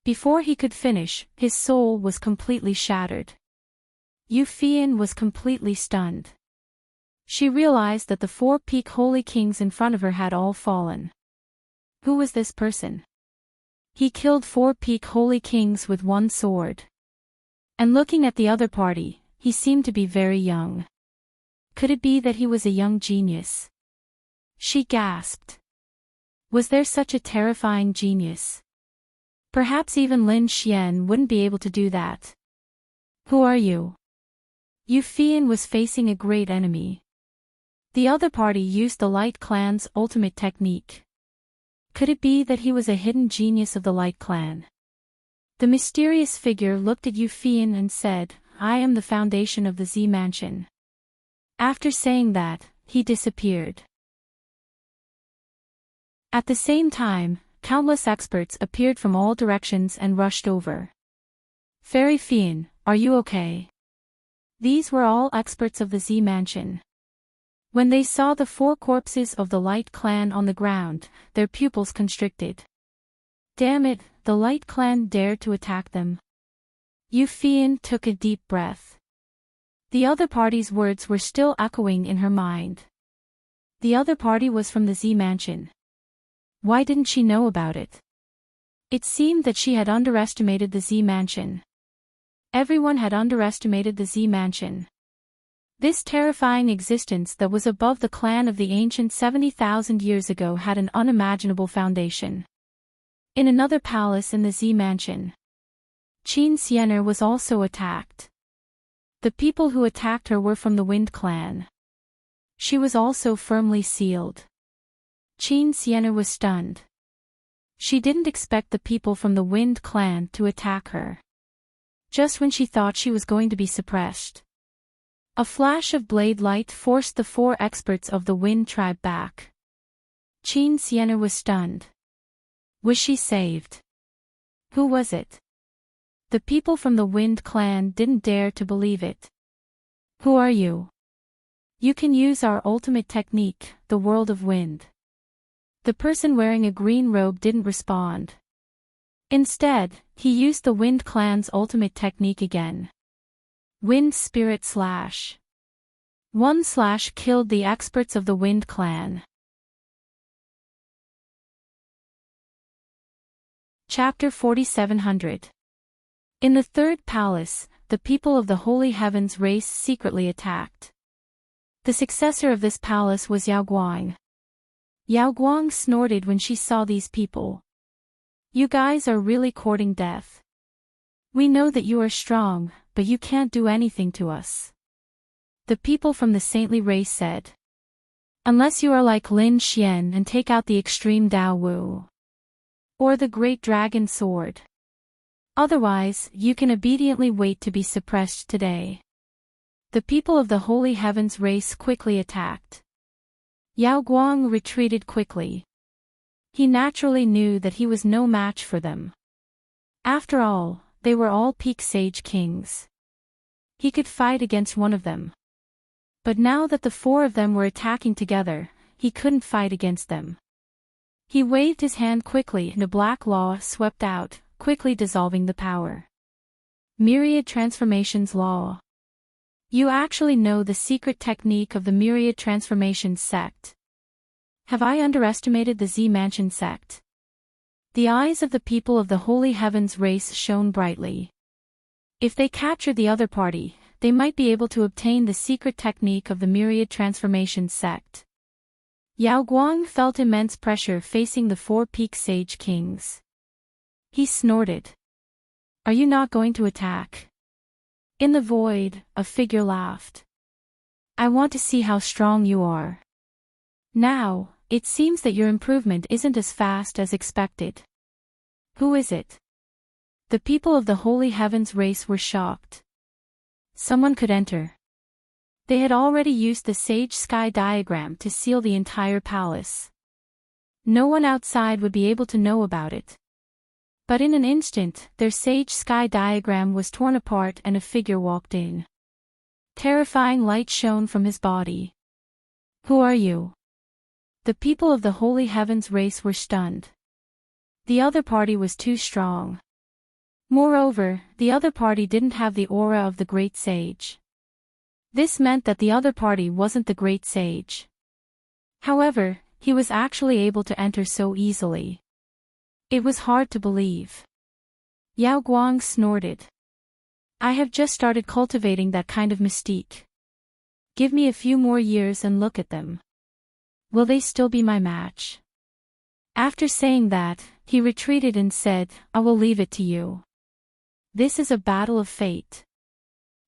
Before he could finish, his soul was completely shattered. Yufian was completely stunned. She realized that the 4 peak holy kings in front of her had all fallen. Who was this person? He killed 4 peak holy kings with one sword. And looking at the other party, he seemed to be very young. Could it be that he was a young genius? She gasped. Was there such a terrifying genius? Perhaps even Lin Xian wouldn't be able to do that. Who are you? Yufian was facing a great enemy. The other party used the Light Clan's ultimate technique. Could it be that he was a hidden genius of the Light Clan? The mysterious figure looked at Yufian and said, I am the foundation of the Z Mansion. After saying that, he disappeared. At the same time, countless experts appeared from all directions and rushed over. Fairy Fian, are you okay? These were all experts of the Z Mansion. When they saw the 4 corpses of the Light Clan on the ground, their pupils constricted. Damn it, the Light Clan dared to attack them. Yufian took a deep breath. The other party's words were still echoing in her mind. The other party was from the Z Mansion. Why didn't she know about it? It seemed that she had underestimated the Z Mansion. Everyone had underestimated the Z Mansion. This terrifying existence that was above the clan of the ancient 70,000 years ago had an unimaginable foundation. In another palace in the Z Mansion, Qin Xian'er was also attacked. The people who attacked her were from the Wind Clan. She was also firmly sealed. Qin Xian'er was stunned. She didn't expect the people from the Wind Clan to attack her. Just when she thought she was going to be suppressed, a flash of blade light forced the 4 experts of the Wind tribe back. Qin Xian'er was stunned. Was she saved? Who was it? The people from the Wind Clan didn't dare to believe it. Who are you? You can use our ultimate technique, the World of Wind. The person wearing a green robe didn't respond. Instead, he used the Wind Clan's ultimate technique again. Wind Spirit Slash. 1 slash killed the experts of the Wind Clan. Chapter 4700. In the 3rd palace, the people of the Holy Heavens race secretly attacked. The successor of this palace was Yao Guang. Yao Guang snorted when she saw these people. You guys are really courting death. We know that you are strong, but you can't do anything to us. The people from the saintly race said. Unless you are like Lin Xian and take out the extreme Dao Wu. Or the great dragon sword. Otherwise, you can obediently wait to be suppressed today. The people of the Holy Heavens race quickly attacked. Yao Guang retreated quickly. He naturally knew that he was no match for them. After all, they were all peak sage kings. He could fight against one of them. But now that the 4 of them were attacking together, he couldn't fight against them. He waved his hand quickly and a black law swept out, quickly dissolving the power. Myriad Transformations Law. You actually know the secret technique of the Myriad Transformations sect. Have I underestimated the Z Mansion sect? The eyes of the people of the Holy Heavens race shone brightly. If they captured the other party, they might be able to obtain the secret technique of the Myriad Transformations sect. Yao Guang felt immense pressure facing the 4 peak sage kings. He snorted. Are you not going to attack? In the void, a figure laughed. I want to see how strong you are. Now, it seems that your improvement isn't as fast as expected. Who is it? The people of the Holy Heavens race were shocked. Someone could enter. They had already used the Sage Sky diagram to seal the entire palace. No one outside would be able to know about it. But in an instant, their Sage Sky diagram was torn apart and a figure walked in. Terrifying light shone from his body. Who are you? The people of the Holy Heavens race were stunned. The other party was too strong. Moreover, the other party didn't have the aura of the great sage. This meant that the other party wasn't the great sage. However, he was actually able to enter so easily. It was hard to believe. Yao Guang snorted. I have just started cultivating that kind of mystique. Give me a few more years and look at them. Will they still be my match? After saying that, he retreated and said, I will leave it to you. This is a battle of fate.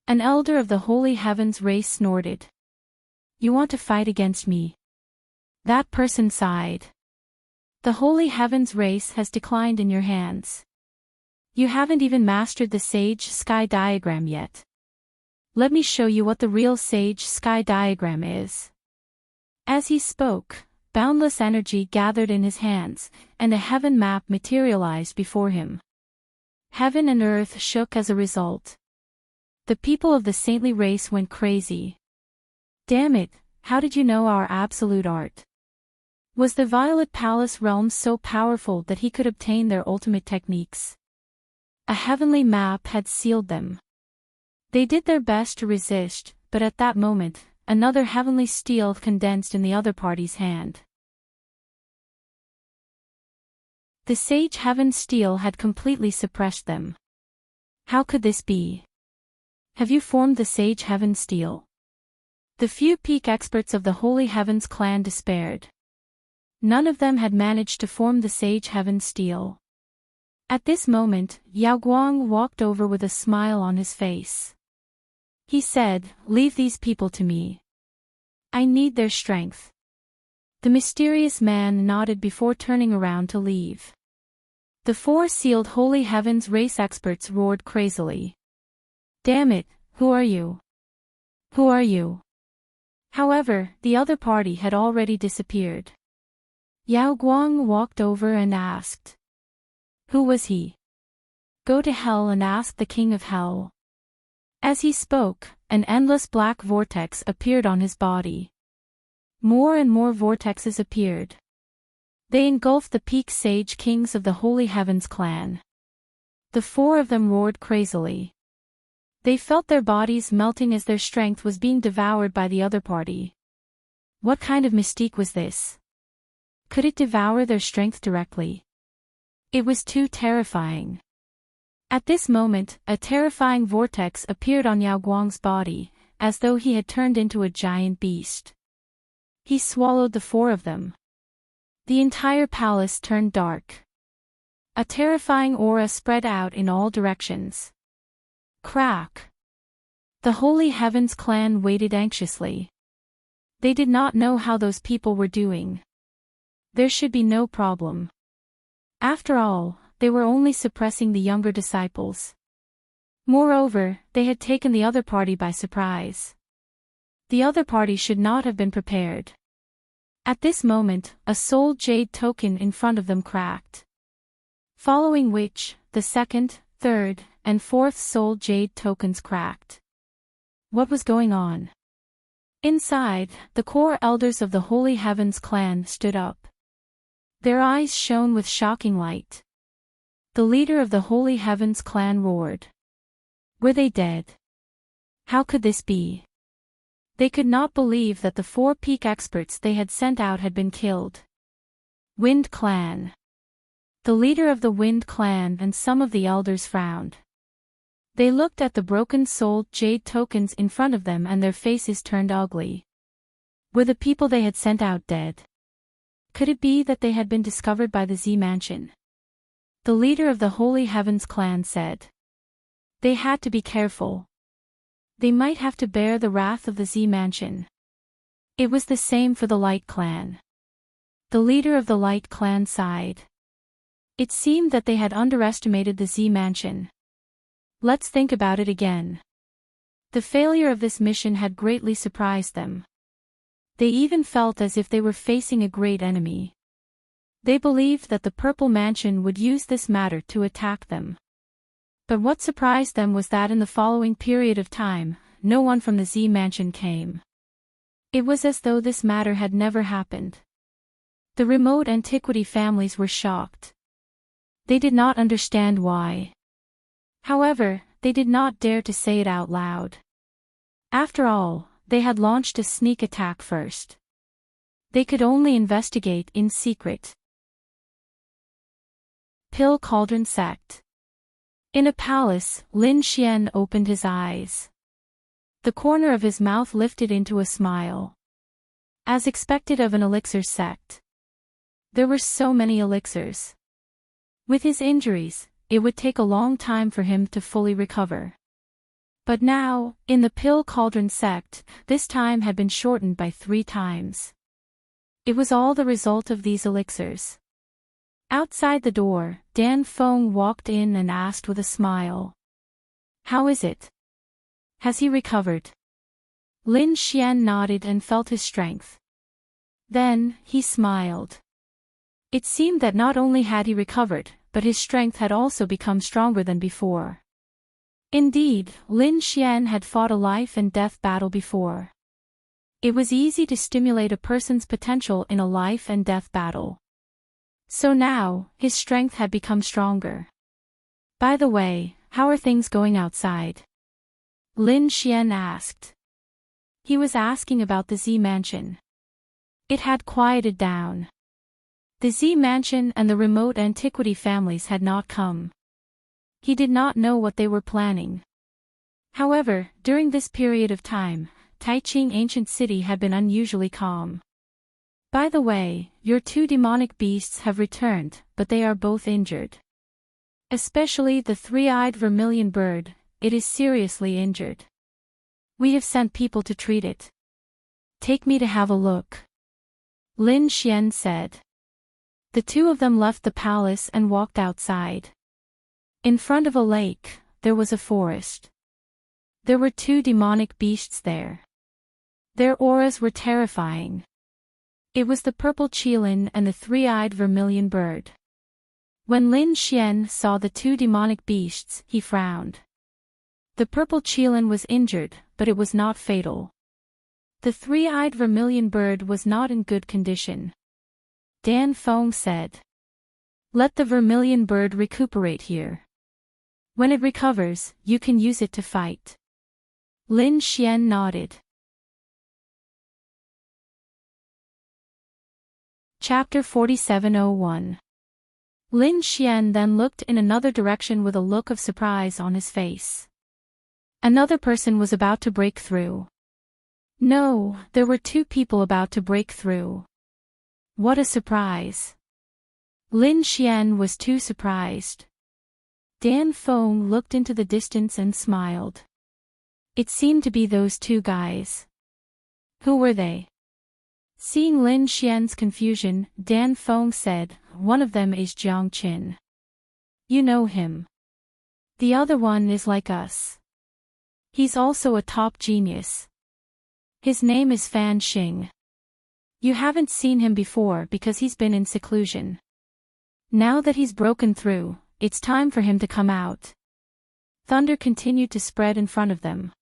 An elder of the Holy Heavens race snorted. You want to fight against me? That person sighed. The Holy Heavens race has declined in your hands. You haven't even mastered the Sage Sky Diagram yet. Let me show you what the real Sage Sky Diagram is. As he spoke, boundless energy gathered in his hands, and a heaven map materialized before him. Heaven and earth shook as a result. The people of the saintly race went crazy. Damn it, how did you know our absolute art? Was the Violet Palace realm so powerful that he could obtain their ultimate techniques? A heavenly map had sealed them. They did their best to resist, but at that moment, another heavenly steel condensed in the other party's hand. The Sage Heaven Steel had completely suppressed them. How could this be? Have you formed the Sage Heaven Steel? The few peak experts of the Holy Heavens clan despaired. None of them had managed to form the Sage Heaven Steel. At this moment, Yao Guang walked over with a smile on his face. He said, leave these people to me. I need their strength. The mysterious man nodded before turning around to leave. The four sealed Holy Heavens race experts roared crazily. Damn it, who are you? Who are you? However, the other party had already disappeared. Yao Guang walked over and asked. Who was he? Go to hell and ask the King of Hell. As he spoke, an endless black vortex appeared on his body. More and more vortexes appeared. They engulfed the peak sage kings of the Holy Heavens clan. The four of them roared crazily. They felt their bodies melting as their strength was being devoured by the other party. What kind of mystique was this? Could it devour their strength directly? It was too terrifying. At this moment, a terrifying vortex appeared on Yao Guang's body, as though he had turned into a giant beast. He swallowed the four of them. The entire palace turned dark. A terrifying aura spread out in all directions. Crack! The Holy Heavens clan waited anxiously. They did not know how those people were doing. There should be no problem. After all, they were only suppressing the younger disciples. Moreover, they had taken the other party by surprise. The other party should not have been prepared. At this moment, a soul jade token in front of them cracked. Following which, the second, third, and fourth soul jade tokens cracked. What was going on? Inside, the core elders of the Holy Heavens clan stood up. Their eyes shone with shocking light. The leader of the Holy Heavens clan roared. Were they dead? How could this be? They could not believe that the four peak experts they had sent out had been killed. Wind Clan. The leader of the Wind Clan and some of the elders frowned. They looked at the broken-souled jade tokens in front of them and their faces turned ugly. Were the people they had sent out dead? Could it be that they had been discovered by the Z Mansion? The leader of the Holy Heavens clan said. They had to be careful. They might have to bear the wrath of the Z Mansion. It was the same for the Light Clan. The leader of the Light Clan sighed. It seemed that they had underestimated the Z Mansion. Let's think about it again. The failure of this mission had greatly surprised them. They even felt as if they were facing a great enemy. They believed that the Purple Mansion would use this matter to attack them. But what surprised them was that in the following period of time, no one from the Z Mansion came. It was as though this matter had never happened. The remote antiquity families were shocked. They did not understand why. However, they did not dare to say it out loud. After all, they had launched a sneak attack first. They could only investigate in secret. Pill Cauldron Sect. In a palace, Lin Xian opened his eyes. The corner of his mouth lifted into a smile. As expected of an elixir sect. There were so many elixirs. With his injuries, it would take a long time for him to fully recover. But now, in the Pill Cauldron sect, this time had been shortened by 3 times. It was all the result of these elixirs. Outside the door, Dan Feng walked in and asked with a smile. "How is it? Has he recovered?" Lin Xian nodded and felt his strength. Then, he smiled. It seemed that not only had he recovered, but his strength had also become stronger than before. Indeed, Lin Xian had fought a life and death battle before. It was easy to stimulate a person's potential in a life and death battle. So now, his strength had become stronger. "By the way, how are things going outside?" Lin Xian asked. He was asking about the Z Mansion. It had quieted down. The Z Mansion and the remote antiquity families had not come. He did not know what they were planning. However, during this period of time, Taiqing Ancient City had been unusually calm. "By the way, your 2 demonic beasts have returned, but they are both injured. Especially the 3-eyed vermilion bird, it is seriously injured. We have sent people to treat it. Take me to have a look," Lin Xian said. The 2 of them left the palace and walked outside. In front of a lake, there was a forest. There were 2 demonic beasts there. Their auras were terrifying. It was the purple qilin and the 3-eyed vermilion bird. When Lin Xian saw the 2 demonic beasts, he frowned. The purple qilin was injured, but it was not fatal. The 3-eyed vermilion bird was not in good condition. Dan Feng said. "Let the vermilion bird recuperate here. When it recovers, you can use it to fight." Lin Xian nodded. Chapter 4701. Lin Xian then looked in another direction with a look of surprise on his face. Another person was about to break through. No, there were 2 people about to break through. What a surprise. Lin Xian was too surprised. Dan Feng looked into the distance and smiled. It seemed to be those 2 guys. Who were they? Seeing Lin Xian's confusion, Dan Feng said, "One of them is Jiang Qin. You know him. The other one is like us. He's also a top genius. His name is Fan Xing. You haven't seen him before because he's been in seclusion. Now that he's broken through, it's time for him to come out." Thunder continued to spread in front of them.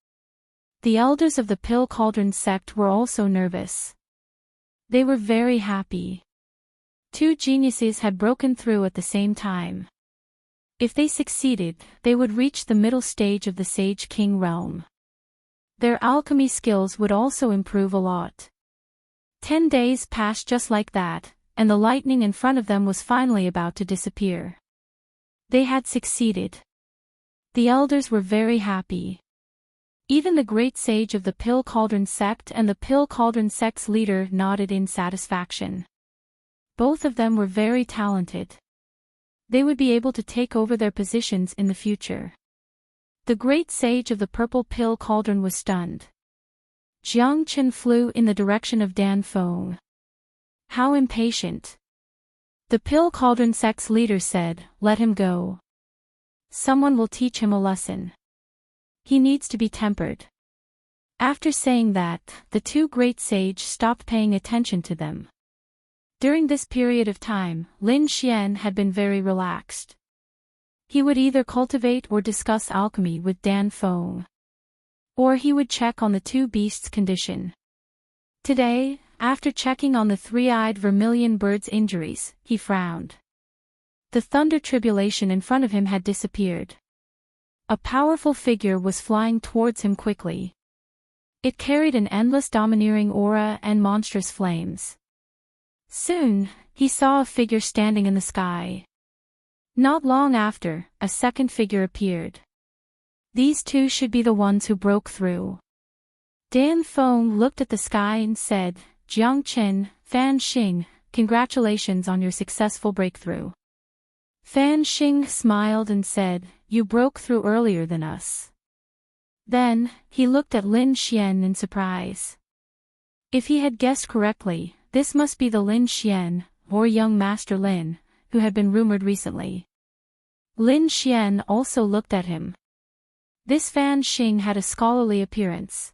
The elders of the Pill Cauldron sect were also nervous. They were very happy. 2 geniuses had broken through at the same time. If they succeeded, they would reach the middle stage of the Sage King realm. Their alchemy skills would also improve a lot. 10 days passed just like that, and the lightning in front of them was finally about to disappear. They had succeeded. The elders were very happy. Even the great sage of the Pill Cauldron sect and the Pill Cauldron sect's leader nodded in satisfaction. Both of them were very talented. They would be able to take over their positions in the future. The great sage of the Purple Pill Cauldron was stunned. Jiang Qin flew in the direction of Dan Feng. How impatient. The Pill Cauldron sect's leader said, "Let him go. Someone will teach him a lesson. He needs to be tempered." After saying that, the 2 great sages stopped paying attention to them. During this period of time, Lin Xian had been very relaxed. He would either cultivate or discuss alchemy with Dan Feng. Or he would check on the 2 beasts' condition. Today, after checking on the 3-eyed vermilion bird's injuries, he frowned. The thunder tribulation in front of him had disappeared. A powerful figure was flying towards him quickly. It carried an endless domineering aura and monstrous flames. Soon, he saw a figure standing in the sky. Not long after, a second figure appeared. These two should be the ones who broke through. Dan Feng looked at the sky and said, "Jiang Chen, Fan Xing, congratulations on your successful breakthrough." Fan Xing smiled and said, "You broke through earlier than us." Then, he looked at Lin Xian in surprise. If he had guessed correctly, this must be the Lin Xian, or young Master Lin, who had been rumored recently. Lin Xian also looked at him. This Fan Xing had a scholarly appearance.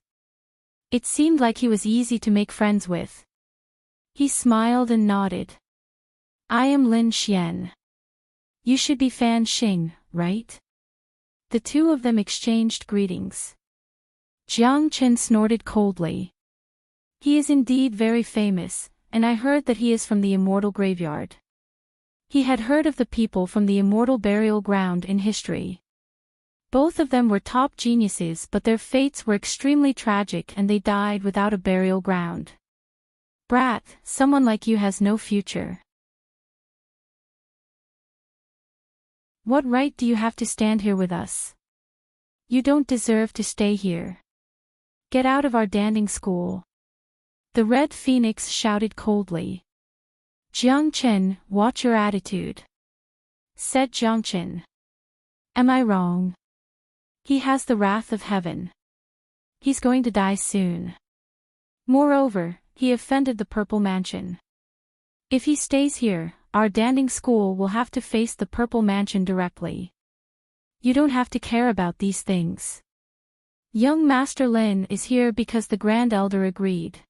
It seemed like he was easy to make friends with. He smiled and nodded. "I am Lin Xian. You should be Fan Xing, right?" The two of them exchanged greetings. Jiang Chen snorted coldly. "He is indeed very famous, and I heard that he is from the immortal graveyard." He had heard of the people from the immortal burial ground in history. Both of them were top geniuses, but their fates were extremely tragic and they died without a burial ground. "Brat, someone like you has no future. What right do you have to stand here with us? You don't deserve to stay here. Get out of our danding school." The Red Phoenix shouted coldly. "Jiang Chen, watch your attitude," said Jiang Chen. "Am I wrong? He has the wrath of heaven. He's going to die soon. Moreover, he offended the Purple Mansion. If he stays here, our danding school will have to face the Purple Mansion directly. You don't have to care about these things. Young Master Lin is here because the Grand Elder agreed.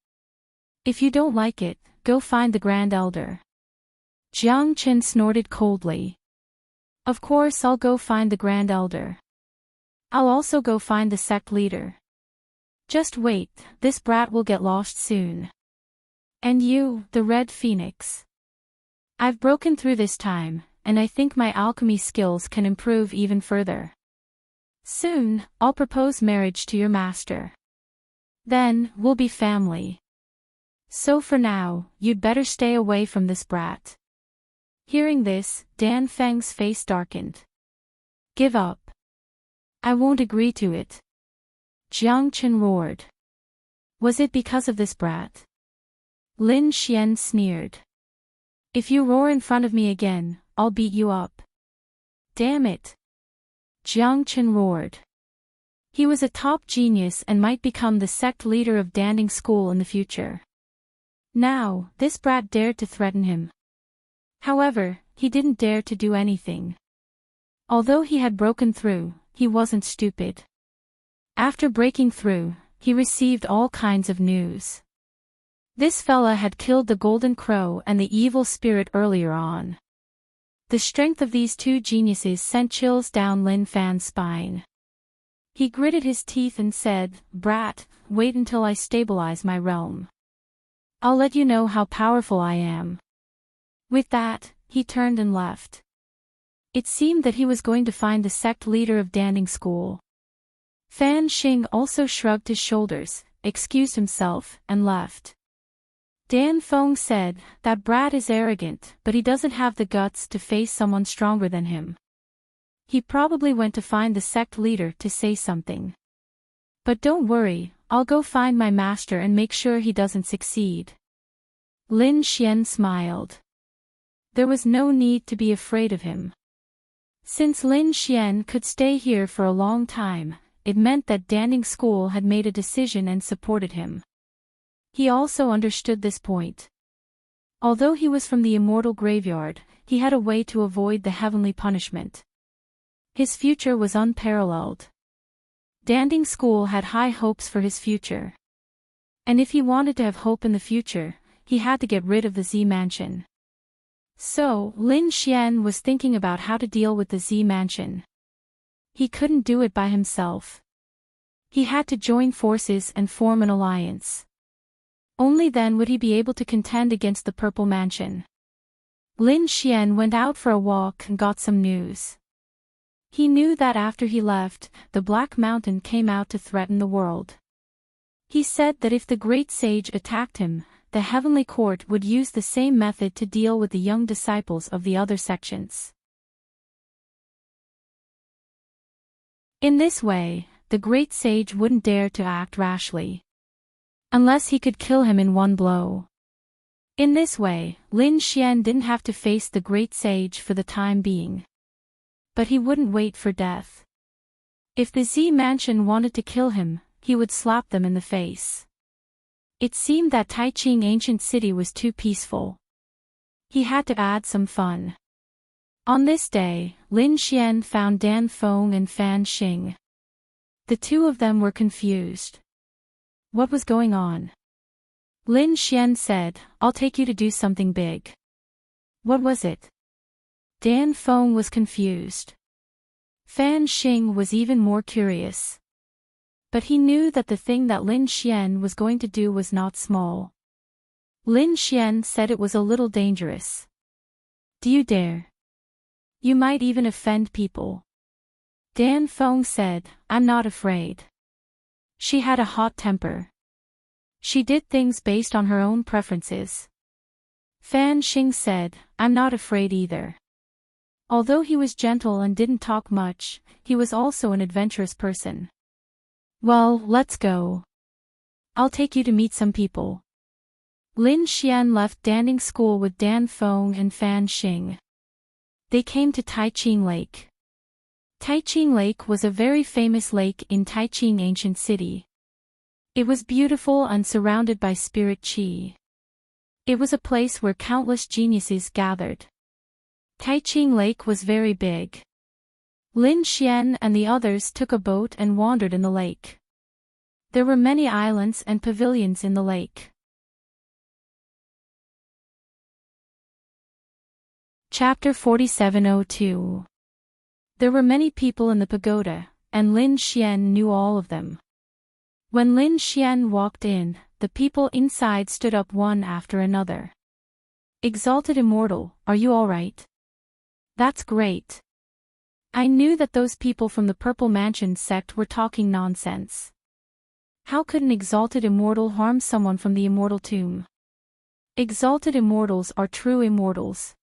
If you don't like it, go find the Grand Elder." Jiang Chen snorted coldly. "Of course I'll go find the Grand Elder. I'll also go find the sect leader. Just wait, this brat will get lost soon. And you, the Red Phoenix. I've broken through this time, and I think my alchemy skills can improve even further. Soon, I'll propose marriage to your master. Then, we'll be family. So for now, you'd better stay away from this brat." Hearing this, Dan Feng's face darkened. "Give up. I won't agree to it." Jiang Chen roared. "Was it because of this brat?" Lin Xian sneered. "If you roar in front of me again, I'll beat you up." "Damn it!" Jiang Chen roared. He was a top genius and might become the sect leader of Danding School in the future. Now, this brat dared to threaten him. However, he didn't dare to do anything. Although he had broken through, he wasn't stupid. After breaking through, he received all kinds of news. This fella had killed the Golden Crow and the evil spirit earlier on. The strength of these two geniuses sent chills down Lin Fan's spine. He gritted his teeth and said, "Brat, wait until I stabilize my realm. I'll let you know how powerful I am." With that, he turned and left. It seemed that he was going to find the sect leader of Danding School. Fan Xing also shrugged his shoulders, excused himself, and left. Dan Feng said, "That brat is arrogant, but he doesn't have the guts to face someone stronger than him. He probably went to find the sect leader to say something. But don't worry, I'll go find my master and make sure he doesn't succeed." Lin Xian smiled. There was no need to be afraid of him. Since Lin Xian could stay here for a long time, it meant that Danding School had made a decision and supported him. He also understood this point. Although he was from the immortal graveyard, he had a way to avoid the heavenly punishment. His future was unparalleled. Danding School had high hopes for his future. And if he wanted to have hope in the future, he had to get rid of the Z Mansion. So, Lin Xian was thinking about how to deal with the Z Mansion. He couldn't do it by himself. He had to join forces and form an alliance. Only then would he be able to contend against the Purple Mansion. Lin Xian went out for a walk and got some news. He knew that after he left, the Black Mountain came out to threaten the world. He said that if the great sage attacked him, the heavenly court would use the same method to deal with the young disciples of the other sections. In this way, the great sage wouldn't dare to act rashly, unless he could kill him in one blow. In this way, Lin Xian didn't have to face the great sage for the time being. But he wouldn't wait for death. If the Z Mansion wanted to kill him, he would slap them in the face. It seemed that Taiching Ancient City was too peaceful. He had to add some fun. On this day, Lin Xian found Dan Feng and Fan Xing. The two of them were confused. What was going on? Lin Xian said, "I'll take you to do something big." What was it? Dan Feng was confused. Fan Xing was even more curious. But he knew that the thing that Lin Xian was going to do was not small. Lin Xian said it was a little dangerous. "Do you dare? You might even offend people." Dan Feng said, "I'm not afraid." She had a hot temper. She did things based on her own preferences. Fan Xing said, "I'm not afraid either." Although he was gentle and didn't talk much, he was also an adventurous person. "Well, let's go. I'll take you to meet some people." Lin Xian left dancing school with Dan Feng and Fan Xing. They came to Taiching Lake. Taiching Lake was a very famous lake in Taiching Ancient City. It was beautiful and surrounded by spirit qi. It was a place where countless geniuses gathered. Taiching Lake was very big. Lin Xian and the others took a boat and wandered in the lake. There were many islands and pavilions in the lake. Chapter 4702. There were many people in the pagoda, and Lin Xian knew all of them. When Lin Xian walked in, the people inside stood up one after another. "Exalted Immortal, are you all right?" "That's great." "I knew that those people from the Purple Mansion sect were talking nonsense. How could an exalted immortal harm someone from the immortal tomb?" Exalted immortals are true immortals.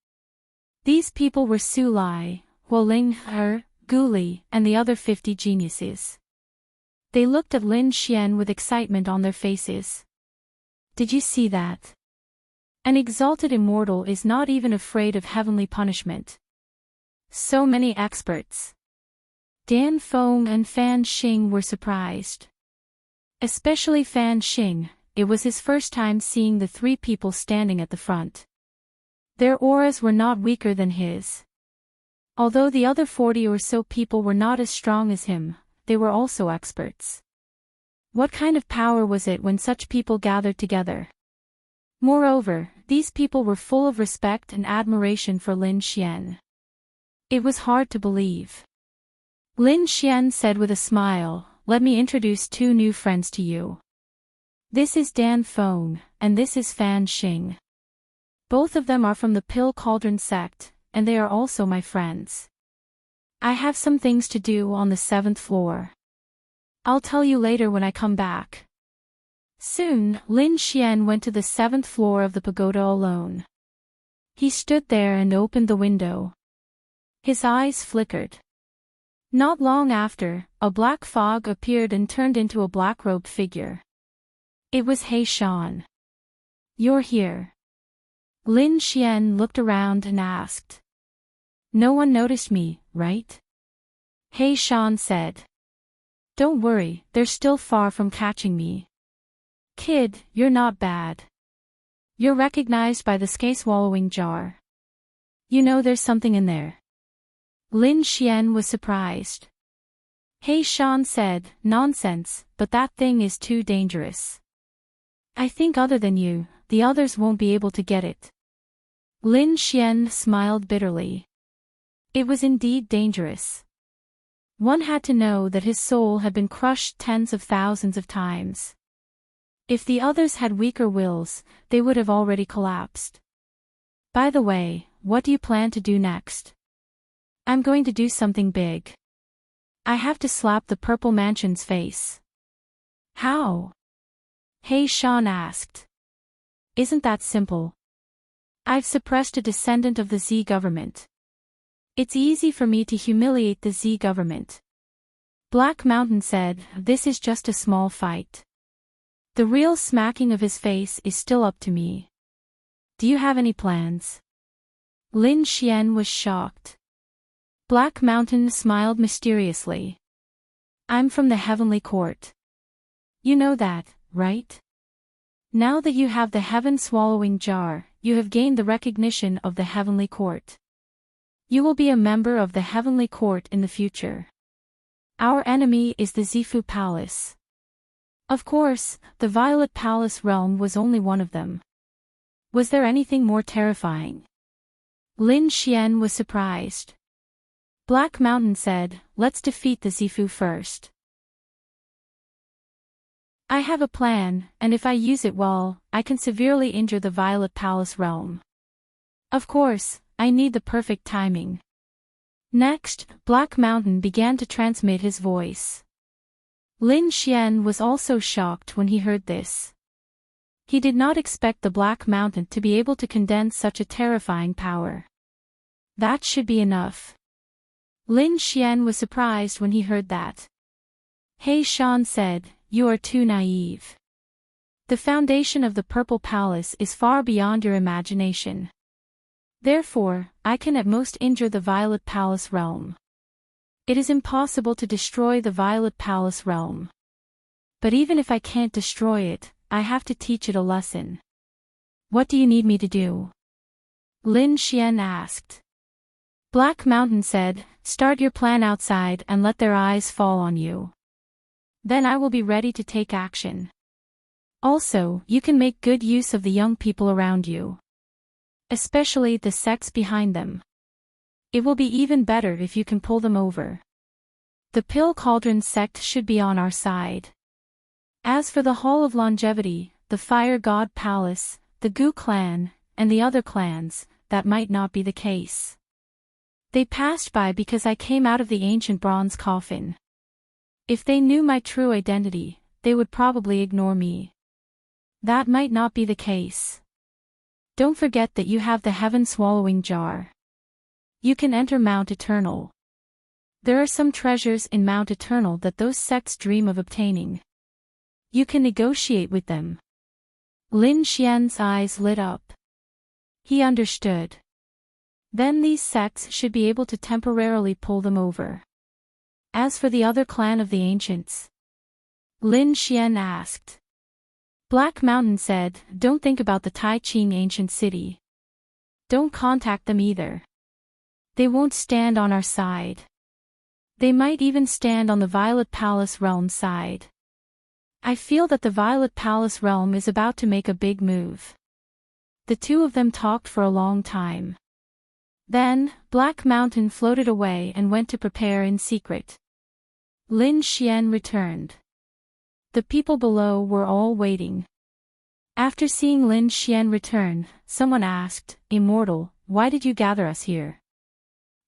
These people were Su Lai, Huoling, Gu Li, and the other 50 geniuses. They looked at Lin Xian with excitement on their faces. "Did you see that? An exalted immortal is not even afraid of heavenly punishment. So many experts." Dan Feng and Fan Xing were surprised. Especially Fan Xing, it was his first time seeing the three people standing at the front. Their auras were not weaker than his. Although the other 40 or so people were not as strong as him, they were also experts. What kind of power was it when such people gathered together? Moreover, these people were full of respect and admiration for Lin Xian. It was hard to believe. Lin Xian said with a smile, "Let me introduce two new friends to you. This is Dan Feng, and this is Fan Xing. Both of them are from the Pill Cauldron sect, and they are also my friends. I have some things to do on the 7th floor. I'll tell you later when I come back." Soon, Lin Xian went to the 7th floor of the pagoda alone. He stood there and opened the window. His eyes flickered. Not long after, a black fog appeared and turned into a black-robed figure. It was He Shan. "You're here." Lin Xian looked around and asked. "No one noticed me, right?" He Shan said. "Don't worry, they're still far from catching me. Kid, you're not bad. You're recognized by the sky-swallowing jar. You know there's something in there." Lin Xian was surprised. He Shan said, "Nonsense, but that thing is too dangerous. I think other than you, the others won't be able to get it." Lin Xian smiled bitterly. It was indeed dangerous. One had to know that his soul had been crushed tens of thousands of times. If the others had weaker wills, they would have already collapsed. "By the way, what do you plan to do next?" I'm going to do something big. I have to slap the Purple Mansion's face. How? Hey Sean asked. Isn't that simple? I've suppressed a descendant of the Z government. It's easy for me to humiliate the Z government. Black Mountain said, this is just a small fight. The real smacking of his face is still up to me. Do you have any plans? Lin Xian was shocked. Black Mountain smiled mysteriously. I'm from the Heavenly Court. You know that, right? Now that you have the heaven-swallowing jar, you have gained the recognition of the Heavenly Court. You will be a member of the Heavenly Court in the future. Our enemy is the Zifu Palace. Of course, the Violet Palace realm was only one of them. Was there anything more terrifying? Lin Xian was surprised. Black Mountain said, let's defeat the Zifu first. I have a plan, and if I use it well, I can severely injure the Violet Palace realm. Of course, I need the perfect timing. Next, Black Mountain began to transmit his voice. Lin Xian was also shocked when he heard this. He did not expect the Black Mountain to be able to condense such a terrifying power. That should be enough. Lin Xian was surprised when he heard that. Hey Shan said, you are too naive. The foundation of the Purple Palace is far beyond your imagination. Therefore, I can at most injure the Violet Palace realm. It is impossible to destroy the Violet Palace realm. But even if I can't destroy it, I have to teach it a lesson. What do you need me to do? Lin Xian asked. Black Mountain said, start your plan outside and let their eyes fall on you. Then I will be ready to take action. Also, you can make good use of the young people around you. Especially the sects behind them. It will be even better if you can pull them over. The Pill Cauldron sect should be on our side. As for the Hall of Longevity, the Fire God Palace, the Gu clan, and the other clans, that might not be the case. They passed by because I came out of the ancient bronze coffin. If they knew my true identity, they would probably ignore me. That might not be the case. Don't forget that you have the heaven-swallowing jar. You can enter Mount Eternal. There are some treasures in Mount Eternal that those sects dream of obtaining. You can negotiate with them. Lin Xian's eyes lit up. He understood. Then these sects should be able to temporarily pull them over. As for the other clan of the ancients? Lin Xian asked. Black Mountain said, don't think about the Tai Ching ancient city. Don't contact them either. They won't stand on our side. They might even stand on the Violet Palace realm side. I feel that the Violet Palace realm is about to make a big move. The two of them talked for a long time. Then, Black Mountain floated away and went to prepare in secret. Lin Xian returned. The people below were all waiting. After seeing Lin Xian return, someone asked, Immortal, why did you gather us here?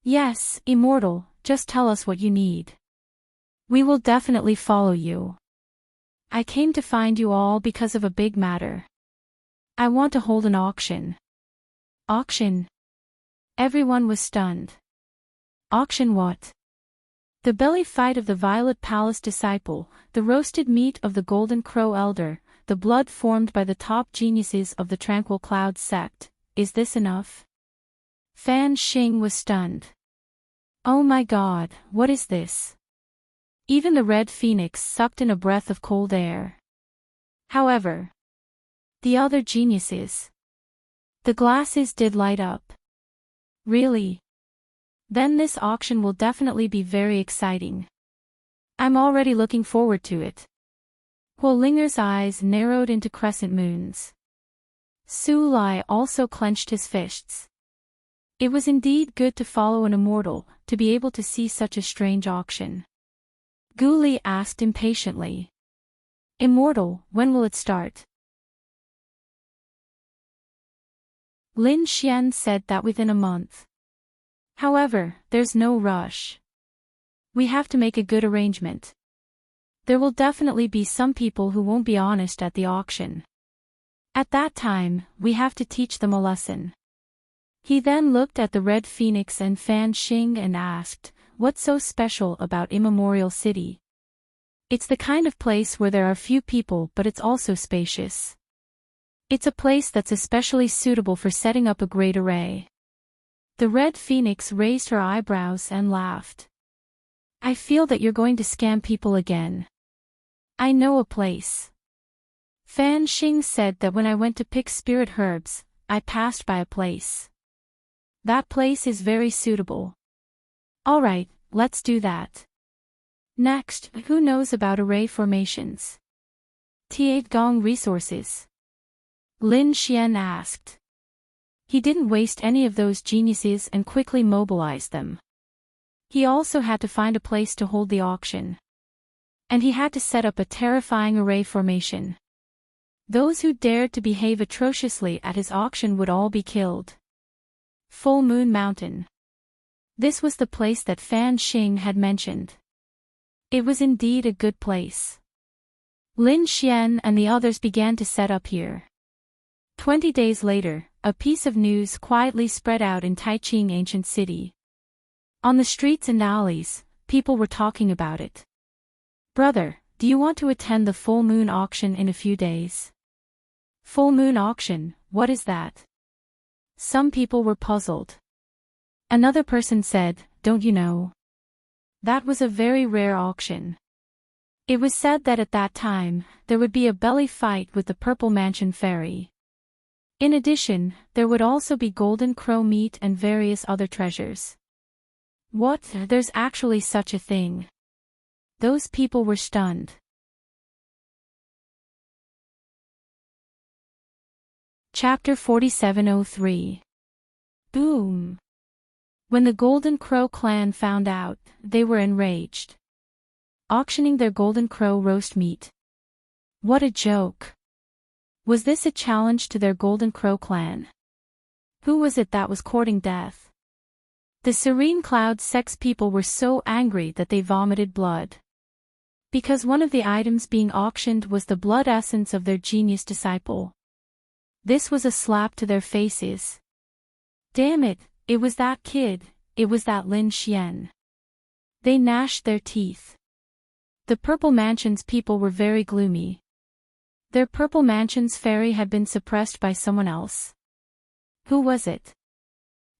Yes, Immortal, just tell us what you need. We will definitely follow you. I came to find you all because of a big matter. I want to hold an auction. Auction? Everyone was stunned. Auction what? The belly fight of the Violet Palace disciple, the roasted meat of the Golden Crow Elder, the blood formed by the top geniuses of the Tranquil Cloud sect, is this enough? Fan Xing was stunned. Oh my god, what is this? Even the Red Phoenix sucked in a breath of cold air. However, the other geniuses. The glasses did light up. Really? Then this auction will definitely be very exciting. I'm already looking forward to it. Huo Linger's eyes narrowed into crescent moons. Su Lai also clenched his fists. It was indeed good to follow an immortal, to be able to see such a strange auction. Gu Li asked impatiently. Immortal, when will it start? Lin Xian said that within a month. However, there's no rush. We have to make a good arrangement. There will definitely be some people who won't be honest at the auction. At that time, we have to teach them a lesson. He then looked at the Red Phoenix and Fan Xing and asked, "What's so special about Immemorial City?" "It's the kind of place where there are few people, but it's also spacious. It's a place that's especially suitable for setting up a great array." The Red Phoenix raised her eyebrows and laughed. "I feel that you're going to scam people again. I know a place." Fan Xing said that when I went to pick spirit herbs, I passed by a place. That place is very suitable. Alright, let's do that. Next, who knows about array formations? T8 Gong Resources. Lin Xian asked. He didn't waste any of those geniuses and quickly mobilized them. He also had to find a place to hold the auction. And he had to set up a terrifying array formation. Those who dared to behave atrociously at his auction would all be killed. Full Moon Mountain. This was the place that Fan Xing had mentioned. It was indeed a good place. Lin Xian and the others began to set up here. 20 days later, a piece of news quietly spread out in Taiching Ancient City. On the streets and alleys, people were talking about it. "Brother, do you want to attend the full moon auction in a few days?" "Full moon auction, what is that?" Some people were puzzled. Another person said, "Don't you know? That was a very rare auction. It was said that at that time, there would be a belly fight with the Purple Mansion Fairy. In addition, there would also be golden crow meat and various other treasures." "What? There's actually such a thing?" Those people were stunned. Chapter 4703. Boom! When the Golden Crow clan found out, they were enraged. Auctioning their Golden Crow roast meat. What a joke! Was this a challenge to their Golden Crow clan? Who was it that was courting death? The Serene Cloud sex people were so angry that they vomited blood. Because one of the items being auctioned was the blood essence of their genius disciple. This was a slap to their faces. Damn it, it was that kid, it was that Lin Xian. They gnashed their teeth. The Purple Mansion's people were very gloomy. Their Purple Mansion's fairy had been suppressed by someone else. Who was it?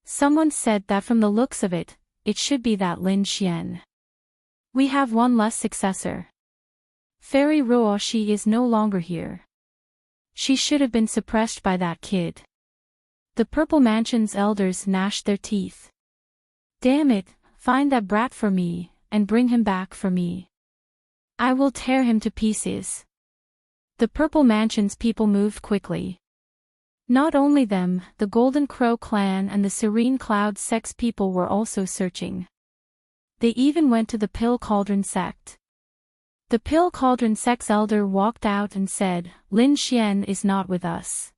Someone said that from the looks of it, it should be that Lin Xian. We have one less successor. Fairy Ruoshi is no longer here. She should have been suppressed by that kid. The Purple Mansion's elders gnashed their teeth. Damn it, find that brat for me, and bring him back for me. I will tear him to pieces. The Purple Mansion's people moved quickly. Not only them, the Golden Crow clan and the Serene Cloud sex people were also searching. They even went to the Pill Cauldron sect. The Pill Cauldron sect's elder walked out and said, "Lin Xian is not with us."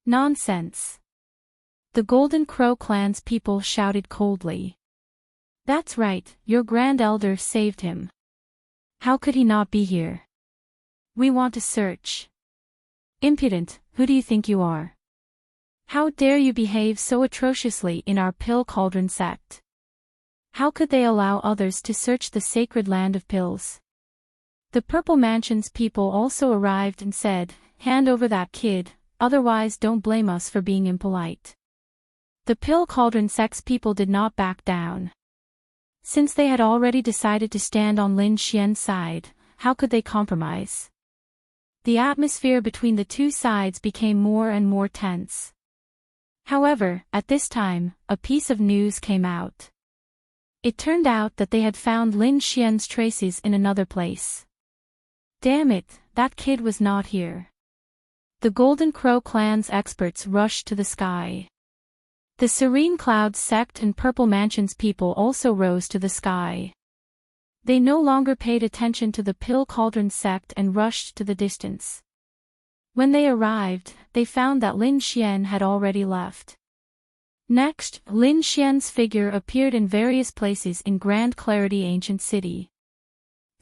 Nonsense. The Golden Crow clan's people shouted coldly. That's right, your grand elder saved him. How could he not be here? We want to search. Impudent, who do you think you are? How dare you behave so atrociously in our Pill Cauldron sect? How could they allow others to search the sacred land of pills? The Purple Mansion's people also arrived and said, "Hand over that kid, otherwise don't blame us for being impolite." The Pill Cauldron sect's people did not back down. Since they had already decided to stand on Lin Xian's side, how could they compromise? The atmosphere between the two sides became more and more tense. However, at this time, a piece of news came out. It turned out that they had found Lin Xian's traces in another place. Damn it, that kid was not here. The Golden Crow clan's experts rushed to the sky. The Serene Cloud sect and Purple Mansion's people also rose to the sky. They no longer paid attention to the Pill Cauldron sect and rushed to the distance. When they arrived, they found that Lin Xian had already left. Next, Lin Xian's figure appeared in various places in Grand Clarity Ancient City.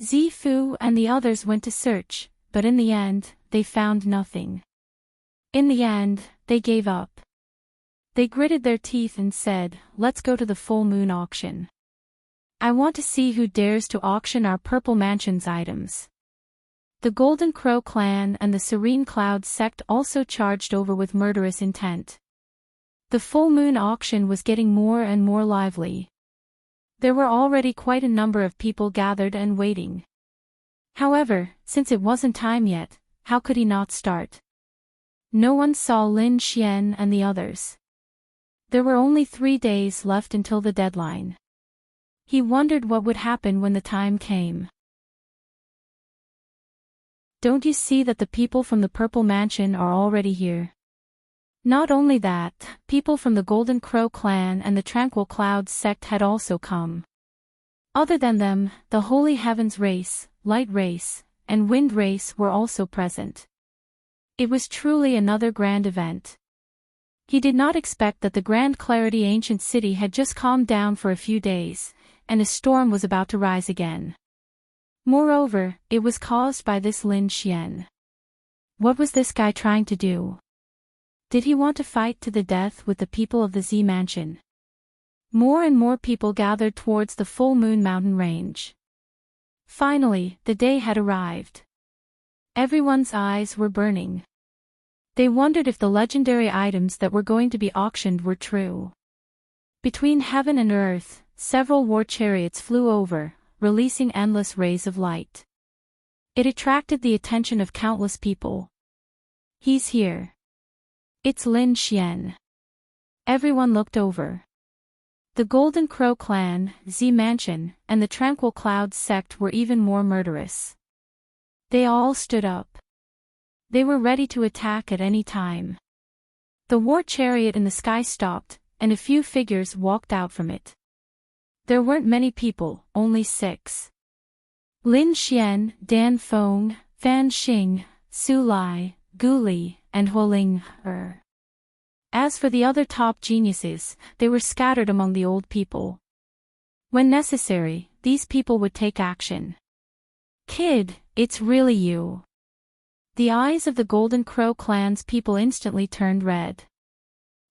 Zifu and the others went to search, but in the end, they found nothing. In the end, they gave up. They gritted their teeth and said, "Let's go to the full moon auction. I want to see who dares to auction our Purple Mansion's items." The Golden Crow clan and the Serene Cloud sect also charged over with murderous intent. The full moon auction was getting more and more lively. There were already quite a number of people gathered and waiting. However, since it wasn't time yet, how could he not start? No one saw Lin Xian and the others. There were only 3 days left until the deadline. He wondered what would happen when the time came. "Don't you see that the people from the Purple Mansion are already here? Not only that, people from the Golden Crow clan and the Tranquil Clouds sect had also come. Other than them, the Holy Heavens race, Light race, and Wind race were also present. It was truly another grand event. He did not expect that the Grand Clarity Ancient City had just calmed down for a few days, and a storm was about to rise again. Moreover, it was caused by this Lin Xian. What was this guy trying to do? Did he want to fight to the death with the people of the Z Mansion? More and more people gathered towards the full moon mountain range. Finally, the day had arrived. Everyone's eyes were burning. They wondered if the legendary items that were going to be auctioned were true. Between heaven and earth, several war chariots flew over, releasing endless rays of light. It attracted the attention of countless people. "He's here. It's Lin Xian." Everyone looked over. The Golden Crow clan, Z Mansion, and the Tranquil Clouds sect were even more murderous. They all stood up. They were ready to attack at any time. The war chariot in the sky stopped, and a few figures walked out from it. There weren't many people, only 6. Lin Xian, Dan Feng, Fan Xing, Su Lai, Gu Li, and Huoling. As for the other top geniuses, they were scattered among the old people. When necessary, these people would take action. "Kid, it's really you." The eyes of the Golden Crow clan's people instantly turned red.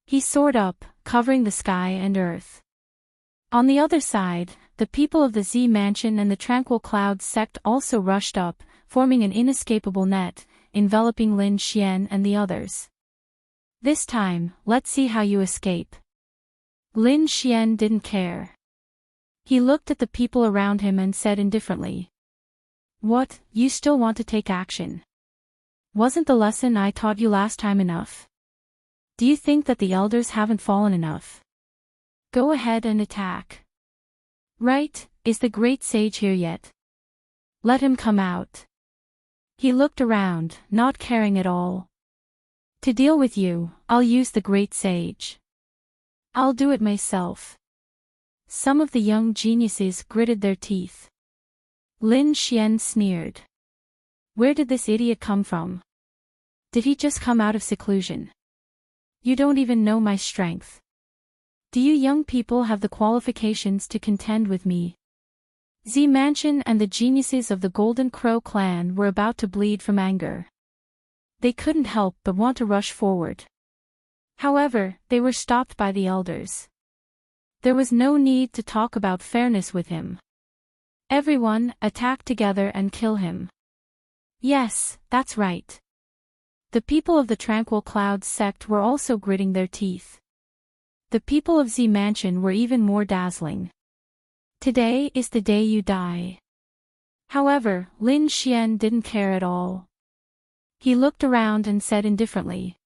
He soared up, covering the sky and earth. On the other side, the people of the Z Mansion and the Tranquil Clouds sect also rushed up, forming an inescapable net, enveloping Lin Xian and the others. "This time, let's see how you escape." Lin Xian didn't care. He looked at the people around him and said indifferently, "What, you still want to take action? Wasn't the lesson I taught you last time enough? Do you think that the elders haven't fallen enough? Go ahead and attack." "Right, is the great sage here yet? Let him come out." He looked around, not caring at all. "To deal with you, I'll use the great sage. I'll do it myself." Some of the young geniuses gritted their teeth. Lin Xian sneered. "Where did this idiot come from? Did he just come out of seclusion? You don't even know my strength. Do you young people have the qualifications to contend with me?" Z Mansion and the geniuses of the Golden Crow clan were about to bleed from anger. They couldn't help but want to rush forward. However, they were stopped by the elders. There was no need to talk about fairness with him. Everyone, attack together and kill him. Yes, that's right. The people of the Tranquil Clouds sect were also gritting their teeth. The people of Z Mansion were even more dazzling. "Today is the day you die." However, Lin Xian didn't care at all. He looked around and said indifferently,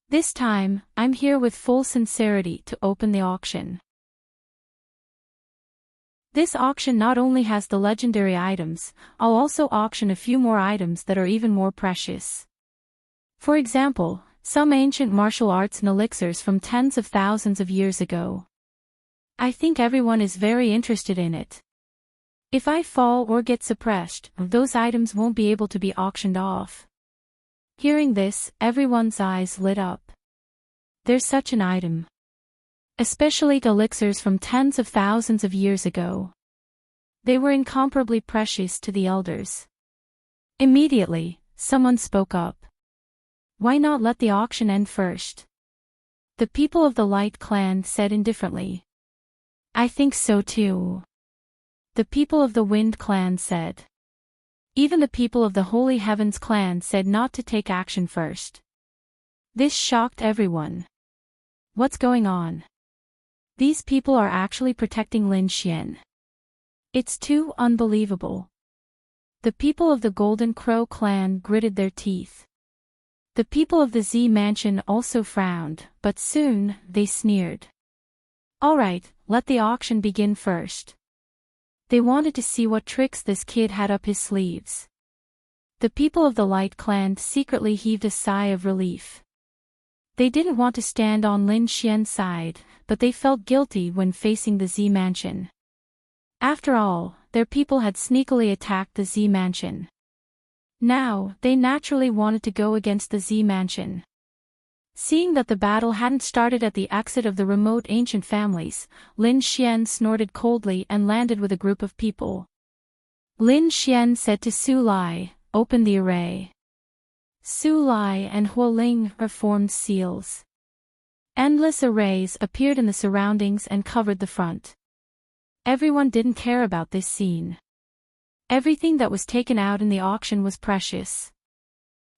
"This time, I'm here with full sincerity to open the auction. This auction not only has the legendary items, I'll also auction a few more items that are even more precious. For example, some ancient martial arts and elixirs from tens of thousands of years ago. I think everyone is very interested in it. If I fall or get suppressed, those items won't be able to be auctioned off." Hearing this, everyone's eyes lit up. There's such an item. especially elixirs from tens of thousands of years ago. They were incomparably precious to the elders. Immediately, someone spoke up. Why not let the auction end first? The people of the Light Clan said indifferently. I think so too. The people of the Wind Clan said. Even the people of the Holy Heavens Clan said not to take action first. This shocked everyone. What's going on? These people are actually protecting Lin Xian. It's too unbelievable. The people of the Golden Crow Clan gritted their teeth. The people of the Z Mansion also frowned, but soon, they sneered. Alright, let the auction begin first. They wanted to see what tricks this kid had up his sleeves. The people of the Light Clan secretly heaved a sigh of relief. They didn't want to stand on Lin Xian's side, but they felt guilty when facing the Z Mansion. After all, their people had sneakily attacked the Z Mansion. Now, they naturally wanted to go against the Z Mansion. Seeing that the battle hadn't started at the exit of the remote ancient families, Lin Xian snorted coldly and landed with a group of people. Lin Xian said to Su Lai, "Open the array." Su Lai and Huo Ling formed seals. Endless arrays appeared in the surroundings and covered the front. Everyone didn't care about this scene. Everything that was taken out in the auction was precious.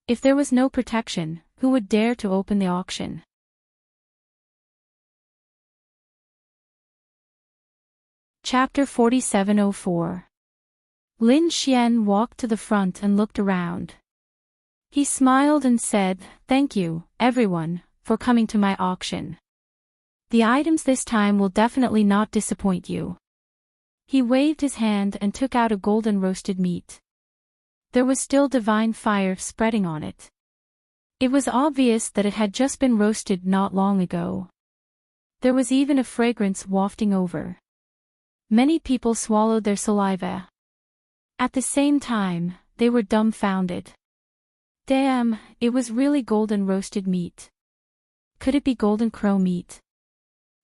If there was no protection, who would dare to open the auction? Chapter 4704. Lin Xian walked to the front and looked around. He smiled and said, "Thank you, everyone, for coming to my auction. The items this time will definitely not disappoint you." He waved his hand and took out a golden roasted meat. There was still divine fire spreading on it. It was obvious that it had just been roasted not long ago. There was even a fragrance wafting over. Many people swallowed their saliva. At the same time, they were dumbfounded. Damn, it was really golden roasted meat. Could it be golden crow meat?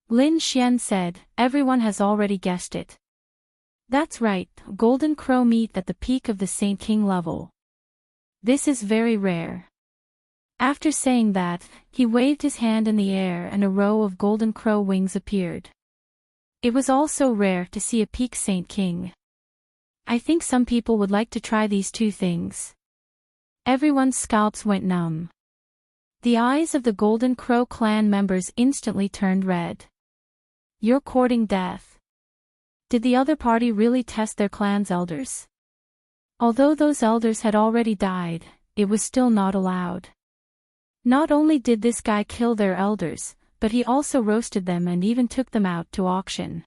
Lin Xian said, "Everyone has already guessed it. That's right, golden crow meat at the peak of the Saint King level. This is very rare." After saying that, he waved his hand in the air and a row of golden crow wings appeared. It was also rare to see a peak Saint King. I think some people would like to try these two things. Everyone's scalps went numb. The eyes of the Golden Crow clan members instantly turned red. You're courting death. Did the other party really test their clan's elders? Although those elders had already died, it was still not allowed. Not only did this guy kill their elders, but he also roasted them and even took them out to auction.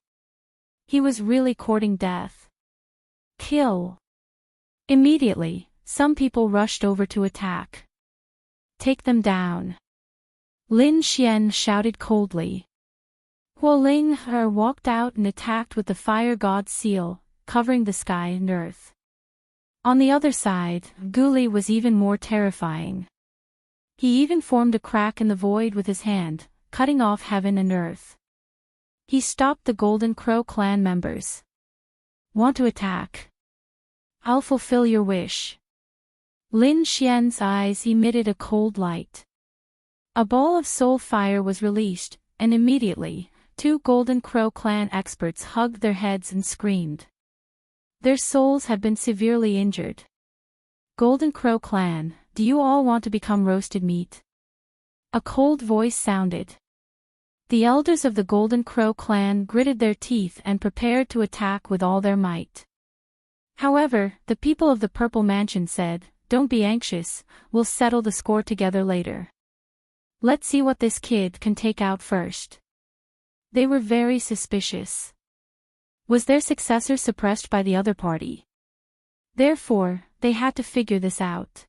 He was really courting death. Kill. Immediately, some people rushed over to attack. Take them down. Lin Xian shouted coldly. Huo Ling walked out and attacked with the fire god seal, covering the sky and earth. On the other side, Guli was even more terrifying. He even formed a crack in the void with his hand, cutting off heaven and earth. He stopped the Golden Crow clan members. Want to attack? I'll fulfill your wish. Lin Xian's eyes emitted a cold light. A ball of soul fire was released, and immediately, two Golden Crow clan experts hugged their heads and screamed. Their souls had been severely injured. Golden Crow clan, do you all want to become roasted meat? A cold voice sounded. The elders of the Golden Crow clan gritted their teeth and prepared to attack with all their might. However, the people of the Purple Mansion said, "Don't be anxious, we'll settle the score together later. Let's see what this kid can take out first." They were very suspicious. Was their successor suppressed by the other party? Therefore, they had to figure this out.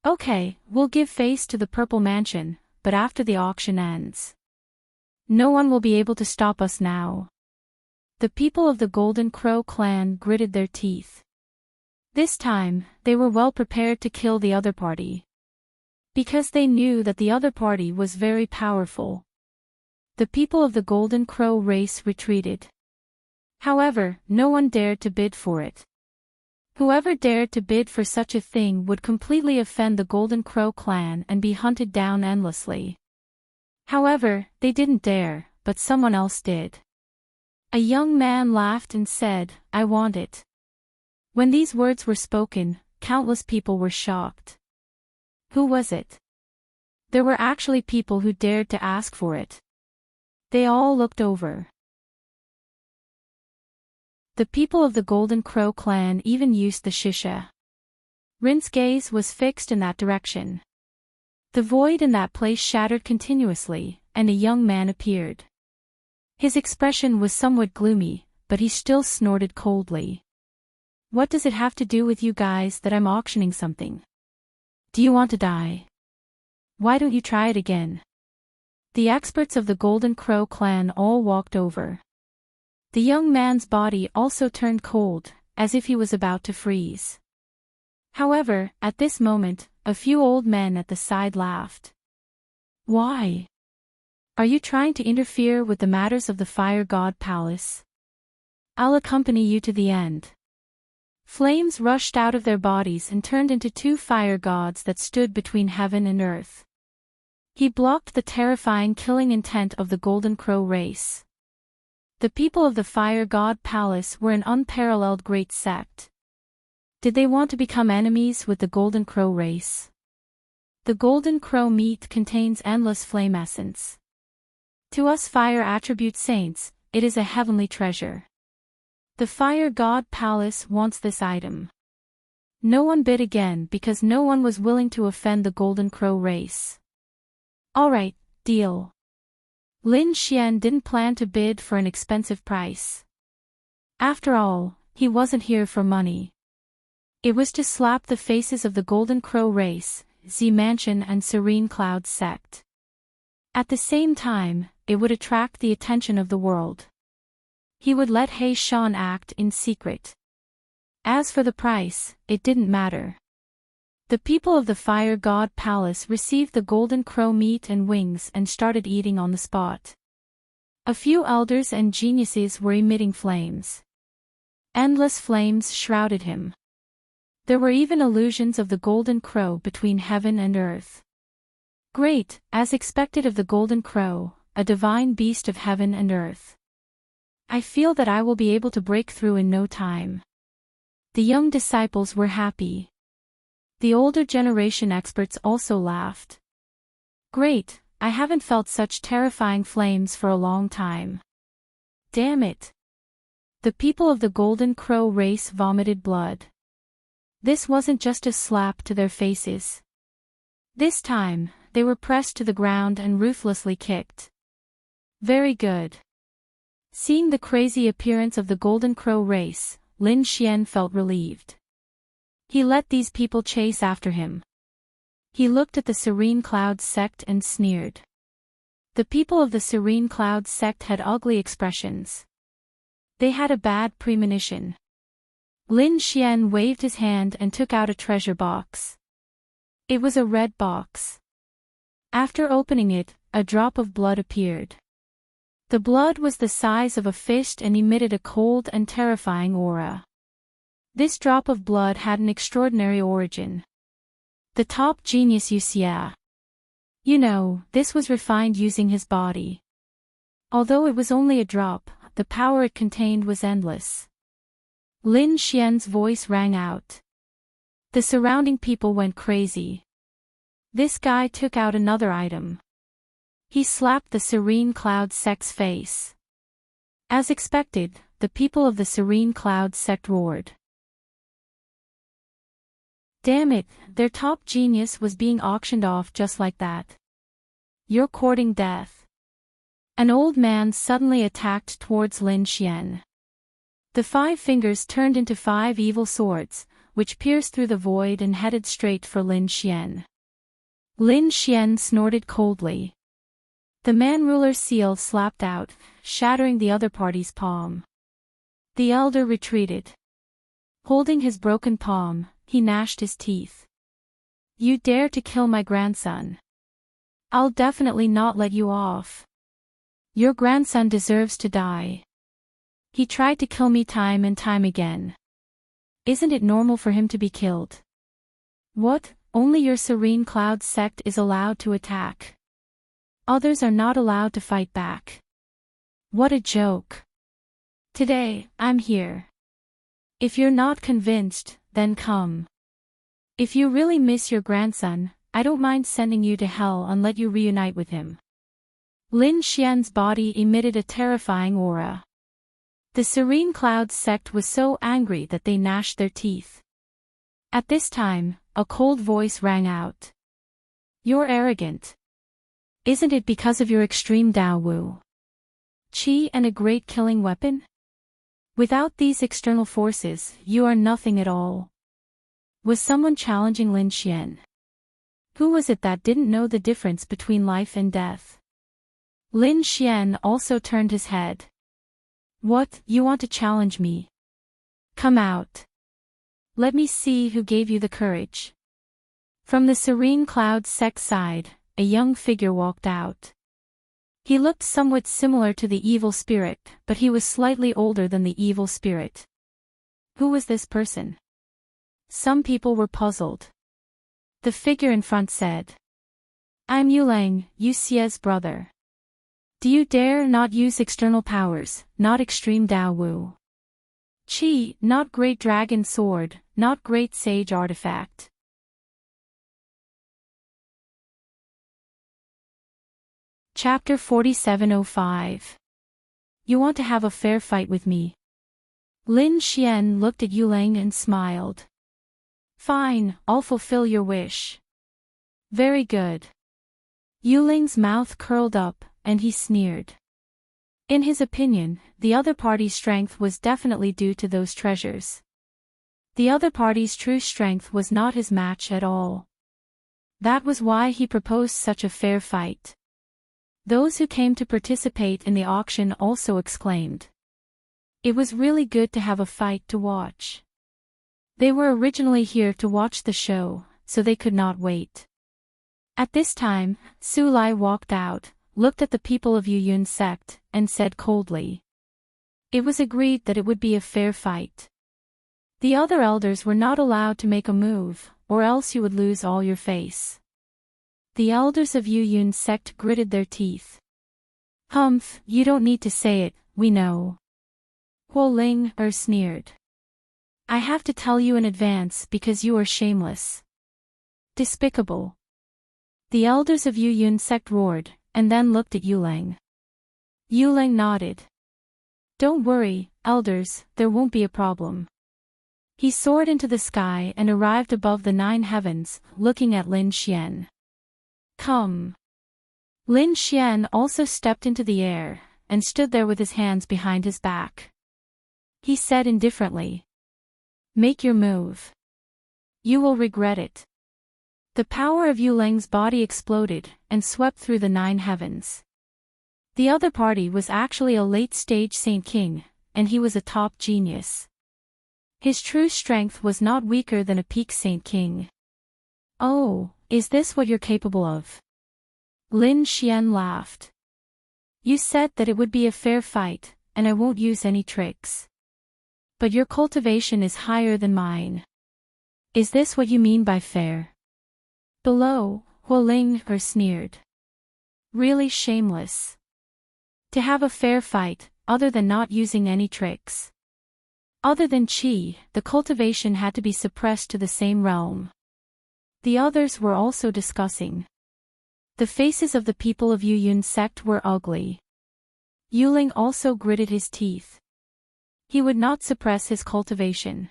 Okay, we'll give face to the Purple Mansion, but after the auction ends. No one will be able to stop us now. The people of the Golden Crow clan gritted their teeth. This time, they were well prepared to kill the other party. Because they knew that the other party was very powerful. The people of the Golden Crow race retreated. However, no one dared to bid for it. Whoever dared to bid for such a thing would completely offend the Golden Crow clan and be hunted down endlessly. However, they didn't dare, but someone else did. A young man laughed and said, "I want it." When these words were spoken, countless people were shocked. Who was it? There were actually people who dared to ask for it. They all looked over. The people of the Golden Crow clan even used the shisha. Rin's gaze was fixed in that direction. The void in that place shattered continuously, and a young man appeared. His expression was somewhat gloomy, but he still snorted coldly. "What does it have to do with you guys that I'm auctioning something? Do you want to die? Why don't you try it again?" The experts of the Golden Crow clan all walked over. The young man's body also turned cold, as if he was about to freeze. However, at this moment, a few old men at the side laughed. "Why? Are you trying to interfere with the matters of the Fire God Palace? I'll accompany you to the end." Flames rushed out of their bodies and turned into two fire gods that stood between heaven and earth. He blocked the terrifying killing intent of the Golden Crow race. The people of the Fire God Palace were an unparalleled great sect. Did they want to become enemies with the Golden Crow race? The Golden Crow meat contains endless flame essence. To us fire attribute saints, it is a heavenly treasure. The Fire God Palace wants this item. No one bid again because no one was willing to offend the Golden Crow race. Alright, deal. Lin Xian didn't plan to bid for an expensive price. After all, he wasn't here for money. It was to slap the faces of the Golden Crow race, Z Mansion and Serene Cloud sect. At the same time, it would attract the attention of the world. He would let He Shan act in secret. As for the price, it didn't matter. The people of the Fire God Palace received the Golden Crow meat and wings and started eating on the spot. A few elders and geniuses were emitting flames. Endless flames shrouded him. There were even illusions of the Golden Crow between heaven and earth. Great, as expected of the Golden Crow, a divine beast of heaven and earth. I feel that I will be able to break through in no time. The young disciples were happy. The older generation experts also laughed. Great, I haven't felt such terrifying flames for a long time. Damn it. The people of the Golden Crow race vomited blood. This wasn't just a slap to their faces. This time, they were pressed to the ground and ruthlessly kicked. Very good. Seeing the crazy appearance of the Golden Crow race, Lin Xian felt relieved. He let these people chase after him. He looked at the Serene Cloud sect and sneered. The people of the Serene Cloud sect had ugly expressions. They had a bad premonition. Lin Xian waved his hand and took out a treasure box. It was a red box. After opening it, a drop of blood appeared. The blood was the size of a fist and emitted a cold and terrifying aura. This drop of blood had an extraordinary origin. The top genius Yuxia. You know, this was refined using his body. Although it was only a drop, the power it contained was endless. Lin Xian's voice rang out. The surrounding people went crazy. This guy took out another item. He slapped the Serene Cloud sect's face. As expected, the people of the Serene Cloud sect roared. Damn it, their top genius was being auctioned off just like that. You're courting death. An old man suddenly attacked towards Lin Xian. The 5 fingers turned into 5 evil swords, which pierced through the void and headed straight for Lin Xian. Lin Xian snorted coldly. The man-ruler's seal slapped out, shattering the other party's palm. The elder retreated. Holding his broken palm, he gnashed his teeth. You dare to kill my grandson? I'll definitely not let you off. Your grandson deserves to die. He tried to kill me time and time again. Isn't it normal for him to be killed? What? Only your serene cloud sect is allowed to attack. Others are not allowed to fight back. What a joke. Today, I'm here. If you're not convinced, then come. If you really miss your grandson, I don't mind sending you to hell and let you reunite with him. Lin Xian's body emitted a terrifying aura. The Serene Clouds sect was so angry that they gnashed their teeth. At this time, a cold voice rang out. You're arrogant. Isn't it because of your extreme Dao Wu? Qi and a great killing weapon? Without these external forces, you are nothing at all. Was someone challenging Lin Xian? Who was it that didn't know the difference between life and death? Lin Xian also turned his head. What, you want to challenge me? Come out. Let me see who gave you the courage. From the Serene Cloud sect side, a young figure walked out. He looked somewhat similar to the evil spirit, but he was slightly older than the evil spirit. Who was this person? Some people were puzzled. The figure in front said, I'm Yulang, Yu Xie's brother. Do you dare not use external powers, not extreme Dao Wu? Qi, not great dragon sword, not great sage artifact. Chapter 4705. You want to have a fair fight with me? Lin Xian looked at Yulang and smiled. Fine, I'll fulfill your wish. Very good. Yuling's mouth curled up, and he sneered. In his opinion, the other party's strength was definitely due to those treasures. The other party's true strength was not his match at all. That was why he proposed such a fair fight. Those who came to participate in the auction also exclaimed. It was really good to have a fight to watch. They were originally here to watch the show, so they could not wait. At this time, Su Lai walked out, looked at the people of Yu Yun's sect, and said coldly. It was agreed that it would be a fair fight. The other elders were not allowed to make a move, or else you would lose all your face. The elders of Yu Yun's sect gritted their teeth. Humph, you don't need to say it, we know. Huo Ling sneered. I have to tell you in advance because you are shameless. Despicable. The elders of Yu Yun's sect roared, and then looked at Yulang. Yulang nodded. Don't worry, elders, there won't be a problem. He soared into the sky and arrived above the 9 heavens, looking at Lin Xian. Come. Lin Xian also stepped into the air, and stood there with his hands behind his back. He said indifferently. Make your move. You will regret it. The power of Yulang's body exploded, and swept through the 9 heavens. The other party was actually a late-stage Saint King, and he was a top genius. His true strength was not weaker than a peak Saint King. Oh, is this what you're capable of? Lin Xian laughed. You said that it would be a fair fight, and I won't use any tricks. But your cultivation is higher than mine. Is this what you mean by fair? Below, Huo Ling sneered. Really shameless. To have a fair fight, other than not using any tricks. Other than Qi, the cultivation had to be suppressed to the same realm. The others were also discussing. The faces of the people of Yu Yun's sect were ugly. Yuling also gritted his teeth. He would not suppress his cultivation.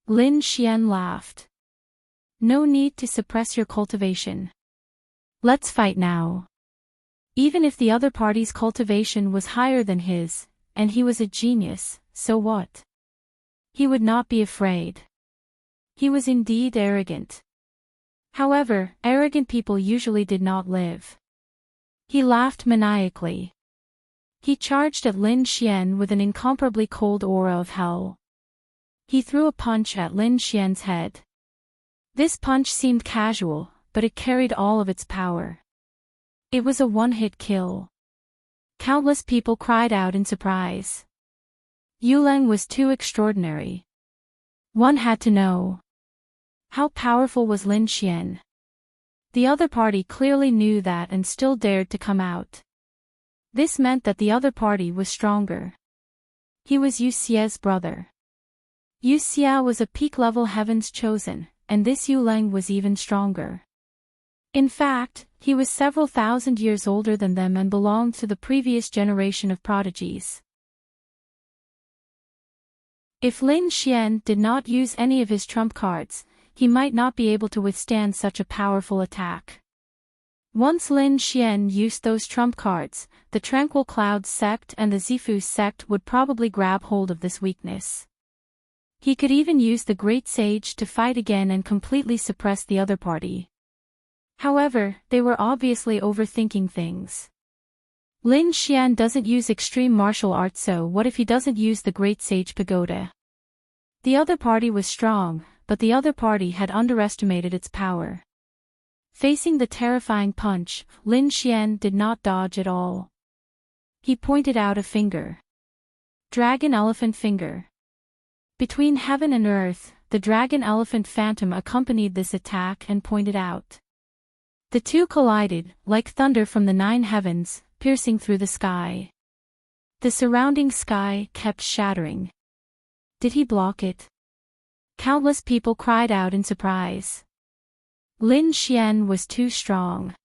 Lin Xian laughed. No need to suppress your cultivation. Let's fight now. Even if the other party's cultivation was higher than his, and he was a genius, so what? He would not be afraid. He was indeed arrogant. However, arrogant people usually did not live. He laughed maniacally. He charged at Lin Xian with an incomparably cold aura of hell. He threw a punch at Lin Xian's head. This punch seemed casual, but it carried all of its power. It was a one-hit kill. Countless people cried out in surprise. Yuleng was too extraordinary. One had to know. How powerful was Lin Xian? The other party clearly knew that and still dared to come out. This meant that the other party was stronger. He was Yu Xia's brother. Yu Xia was a peak-level Heaven's Chosen, and this Yuleng was even stronger. In fact, he was several thousand years older than them and belonged to the previous generation of prodigies. If Lin Xian did not use any of his trump cards, he might not be able to withstand such a powerful attack. Once Lin Xian used those trump cards, the Tranquil Clouds sect and the Zifu sect would probably grab hold of this weakness. He could even use the Great Sage to fight again and completely suppress the other party. However, they were obviously overthinking things. Lin Xian doesn't use extreme martial arts, so what if he doesn't use the Great Sage Pagoda? The other party was strong, but the other party had underestimated its power. Facing the terrifying punch, Lin Xian did not dodge at all. He pointed out a finger. Dragon Elephant Finger. Between heaven and earth, the Dragon Elephant Phantom accompanied this attack and pointed out. The two collided, like thunder from the 9 heavens, piercing through the sky. The surrounding sky kept shattering. Did he block it? Countless people cried out in surprise. Lin Xian was too strong.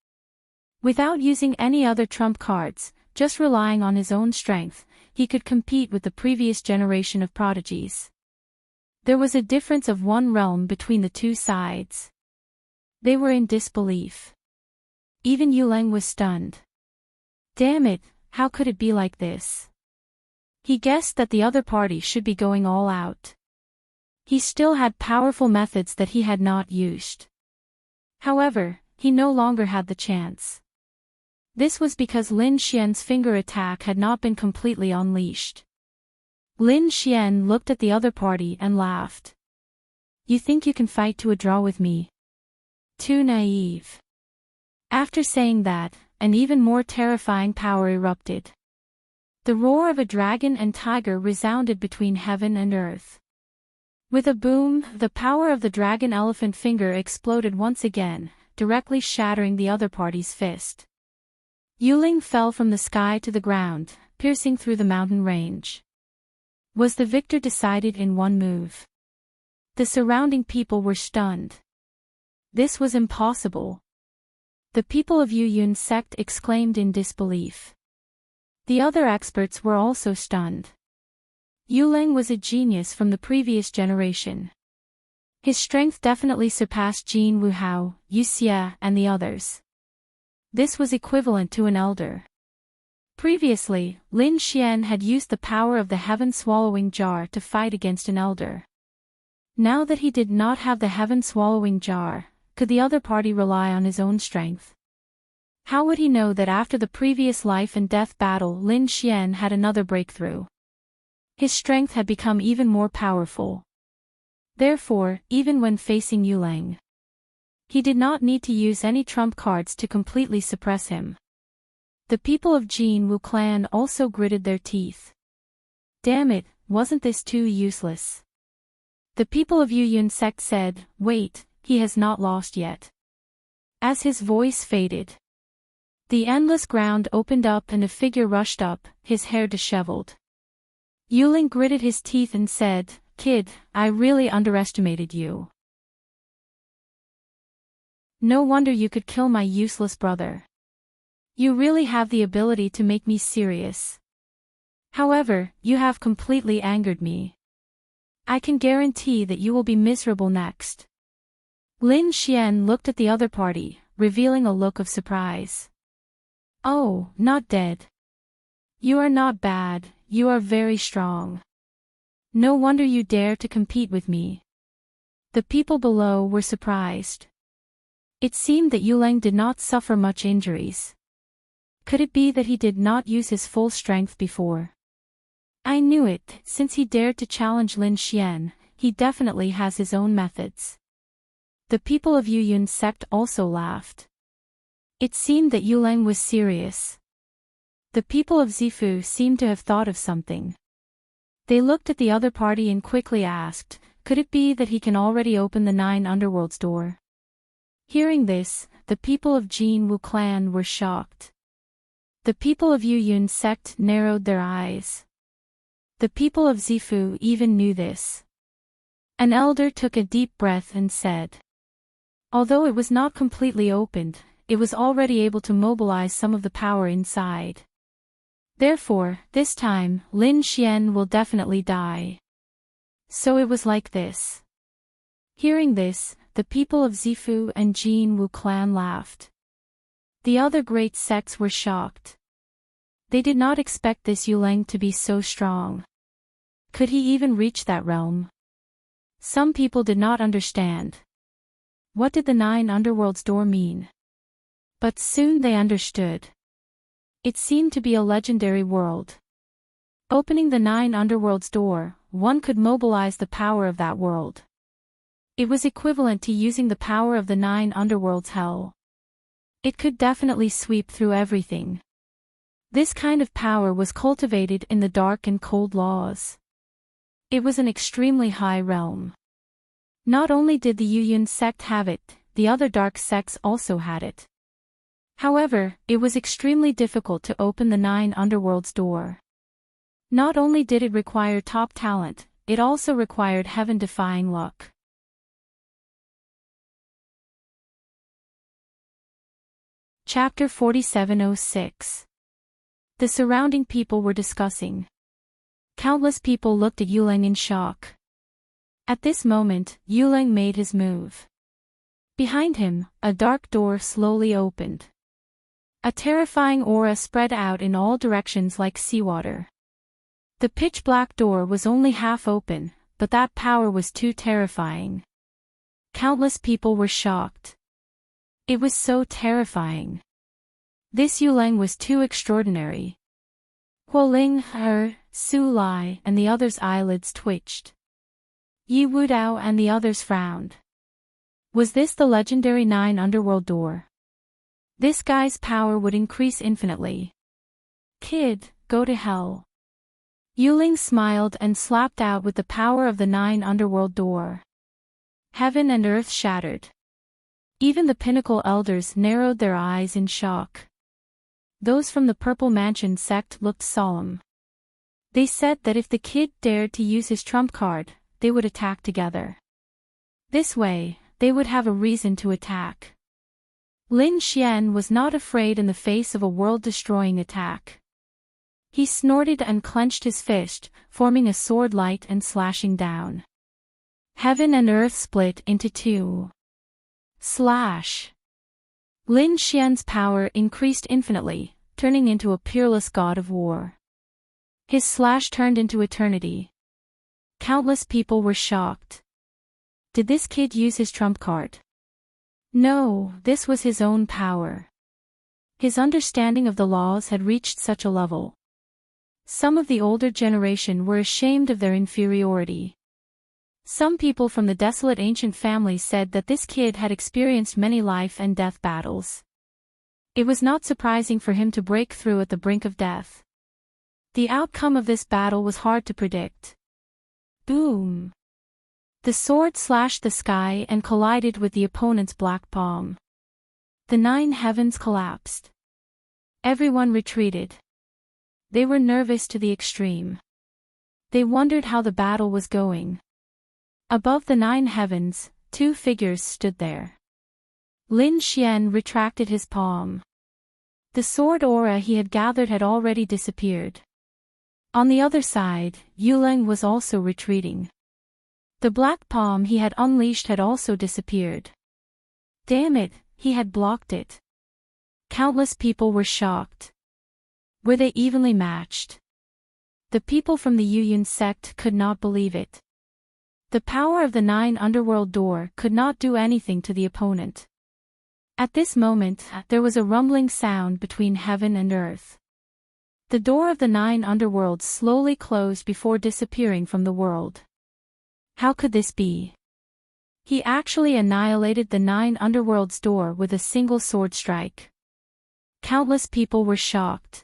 Without using any other trump cards, just relying on his own strength, he could compete with the previous generation of prodigies. There was a difference of 1 realm between the two sides. They were in disbelief. Even Yuleng was stunned. Damn it, how could it be like this? He guessed that the other party should be going all out. He still had powerful methods that he had not used. However, he no longer had the chance. This was because Lin Xian's finger attack had not been completely unleashed. Lin Xian looked at the other party and laughed. You think you can fight to a draw with me? Too naive. After saying that, an even more terrifying power erupted. The roar of a dragon and tiger resounded between heaven and earth. With a boom, the power of the Dragon Elephant Finger exploded once again, directly shattering the other party's fist. Yuleng fell from the sky to the ground, piercing through the mountain range. Was the victor decided in one move? The surrounding people were stunned. This was impossible. The people of Yu Yun's sect exclaimed in disbelief. The other experts were also stunned. Yuleng was a genius from the previous generation. His strength definitely surpassed Jin Wuhao, Yu Xia, and the others. This was equivalent to an elder. Previously, Lin Xian had used the power of the Heaven-Swallowing Jar to fight against an elder. Now that he did not have the Heaven-Swallowing Jar, could the other party rely on his own strength? How would he know that after the previous life and death battle Lin Xian had another breakthrough? His strength had become even more powerful. Therefore, even when facing Yuleng, he did not need to use any trump cards to completely suppress him. The people of Jin Wu clan also gritted their teeth. Damn it, wasn't this too useless? The people of Yu Yun sect said, wait, he has not lost yet. As his voice faded, the endless ground opened up and a figure rushed up, his hair disheveled. Yuleng gritted his teeth and said, Kid, I really underestimated you. No wonder you could kill my useless brother. You really have the ability to make me serious. However, you have completely angered me. I can guarantee that you will be miserable next. Lin Xian looked at the other party, revealing a look of surprise. Oh, not dead. You are not bad, you are very strong. No wonder you dare to compete with me. The people below were surprised. It seemed that Yuleng did not suffer much injuries. Could it be that he did not use his full strength before? I knew it, since he dared to challenge Lin Xian, he definitely has his own methods. The people of Yu Yun's sect also laughed. It seemed that Yuleng was serious. The people of Zifu seemed to have thought of something. They looked at the other party and quickly asked, could it be that he can already open the 9 underworlds door? Hearing this, the people of Jinwu clan were shocked. The people of Yuyun sect narrowed their eyes. The people of Zifu even knew this. An elder took a deep breath and said, although it was not completely opened, it was already able to mobilize some of the power inside. Therefore, this time, Lin Xian will definitely die. So it was like this. Hearing this, the people of Zifu and Jinwu clan laughed. The other great sects were shocked. They did not expect this Yuleng to be so strong. Could he even reach that realm? Some people did not understand. What did the 9 underworlds door mean? But soon they understood. It seemed to be a legendary world. Opening the 9 underworlds door, one could mobilize the power of that world. It was equivalent to using the power of the 9 underworlds hell. It could definitely sweep through everything. This kind of power was cultivated in the dark and cold laws. It was an extremely high realm. Not only did the Yuyun sect have it, the other dark sects also had it. However, it was extremely difficult to open the 9 underworlds door. Not only did it require top talent, it also required heaven-defying luck. Chapter 4706. The surrounding people were discussing. Countless people looked at Yuleng in shock. At this moment, Yuleng made his move. Behind him, a dark door slowly opened. A terrifying aura spread out in all directions like seawater. The pitch-black door was only half open, but that power was too terrifying. Countless people were shocked. It was so terrifying. This Yuleng was too extraordinary. Huoling, Su Lai, and the others' eyelids twitched. Yi Wudao and the others frowned. Was this the legendary 9 underworld door? This guy's power would increase infinitely. Kid, go to hell. Yuling smiled and slapped out with the power of the 9 underworld door. Heaven and earth shattered. Even the pinnacle elders narrowed their eyes in shock. Those from the Purple Mansion sect looked solemn. They said that if the kid dared to use his trump card, they would attack together. This way, they would have a reason to attack. Lin Xian was not afraid in the face of a world-destroying attack. He snorted and clenched his fist, forming a sword light and slashing down. Heaven and earth split into 2. Slash. Lin Xian's power increased infinitely, turning into a peerless god of war. His slash turned into eternity. Countless people were shocked. Did this kid use his trump card? No, this was his own power. His understanding of the laws had reached such a level. Some of the older generation were ashamed of their inferiority. Some people from the desolate ancient family said that this kid had experienced many life and death battles. It was not surprising for him to break through at the brink of death. The outcome of this battle was hard to predict. Boom! The sword slashed the sky and collided with the opponent's black palm. The 9 heavens collapsed. Everyone retreated. They were nervous to the extreme. They wondered how the battle was going. Above the 9 heavens, 2 figures stood there. Lin Xian retracted his palm. The sword aura he had gathered had already disappeared. On the other side, Yuleng was also retreating. The black palm he had unleashed had also disappeared. Damn it, he had blocked it. Countless people were shocked. Were they evenly matched? The people from the Yuyun sect could not believe it. The power of the 9 underworld door could not do anything to the opponent. At this moment, there was a rumbling sound between heaven and earth. The door of the 9 underworlds slowly closed before disappearing from the world. How could this be? He actually annihilated the 9 underworlds door with a single sword strike. Countless people were shocked.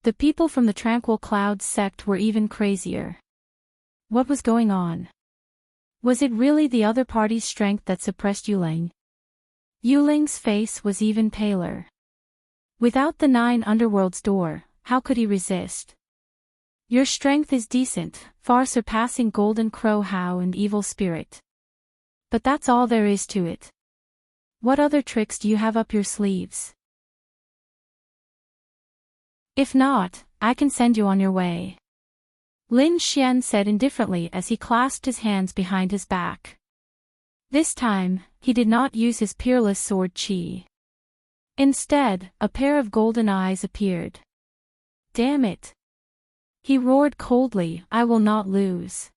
The people from the Tranquil Clouds sect were even crazier. What was going on? Was it really the other party's strength that suppressed Yuling? Yuling's face was even paler. Without the 9 underworlds door, how could he resist? Your strength is decent, far surpassing Golden Crow How and Evil Spirit. But that's all there is to it. What other tricks do you have up your sleeves? If not, I can send you on your way. Lin Xian said indifferently as he clasped his hands behind his back. This time, he did not use his peerless sword qi. Instead, a pair of golden eyes appeared. Damn it! He roared coldly, I will not lose.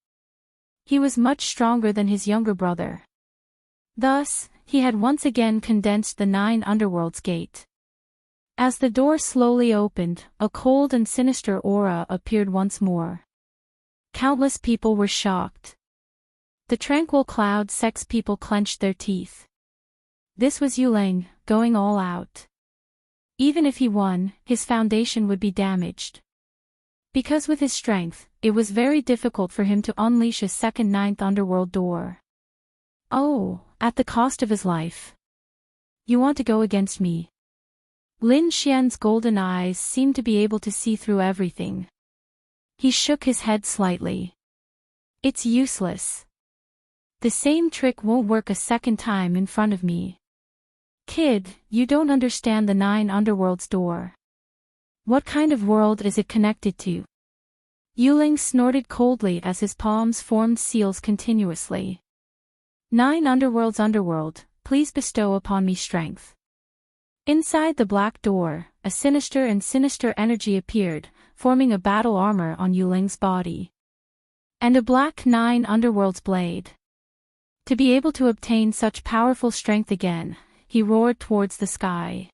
He was much stronger than his younger brother. Thus, he had once again condensed the 9 underworlds gate. As the door slowly opened, a cold and sinister aura appeared once more. Countless people were shocked. The Tranquil Cloud sect's people clenched their teeth. This was Yuling, going all out. Even if he won, his foundation would be damaged. Because with his strength, it was very difficult for him to unleash a second 9th underworld door. Oh, at the cost of his life. You want to go against me? Lin Xian's golden eyes seemed to be able to see through everything. He shook his head slightly. It's useless. The same trick won't work a second time in front of me. Kid, you don't understand the 9 underworlds door. What kind of world is it connected to? Yuling snorted coldly as his palms formed seals continuously. 9 underworlds underworld, please bestow upon me strength. Inside the black door, a sinister energy appeared, forming a battle armor on Yuling's body. And a black 9 underworld's blade. To be able to obtain such powerful strength again, he roared towards the sky.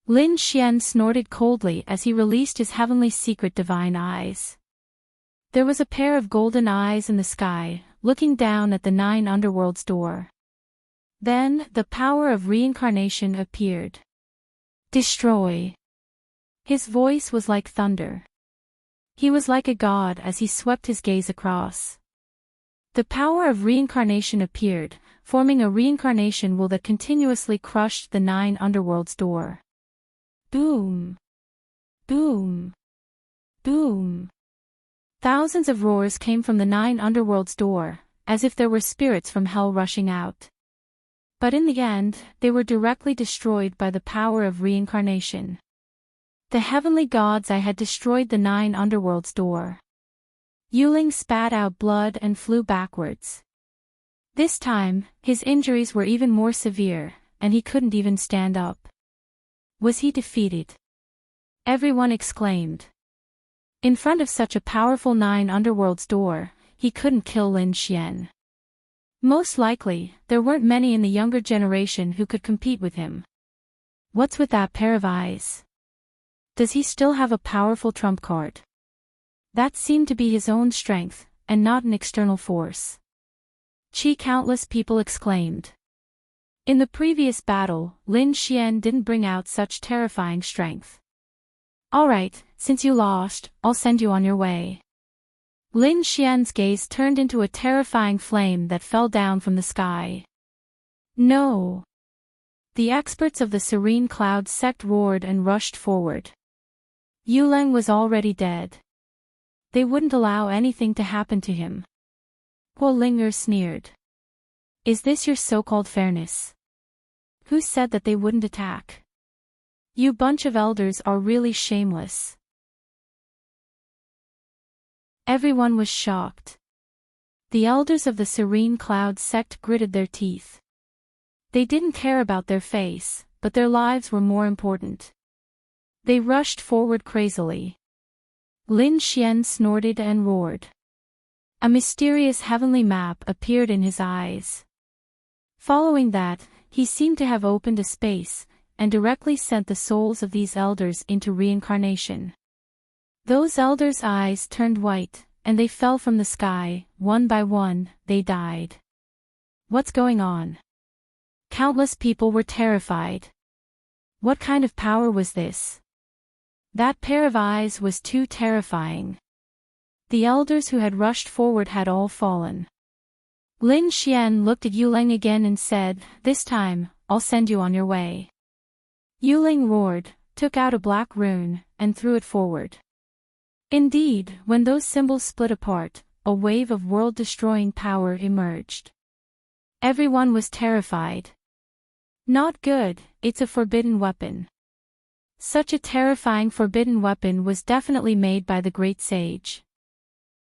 Lin Xian snorted coldly as he released his heavenly secret divine eyes. There was a pair of golden eyes in the sky, looking down at the 9 underworld's door. Then, the power of reincarnation appeared. Destroy. His voice was like thunder. He was like a god as he swept his gaze across. The power of reincarnation appeared, forming a reincarnation wheel that continuously crushed the 9 underworld's door. Boom! Boom! Boom! Thousands of roars came from the 9 underworld's door, as if there were spirits from hell rushing out. But in the end, they were directly destroyed by the power of reincarnation. The heavenly gods, I had destroyed the 9 underworld's door. Yuling spat out blood and flew backwards. This time, his injuries were even more severe, and he couldn't even stand up. Was he defeated? Everyone exclaimed. In front of such a powerful 9 underworld's door, he couldn't kill Lin Xian. Most likely, there weren't many in the younger generation who could compete with him. What's with that pair of eyes? Does he still have a powerful trump card? That seemed to be his own strength, and not an external force. Countless people exclaimed. In the previous battle, Lin Xian didn't bring out such terrifying strength. Alright, since you lost, I'll send you on your way. Lin Xian's gaze turned into a terrifying flame that fell down from the sky. No! The experts of the Serene Cloud sect roared and rushed forward. Yuling was already dead. They wouldn't allow anything to happen to him. Guo Linger sneered. Is this your so-called fairness? Who said that they wouldn't attack? You bunch of elders are really shameless. Everyone was shocked. The elders of the Serene Cloud sect gritted their teeth. They didn't care about their face, but their lives were more important. They rushed forward crazily. Lin Xian snorted and roared. A mysterious heavenly map appeared in his eyes. Following that, he seemed to have opened a space, and directly sent the souls of these elders into reincarnation. Those elders' eyes turned white, and they fell from the sky, one by one, they died. What's going on? Countless people were terrified. What kind of power was this? That pair of eyes was too terrifying. The elders who had rushed forward had all fallen. Lin Xian looked at Yuling again and said, "This time, I'll send you on your way." Yuling roared, took out a black rune, and threw it forward. Indeed, when those symbols split apart, a wave of world-destroying power emerged. Everyone was terrified. Not good, it's a forbidden weapon. Such a terrifying forbidden weapon was definitely made by the Great Sage.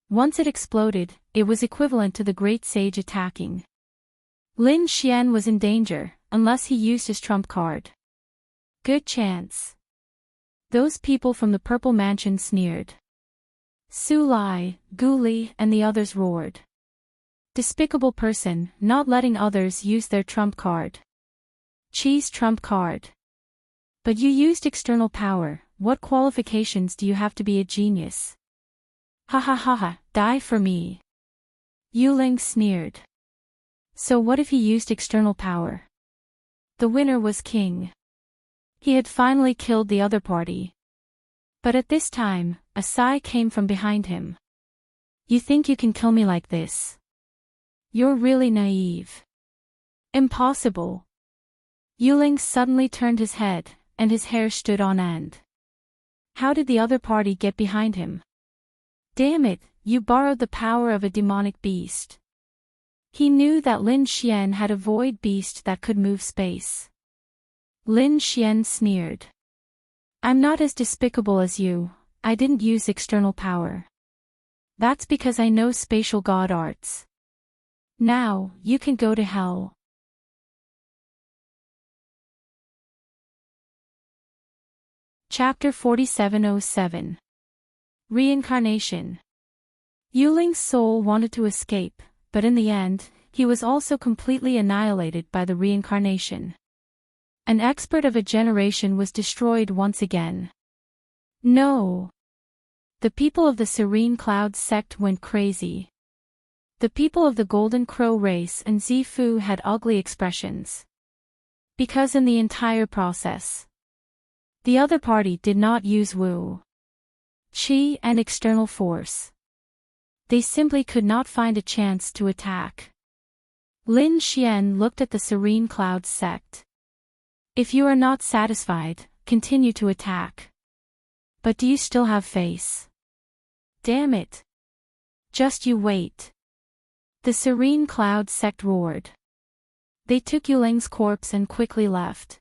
Once it exploded, it was equivalent to the Great Sage attacking. Lin Xian was in danger, unless he used his trump card. Good chance. Those people from the Purple Mansion sneered. Su Lai, Gu Li, and the others roared. Despicable person, not letting others use their trump card. Qi's trump card. But you used external power, what qualifications do you have to be a genius? Ha ha ha ha, die for me. Yuling sneered. So what if he used external power? The winner was King. He had finally killed the other party. But at this time, a sigh came from behind him. You think you can kill me like this? You're really naive. Impossible. Yuling suddenly turned his head, and his hair stood on end. How did the other party get behind him? Damn it, you borrowed the power of a demonic beast. He knew that Lin Xian had a void beast that could move space. Lin Xian sneered. I'm not as despicable as you, I didn't use external power. That's because I know spatial god arts. Now, you can go to hell. Chapter 4707. Reincarnation. Yuling's soul wanted to escape, but in the end, he was also completely annihilated by the reincarnation. An expert of a generation was destroyed once again. No. The people of the Serene Cloud sect went crazy. The people of the Golden Crow race and Zifu had ugly expressions. Because in the entire process, the other party did not use Wu, Qi and external force. They simply could not find a chance to attack. Lin Xian looked at the Serene Cloud sect. If you are not satisfied, continue to attack. But do you still have face? Damn it. Just you wait. The Serene Cloud sect roared. They took Yuling's corpse and quickly left.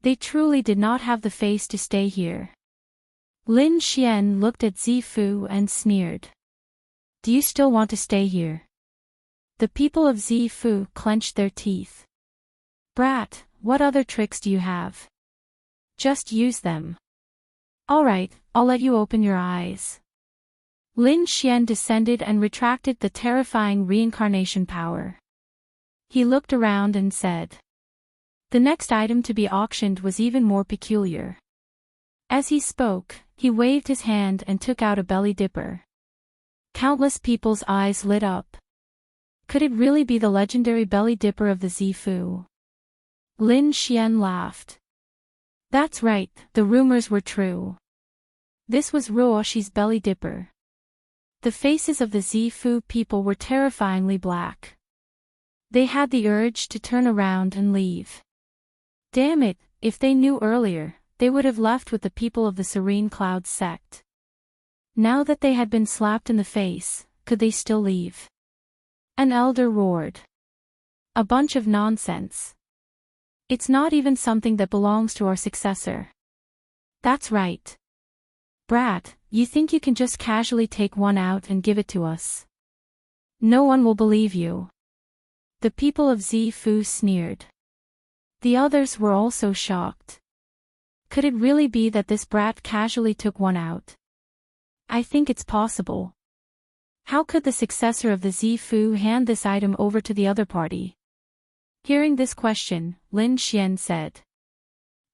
They truly did not have the face to stay here. Lin Xian looked at Zifu and sneered. Do you still want to stay here? The people of Zifu clenched their teeth. Brat, what other tricks do you have? Just use them. Alright, I'll let you open your eyes. Lin Xian descended and retracted the terrifying reincarnation power. He looked around and said. The next item to be auctioned was even more peculiar. As he spoke, he waved his hand and took out a belly dipper. Countless people's eyes lit up. Could it really be the legendary belly dipper of the Zifu? Lin Xian laughed. That's right, the rumors were true. This was Ruoshi's belly dipper. The faces of the Zifu people were terrifyingly black. They had the urge to turn around and leave. Damn it, if they knew earlier, they would have left with the people of the Serene Cloud sect. Now that they had been slapped in the face, could they still leave? An elder roared. A bunch of nonsense. It's not even something that belongs to our successor. That's right. Brat, you think you can just casually take one out and give it to us? No one will believe you. The people of Zifu sneered. The others were also shocked. Could it really be that this brat casually took one out? I think it's possible. How could the successor of the Zifu hand this item over to the other party? Hearing this question, Lin Xian said.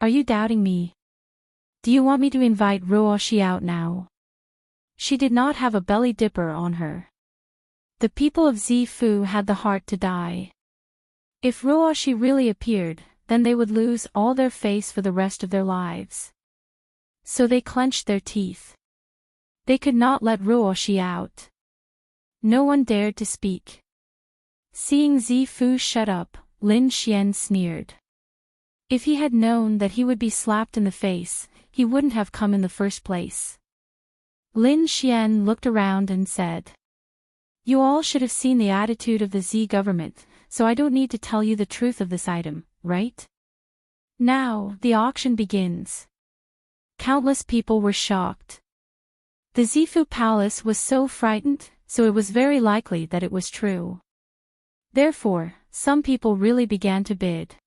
Are you doubting me? Do you want me to invite Ruoshi out now? She did not have a belly dipper on her. The people of Zifu had the heart to die. If Ruoshi really appeared, then they would lose all their face for the rest of their lives. So they clenched their teeth. They could not let Ruoshi out. No one dared to speak. Seeing Zifu shut up, Lin Xian sneered. If he had known that he would be slapped in the face, he wouldn't have come in the first place. Lin Xian looked around and said, "You all should have seen the attitude of the Z government, so I don't need to tell you the truth of this item, right? Now, the auction begins." Countless people were shocked. The Zifu Palace was so frightened, so it was very likely that it was true. Therefore, some people really began to bid.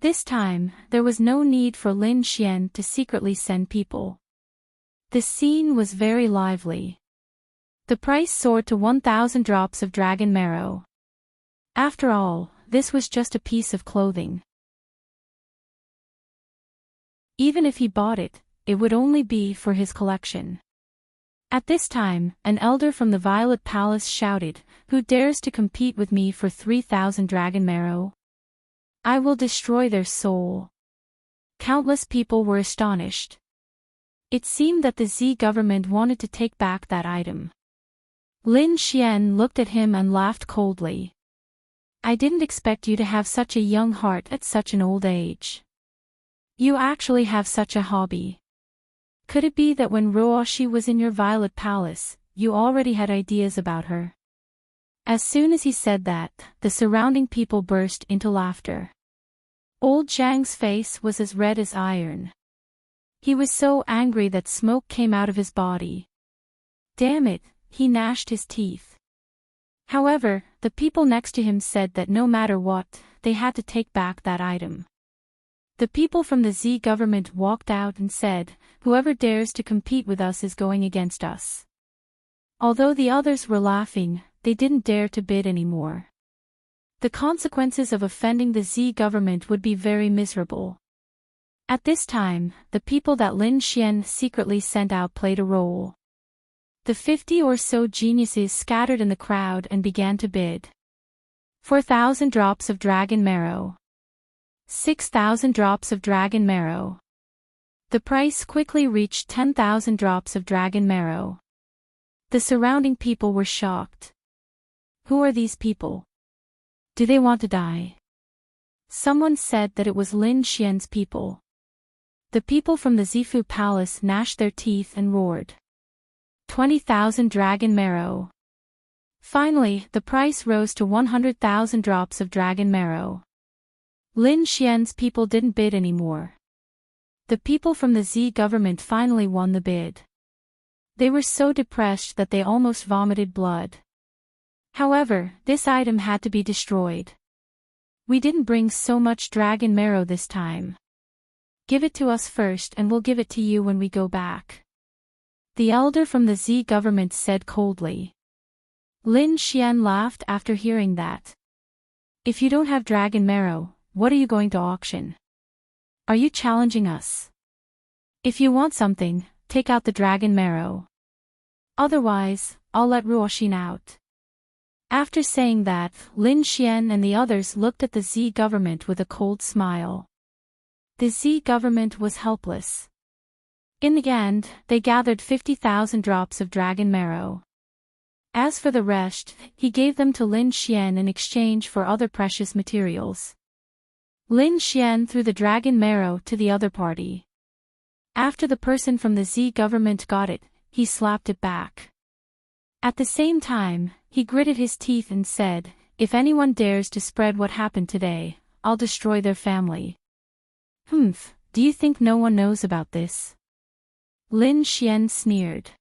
This time, there was no need for Lin Xian to secretly send people. The scene was very lively. The price soared to 1,000 drops of dragon marrow. After all, this was just a piece of clothing. Even if he bought it, it would only be for his collection. At this time, an elder from the Violet Palace shouted, "Who dares to compete with me for 3,000 dragon marrow? I will destroy their soul." Countless people were astonished. It seemed that the Z government wanted to take back that item. Lin Xian looked at him and laughed coldly. "I didn't expect you to have such a young heart at such an old age. You actually have such a hobby. Could it be that when Ruoshi was in your Violet Palace, you already had ideas about her?" As soon as he said that, the surrounding people burst into laughter. Old Zhang's face was as red as iron. He was so angry that smoke came out of his body. Damn it, he gnashed his teeth. However, the people next to him said that no matter what, they had to take back that item. The people from the Z government walked out and said, "Whoever dares to compete with us is going against us." Although the others were laughing, they didn't dare to bid anymore. The consequences of offending the Z government would be very miserable. At this time, the people that Lin Xian secretly sent out played a role. The 50 or so geniuses scattered in the crowd and began to bid. 4,000 drops of dragon marrow. 6,000 drops of dragon marrow. The price quickly reached 10,000 drops of dragon marrow. The surrounding people were shocked. Who are these people? Do they want to die? Someone said that it was Lin Xian's people. The people from the Zifu Palace gnashed their teeth and roared. 20,000 dragon marrow. Finally, the price rose to 100,000 drops of dragon marrow. Lin Xian's people didn't bid anymore. The people from the Z government finally won the bid. They were so depressed that they almost vomited blood. However, this item had to be destroyed. "We didn't bring so much dragon marrow this time. Give it to us first and we'll give it to you when we go back," the elder from the Z government said coldly. Lin Xian laughed after hearing that. "If you don't have dragon marrow, what are you going to auction? Are you challenging us? If you want something, take out the dragon marrow. Otherwise, I'll let Ruoshin out." After saying that, Lin Xian and the others looked at the Z government with a cold smile. The Z government was helpless. In the end, they gathered 50,000 drops of dragon marrow. As for the rest, he gave them to Lin Xian in exchange for other precious materials. Lin Xian threw the dragon marrow to the other party. After the person from the Z government got it, he slapped it back. At the same time, he gritted his teeth and said, "If anyone dares to spread what happened today, I'll destroy their family." "Humph, do you think no one knows about this?" Lin Xian sneered.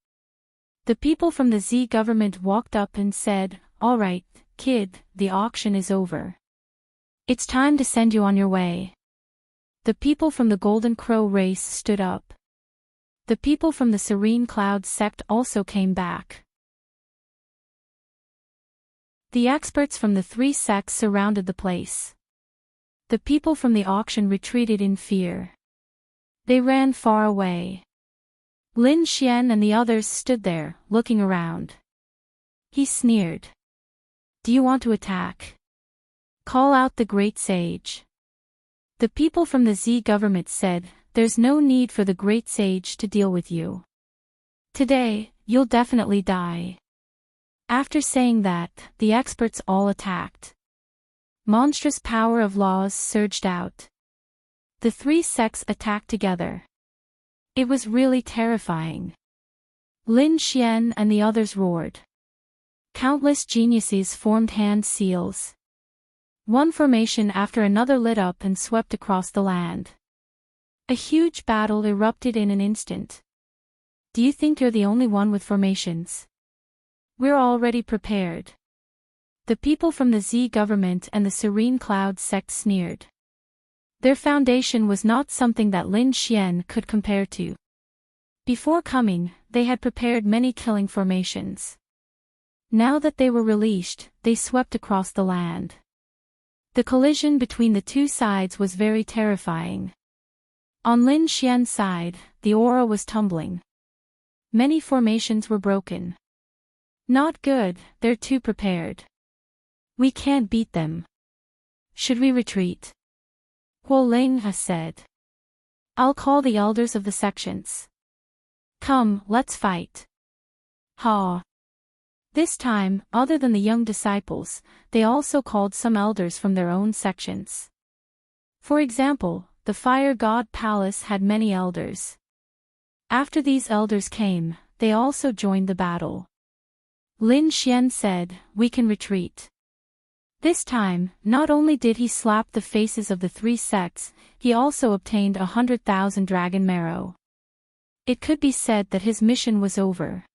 The people from the Z government walked up and said, "All right, kid, the auction is over. It's time to send you on your way." The people from the Golden Crow race stood up. The people from the Serene Cloud sect also came back. The experts from the three sects surrounded the place. The people from the auction retreated in fear. They ran far away. Lin Xian and the others stood there, looking around. He sneered. "Do you want to attack? Call out the great sage." The people from the Z government said, there's no need for the great sage to deal with you. Today, you'll definitely die. After saying that, the experts all attacked. Monstrous power of laws surged out. The three sects attacked together. It was really terrifying. Lin Xian and the others roared. Countless geniuses formed hand seals. One formation after another lit up and swept across the land. A huge battle erupted in an instant. Do you think you're the only one with formations? We're already prepared. The people from the Z government and the Serene Cloud sect sneered. Their foundation was not something that Lin Xian could compare to. Before coming, they had prepared many killing formations. Now that they were released, they swept across the land. The collision between the two sides was very terrifying. On Lin Xian's side, the aura was tumbling. Many formations were broken. Not good, they're too prepared. We can't beat them. Should we retreat? Huo Ling has said. I'll call the elders of the sections. Come, let's fight. Ha! This time, other than the young disciples, they also called some elders from their own sections. For example, the Fire God Palace had many elders. After these elders came, they also joined the battle. Lin Xian said, "We can retreat." This time, not only did he slap the faces of the three sects, he also obtained 100,000 dragon marrow. It could be said that his mission was over.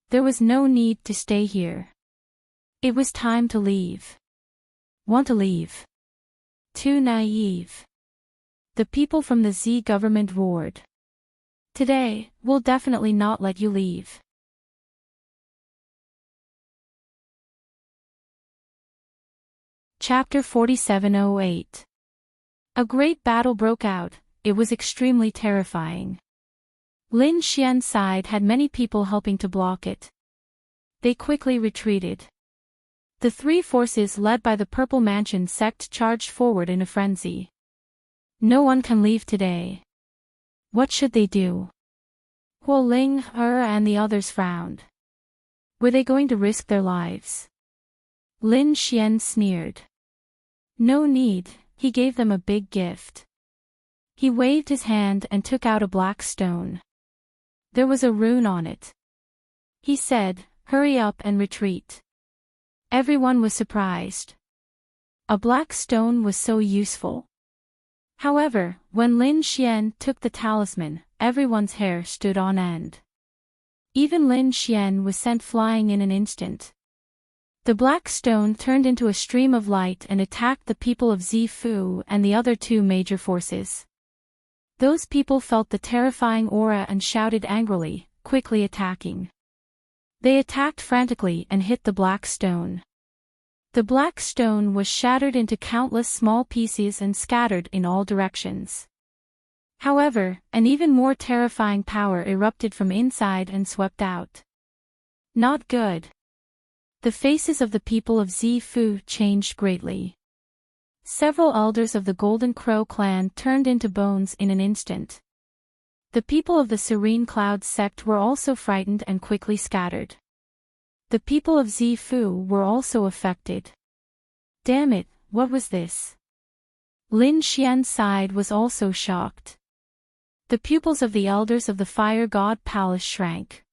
There was no need to stay here. It was time to leave. Want to leave? Too naive. The people from the Z government roared. Today, we'll definitely not let you leave. Chapter 4708. A great battle broke out. It was extremely terrifying. Lin Xian's side had many people helping to block it. They quickly retreated. The three forces led by the Purple Mansion sect charged forward in a frenzy. No one can leave today. What should they do? Huo Ling, and the others frowned. Were they going to risk their lives? Lin Xian sneered. No need, he gave them a big gift. He waved his hand and took out a black stone. There was a rune on it. He said, "Hurry up and retreat." Everyone was surprised. A black stone was so useful. However, when Lin Xian took the talisman, everyone's hair stood on end. Even Lin Xian was sent flying in an instant. The black stone turned into a stream of light and attacked the people of Zifu and the other two major forces. Those people felt the terrifying aura and shouted angrily, quickly attacking. They attacked frantically and hit the black stone. The black stone was shattered into countless small pieces and scattered in all directions. However, an even more terrifying power erupted from inside and swept out. Not good. The faces of the people of Zifu changed greatly. Several elders of the Golden Crow clan turned into bones in an instant. The people of the Serene Cloud sect were also frightened and quickly scattered. The people of Zifu were also affected. Damn it, what was this? Lin Xian's side was also shocked. The pupils of the elders of the Fire God Palace shrank.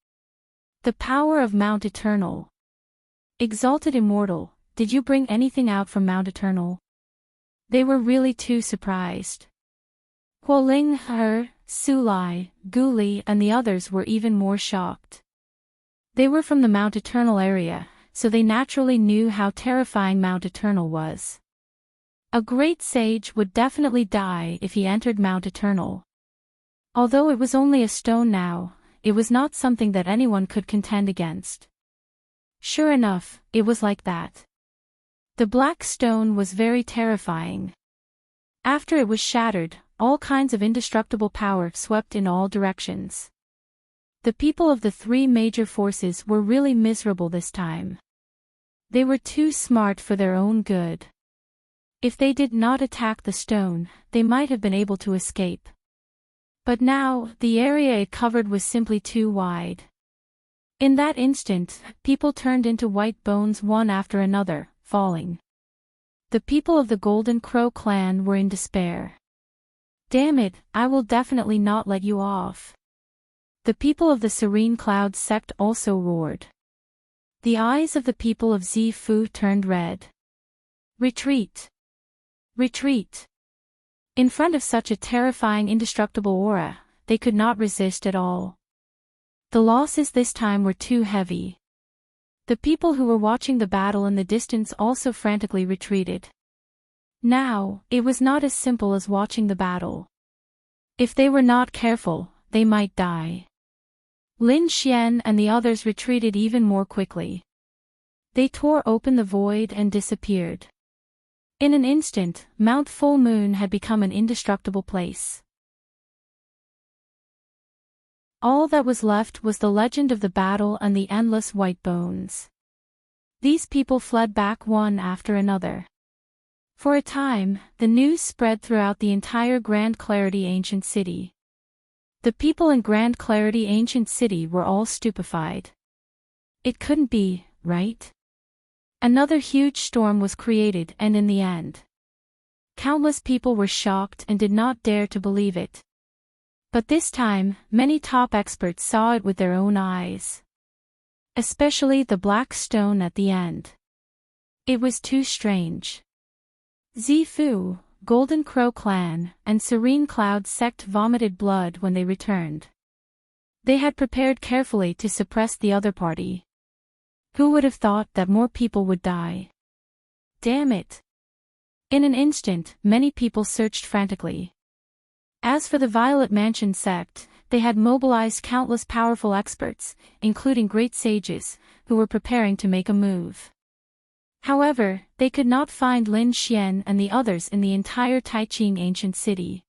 The power of Mount Eternal. Exalted Immortal, did you bring anything out from Mount Eternal? They were really too surprised. Huo Ling, Su Lai, Gu Li and the others were even more shocked. They were from the Mount Eternal area, so they naturally knew how terrifying Mount Eternal was. A great sage would definitely die if he entered Mount Eternal. Although it was only a stone now, it was not something that anyone could contend against. Sure enough, it was like that. The black stone was very terrifying. After it was shattered, all kinds of indestructible power swept in all directions. The people of the three major forces were really miserable this time. They were too smart for their own good. If they did not attack the stone, they might have been able to escape. But now, the area it covered was simply too wide. In that instant, people turned into white bones one after another, falling. The people of the Golden Crow clan were in despair. Damn it, I will definitely not let you off. The people of the Serene Cloud sect also roared. The eyes of the people of Zifu turned red. Retreat! Retreat! In front of such a terrifying indestructible aura, they could not resist at all. The losses this time were too heavy. The people who were watching the battle in the distance also frantically retreated. Now, it was not as simple as watching the battle. If they were not careful, they might die. Lin Xian and the others retreated even more quickly. They tore open the void and disappeared. In an instant, Mount Full Moon had become an indestructible place. All that was left was the legend of the battle and the endless white bones. These people fled back one after another. For a time, the news spread throughout the entire Grand Clarity Ancient City. The people in Grand Clarity Ancient City were all stupefied. It couldn't be, right? Another huge storm was created and in the end. Countless people were shocked and did not dare to believe it. But this time, many top experts saw it with their own eyes. Especially the black stone at the end. It was too strange. Zifu, Golden Crow Clan, and Serene Cloud sect vomited blood when they returned. They had prepared carefully to suppress the other party. Who would have thought that more people would die? Damn it! In an instant, many people searched frantically. As for the Violet Mansion sect, they had mobilized countless powerful experts, including great sages, who were preparing to make a move. However, they could not find Lin Xian and the others in the entire Taiching Ancient City.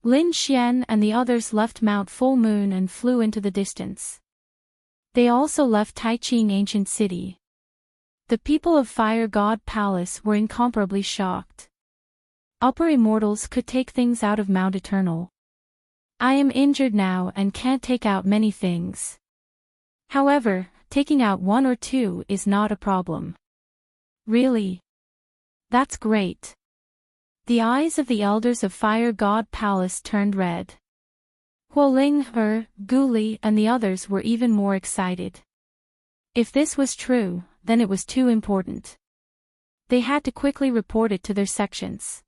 Lin Xian and the others left Mount Full Moon and flew into the distance. They also left Taiching Ancient City. The people of Fire God Palace were incomparably shocked. Upper immortals could take things out of Mount Eternal. I am injured now and can't take out many things. However, taking out one or two is not a problem. Really? That's great. The eyes of the elders of Fire God Palace turned red. Huoling, Guli and the others were even more excited. If this was true, then it was too important. They had to quickly report it to their sections.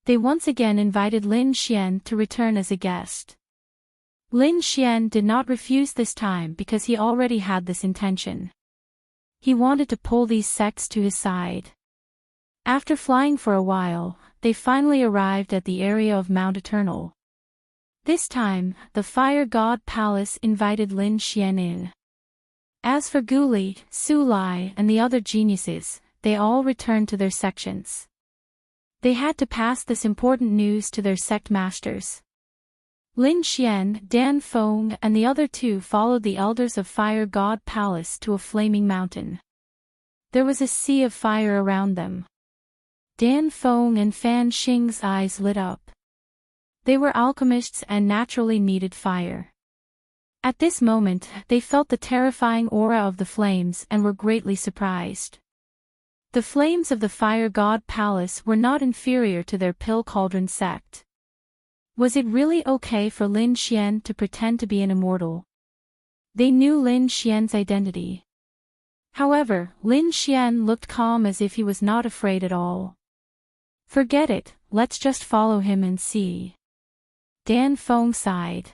They once again invited Lin Xian to return as a guest. Lin Xian did not refuse this time because he already had this intention. He wanted to pull these sects to his side. After flying for a while, they finally arrived at the area of Mount Eternal. This time, the Fire God Palace invited Lin Xian in. As for Guli, Su Lai and the other geniuses, they all returned to their sections. They had to pass this important news to their sect masters. Lin Xian, Dan Feng and the other two followed the elders of Fire God Palace to a flaming mountain. There was a sea of fire around them. Dan Feng and Fan Xing's eyes lit up. They were alchemists and naturally needed fire. At this moment, they felt the terrifying aura of the flames and were greatly surprised. The flames of the Fire God Palace were not inferior to their Pill Cauldron sect. Was it really okay for Lin Xian to pretend to be an immortal? They knew Lin Xian's identity. However, Lin Xian looked calm as if he was not afraid at all. Forget it, let's just follow him and see. Dan Feng sighed.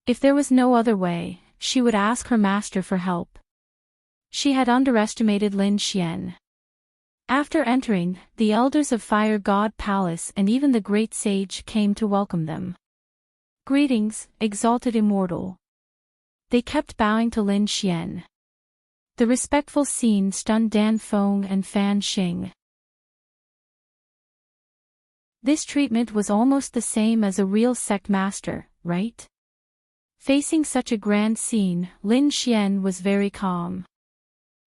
If there was no other way, she would ask her master for help. She had underestimated Lin Xian. After entering, the elders of Fire God Palace and even the great sage came to welcome them. Greetings, exalted immortal. They kept bowing to Lin Xian. The respectful scene stunned Dan Feng and Fan Xing. This treatment was almost the same as a real sect master, right? Facing such a grand scene, Lin Xian was very calm.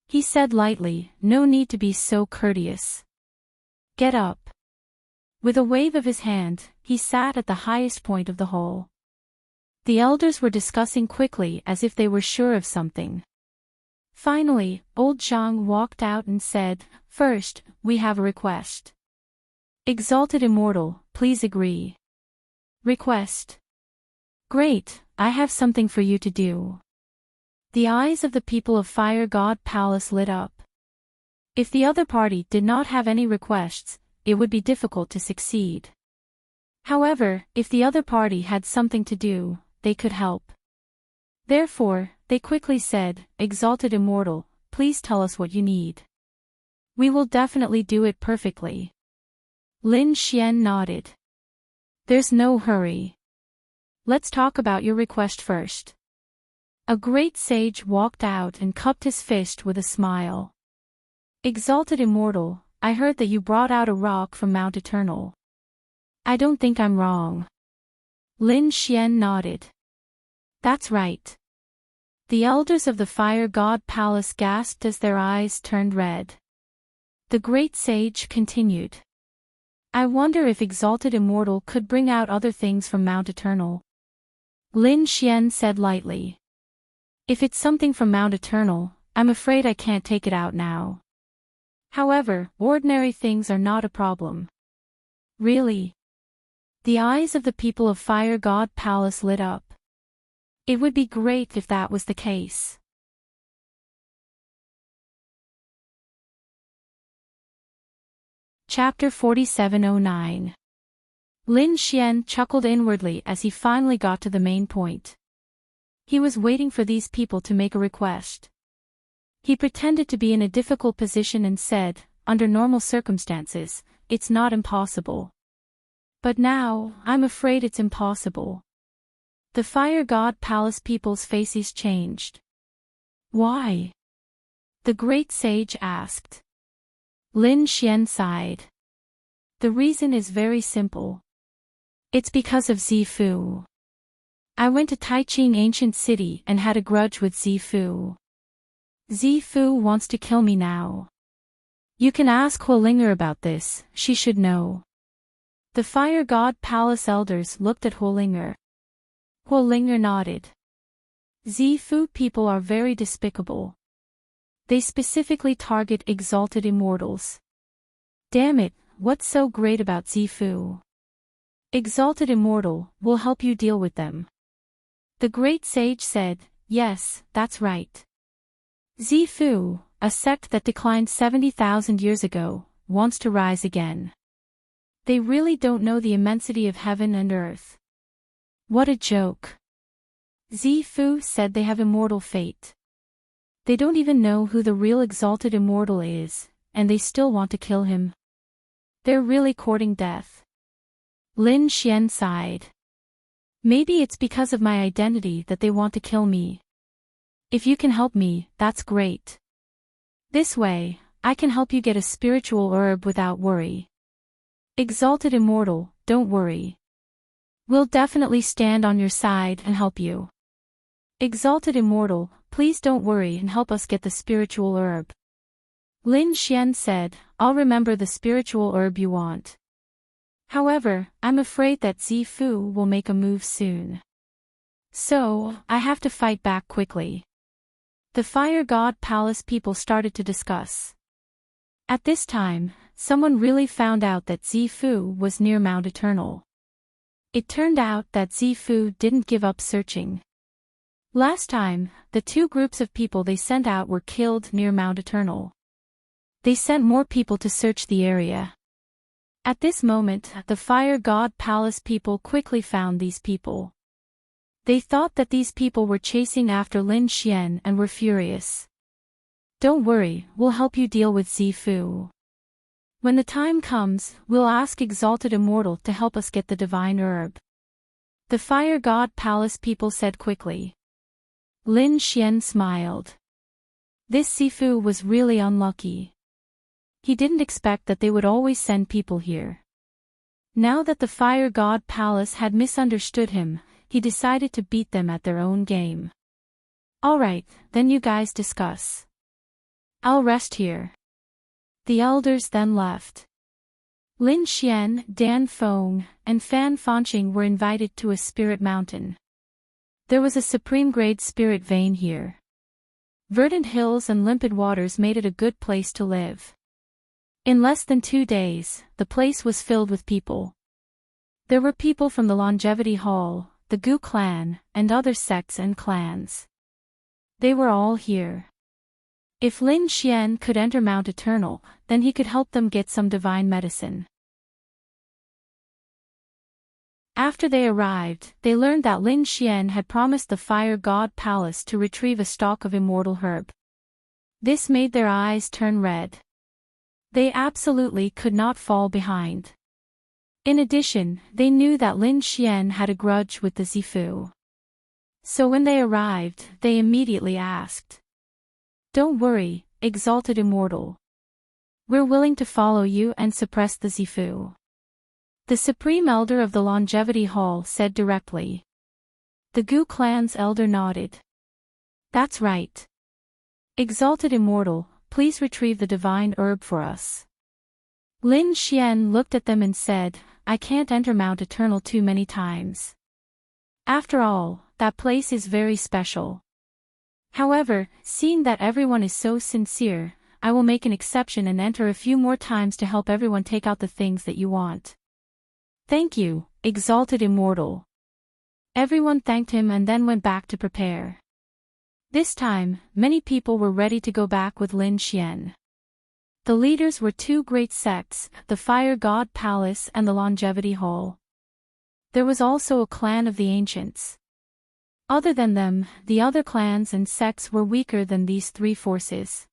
He said lightly, "No need to be so courteous. Get up." With a wave of his hand, he sat at the highest point of the hall. The elders were discussing quickly as if they were sure of something. Finally, old Zhang walked out and said, "First, we have a request. Exalted Immortal, please agree." "Request? Great, I have something for you to do." The eyes of the people of Fire God Palace lit up. If the other party did not have any requests, it would be difficult to succeed. However, if the other party had something to do, they could help. Therefore, they quickly said, "Exalted Immortal, please tell us what you need. We will definitely do it perfectly." Lin Xian nodded. "There's no hurry. Let's talk about your request first." A great sage walked out and cupped his fist with a smile. "Exalted Immortal, I heard that you brought out a rock from Mount Eternal. I don't think I'm wrong." Lin Xian nodded. "That's right." The elders of the Fire God Palace gasped as their eyes turned red. The great sage continued. "I wonder if Exalted Immortal could bring out other things from Mount Eternal." Lin Xian said lightly. "If it's something from Mount Eternal, I'm afraid I can't take it out now. However, ordinary things are not a problem." "Really?" The eyes of the people of Fire God Palace lit up. It would be great if that was the case. Chapter 4709. Lin Xian chuckled inwardly as he finally got to the main point. He was waiting for these people to make a request. He pretended to be in a difficult position and said, "Under normal circumstances, it's not impossible. But now, I'm afraid it's impossible." The Fire God Palace people's faces changed. "Why?" the great sage asked. Lin Xian sighed. "The reason is very simple. It's because of Zifu. I went to Taiqing Ancient City and had a grudge with Zifu. Zifu wants to kill me now. You can ask Huolinger about this, she should know." The Fire God Palace elders looked at Huolinger. Huolinger nodded. Zifu people are very despicable. They specifically target exalted immortals. Damn it, what's so great about Zifu? Exalted Immortal will help you deal with them. The great sage said, "Yes, that's right. Zifu, a sect that declined 70,000 years ago, wants to rise again. They really don't know the immensity of heaven and earth. What a joke. Zifu said they have immortal fate. They don't even know who the real exalted immortal is, and they still want to kill him. They're really courting death." Lin Xian sighed. "Maybe it's because of my identity that they want to kill me. If you can help me, that's great. This way, I can help you get a spiritual herb without worry. Exalted Immortal, don't worry. We'll definitely stand on your side and help you. Exalted Immortal, please don't worry and help us get the spiritual herb." Lin Xian said, "I'll remember the spiritual herb you want. However, I'm afraid that Zifu will make a move soon. So, I have to fight back quickly." The Fire God Palace people started to discuss. At this time, someone really found out that Zifu was near Mount Eternal. It turned out that Zifu didn't give up searching. Last time, the two groups of people they sent out were killed near Mount Eternal. They sent more people to search the area. At this moment, the Fire God Palace people quickly found these people. They thought that these people were chasing after Lin Xian and were furious. "Don't worry, we'll help you deal with Zifu. When the time comes, we'll ask Exalted Immortal to help us get the divine herb." The Fire God Palace people said quickly. Lin Xian smiled. This Zifu was really unlucky. He didn't expect that they would always send people here. Now that the Fire God Palace had misunderstood him, he decided to beat them at their own game. "Alright, then you guys discuss. I'll rest here." The elders then left. Lin Xian, Dan Feng, and Fan Fanqing were invited to a spirit mountain. There was a supreme-grade spirit vein here. Verdant hills and limpid waters made it a good place to live. In less than 2 days, the place was filled with people. There were people from the Longevity Hall, the Gu clan, and other sects and clans. They were all here. If Lin Xian could enter Mount Eternal, then he could help them get some divine medicine. After they arrived, they learned that Lin Xian had promised the Fire God Palace to retrieve a stalk of immortal herb. This made their eyes turn red. They absolutely could not fall behind. In addition, they knew that Lin Xian had a grudge with the Zifu. So when they arrived, they immediately asked, "Don't worry, exalted immortal. We're willing to follow you and suppress the Zifu." The Supreme Elder of the Longevity Hall said directly. The Gu clan's elder nodded. "That's right. Exalted immortal, please retrieve the divine herb for us." Lin Xian looked at them and said, "I can't enter Mount Eternal too many times. After all, that place is very special. However, seeing that everyone is so sincere, I will make an exception and enter a few more times to help everyone take out the things that you want." "Thank you, exalted immortal." Everyone thanked him and then went back to prepare. This time, many people were ready to go back with Lin Xian. The leaders were 2 great sects, the Fire God Palace and the Longevity Hall. There was also a clan of the Ancients. Other than them, the other clans and sects were weaker than these 3 forces.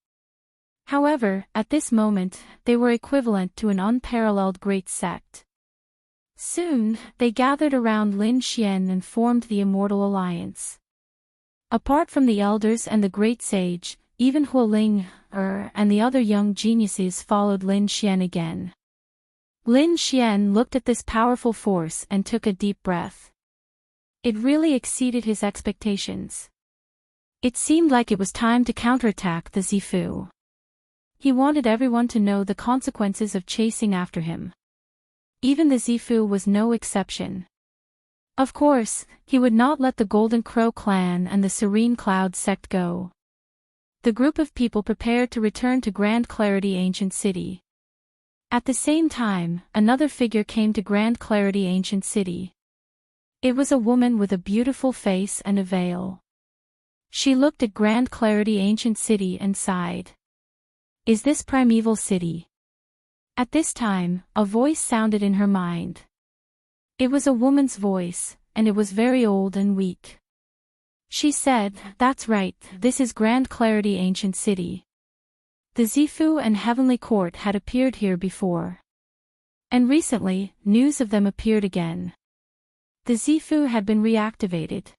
However, at this moment, they were equivalent to an unparalleled great sect. Soon, they gathered around Lin Xian and formed the Immortal Alliance. Apart from the elders and the great sage, even Huoling, and the other young geniuses followed Lin Xian again. Lin Xian looked at this powerful force and took a deep breath. It really exceeded his expectations. It seemed like it was time to counterattack the Zifu. He wanted everyone to know the consequences of chasing after him. Even the Zifu was no exception. Of course, he would not let the Golden Crow clan and the Serene Cloud sect go. The group of people prepared to return to Grand Clarity Ancient City. At the same time, another figure came to Grand Clarity Ancient City. It was a woman with a beautiful face and a veil. She looked at Grand Clarity Ancient City and sighed. "Is this primeval city?" At this time, a voice sounded in her mind. It was a woman's voice, and it was very old and weak. She said, "That's right, this is Grand Clarity Ancient City. The Zifu and Heavenly Court had appeared here before. And recently, news of them appeared again. The Zifu had been reactivated.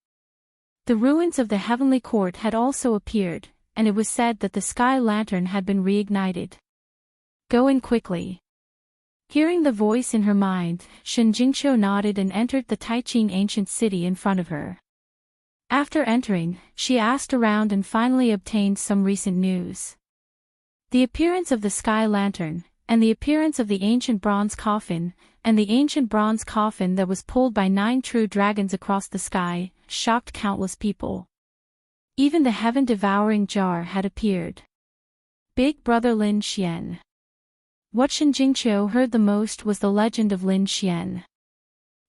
The ruins of the Heavenly Court had also appeared, and it was said that the Sky Lantern had been reignited. Go in quickly." Hearing the voice in her mind, Shen Jingqiu nodded and entered the Taiqing Ancient City in front of her. After entering, she asked around and finally obtained some recent news. The appearance of the Sky Lantern, and the appearance of the ancient bronze coffin, and the ancient bronze coffin that was pulled by 9 true dragons across the sky, shocked countless people. Even the heaven-devouring jar had appeared. Big Brother Lin Xian. What Shen Jingqiu heard the most was the legend of Lin Xian.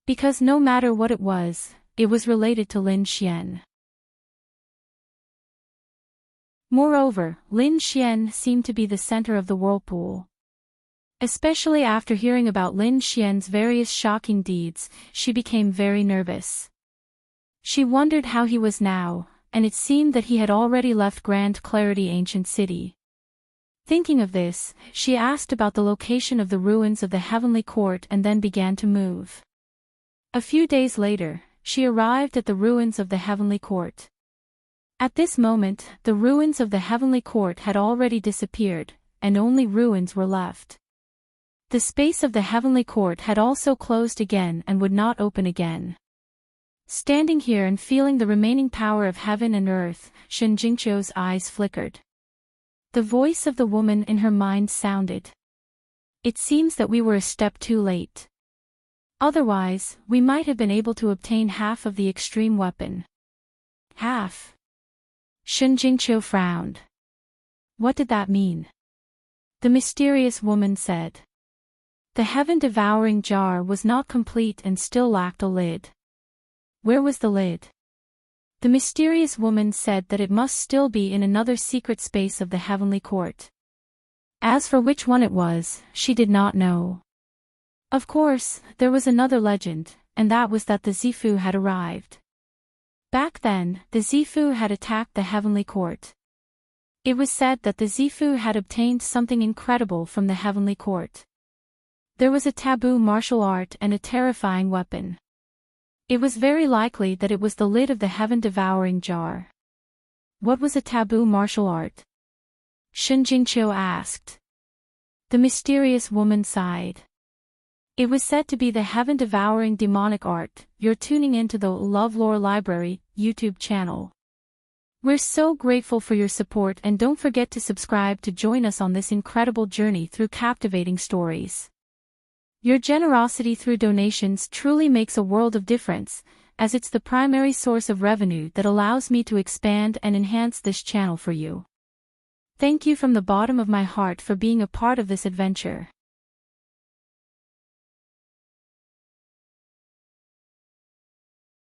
Because no matter what it was related to Lin Xian. Moreover, Lin Xian seemed to be the center of the whirlpool. Especially after hearing about Lin Xian's various shocking deeds, she became very nervous. She wondered how he was now, and it seemed that he had already left Grand Clarity Ancient City. Thinking of this, she asked about the location of the ruins of the Heavenly Court and then began to move. A few days later, she arrived at the ruins of the Heavenly Court. At this moment, the ruins of the Heavenly Court had already disappeared, and only ruins were left. The space of the Heavenly Court had also closed again and would not open again. Standing here and feeling the remaining power of heaven and earth, Shen Jingqiu's eyes flickered. The voice of the woman in her mind sounded. It seems that we were a step too late. Otherwise, we might have been able to obtain half of the extreme weapon. Half? Shun Jingqiu frowned. What did that mean? The mysterious woman said. The heaven-devouring jar was not complete and still lacked a lid. Where was the lid? The mysterious woman said that it must still be in another secret space of the heavenly court. As for which one it was, she did not know. Of course, there was another legend, and that was that the Zifu had arrived. Back then, the Zifu had attacked the heavenly court. It was said that the Zifu had obtained something incredible from the heavenly court. There was a taboo martial art and a terrifying weapon. It was very likely that it was the lid of the heaven-devouring jar. What was a taboo martial art? Shun Jingqiu asked. The mysterious woman sighed. It was said to be the heaven-devouring demonic art. You're tuning into the LoveLore Library YouTube channel. We're so grateful for your support, and don't forget to subscribe to join us on this incredible journey through captivating stories. Your generosity through donations truly makes a world of difference, as it's the primary source of revenue that allows me to expand and enhance this channel for you. Thank you from the bottom of my heart for being a part of this adventure.